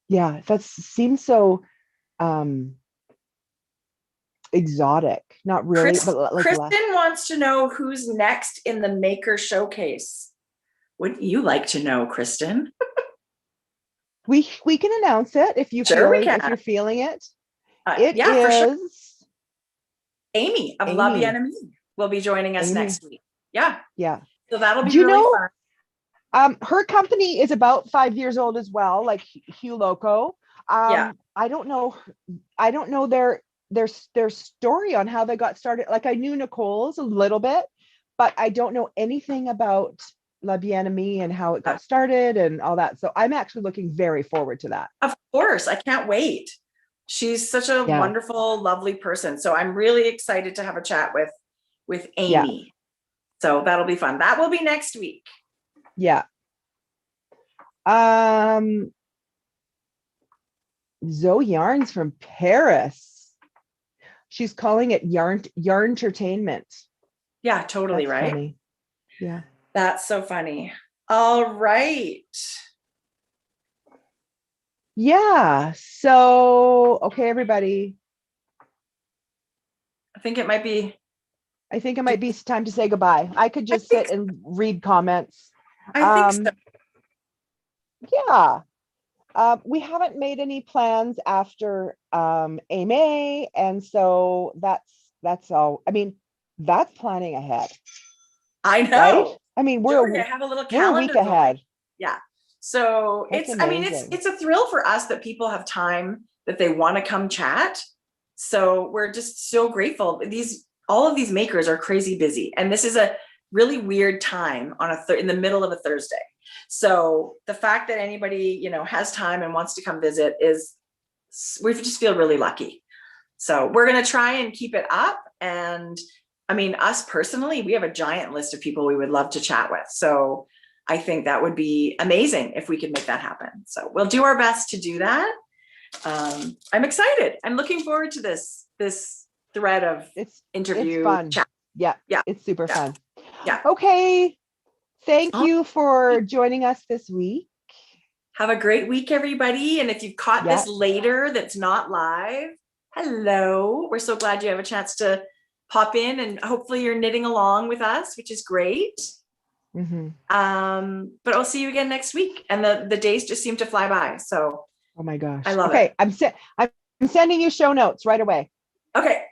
Speaker 1: Yeah, that seems so exotic. Not really, but like
Speaker 2: Kristen wants to know who's next in the maker showcase. Wouldn't you like to know, Kristen?
Speaker 1: We can announce it if you if you're feeling it. It is
Speaker 2: for sure. Amy of La Bien-Aimée will be joining us next week. Yeah. So that'll be really
Speaker 1: fun. Her company is about 5 years old as well, like Hueloco. I don't know their story on how they got started. Like, I knew Nicole's a little bit, but I don't know anything about La Bien-Aimée and how it got started and all that. So I'm actually looking very forward to that.
Speaker 2: Of course, I can't wait. She's such a wonderful, lovely person. So I'm really excited to have a chat with Amy. Yeah. So that'll be fun. That will be next week.
Speaker 1: Yeah. Zoe Yarns from Paris. She's calling it yarn entertainment.
Speaker 2: Yeah, totally.
Speaker 1: That's
Speaker 2: right.
Speaker 1: Funny. Yeah.
Speaker 2: That's so funny. All right.
Speaker 1: Yeah. So, okay, everybody.
Speaker 2: I think it might be
Speaker 1: time to say goodbye. I could just sit and read comments.
Speaker 2: I think so.
Speaker 1: Yeah. We haven't made any plans after Amy, and so that's all. I mean, that's planning ahead.
Speaker 2: I know.
Speaker 1: Right? I mean, we're
Speaker 2: have a little calendar
Speaker 1: a week ahead.
Speaker 2: Going. Yeah. So it's a thrill for us that people have time, that they want to come chat. So we're just so grateful. All of these makers are crazy busy, and this is a really weird time on in the middle of a Thursday. So the fact that anybody, has time and wants to come visit we just feel really lucky. So we're going to try and keep it up. And I mean, us personally, we have a giant list of people we would love to chat with. So I think that would be amazing if we could make that happen. So we'll do our best to do that. I'm excited. I'm looking forward to this thread of interview.
Speaker 1: It's fun.
Speaker 2: Chat.
Speaker 1: Yeah. It's super fun.
Speaker 2: Yeah.
Speaker 1: Okay. Thank you for joining us this week.
Speaker 2: Have a great week, everybody. And if you've caught this later, that's not live, hello. We're so glad you have a chance to pop in, and hopefully you're knitting along with us, which is great.
Speaker 1: Mm-hmm.
Speaker 2: But I'll see you again next week. And the days just seem to fly by. So,
Speaker 1: oh my gosh.
Speaker 2: I love it.
Speaker 1: I'm sending you show notes right away.
Speaker 2: Okay.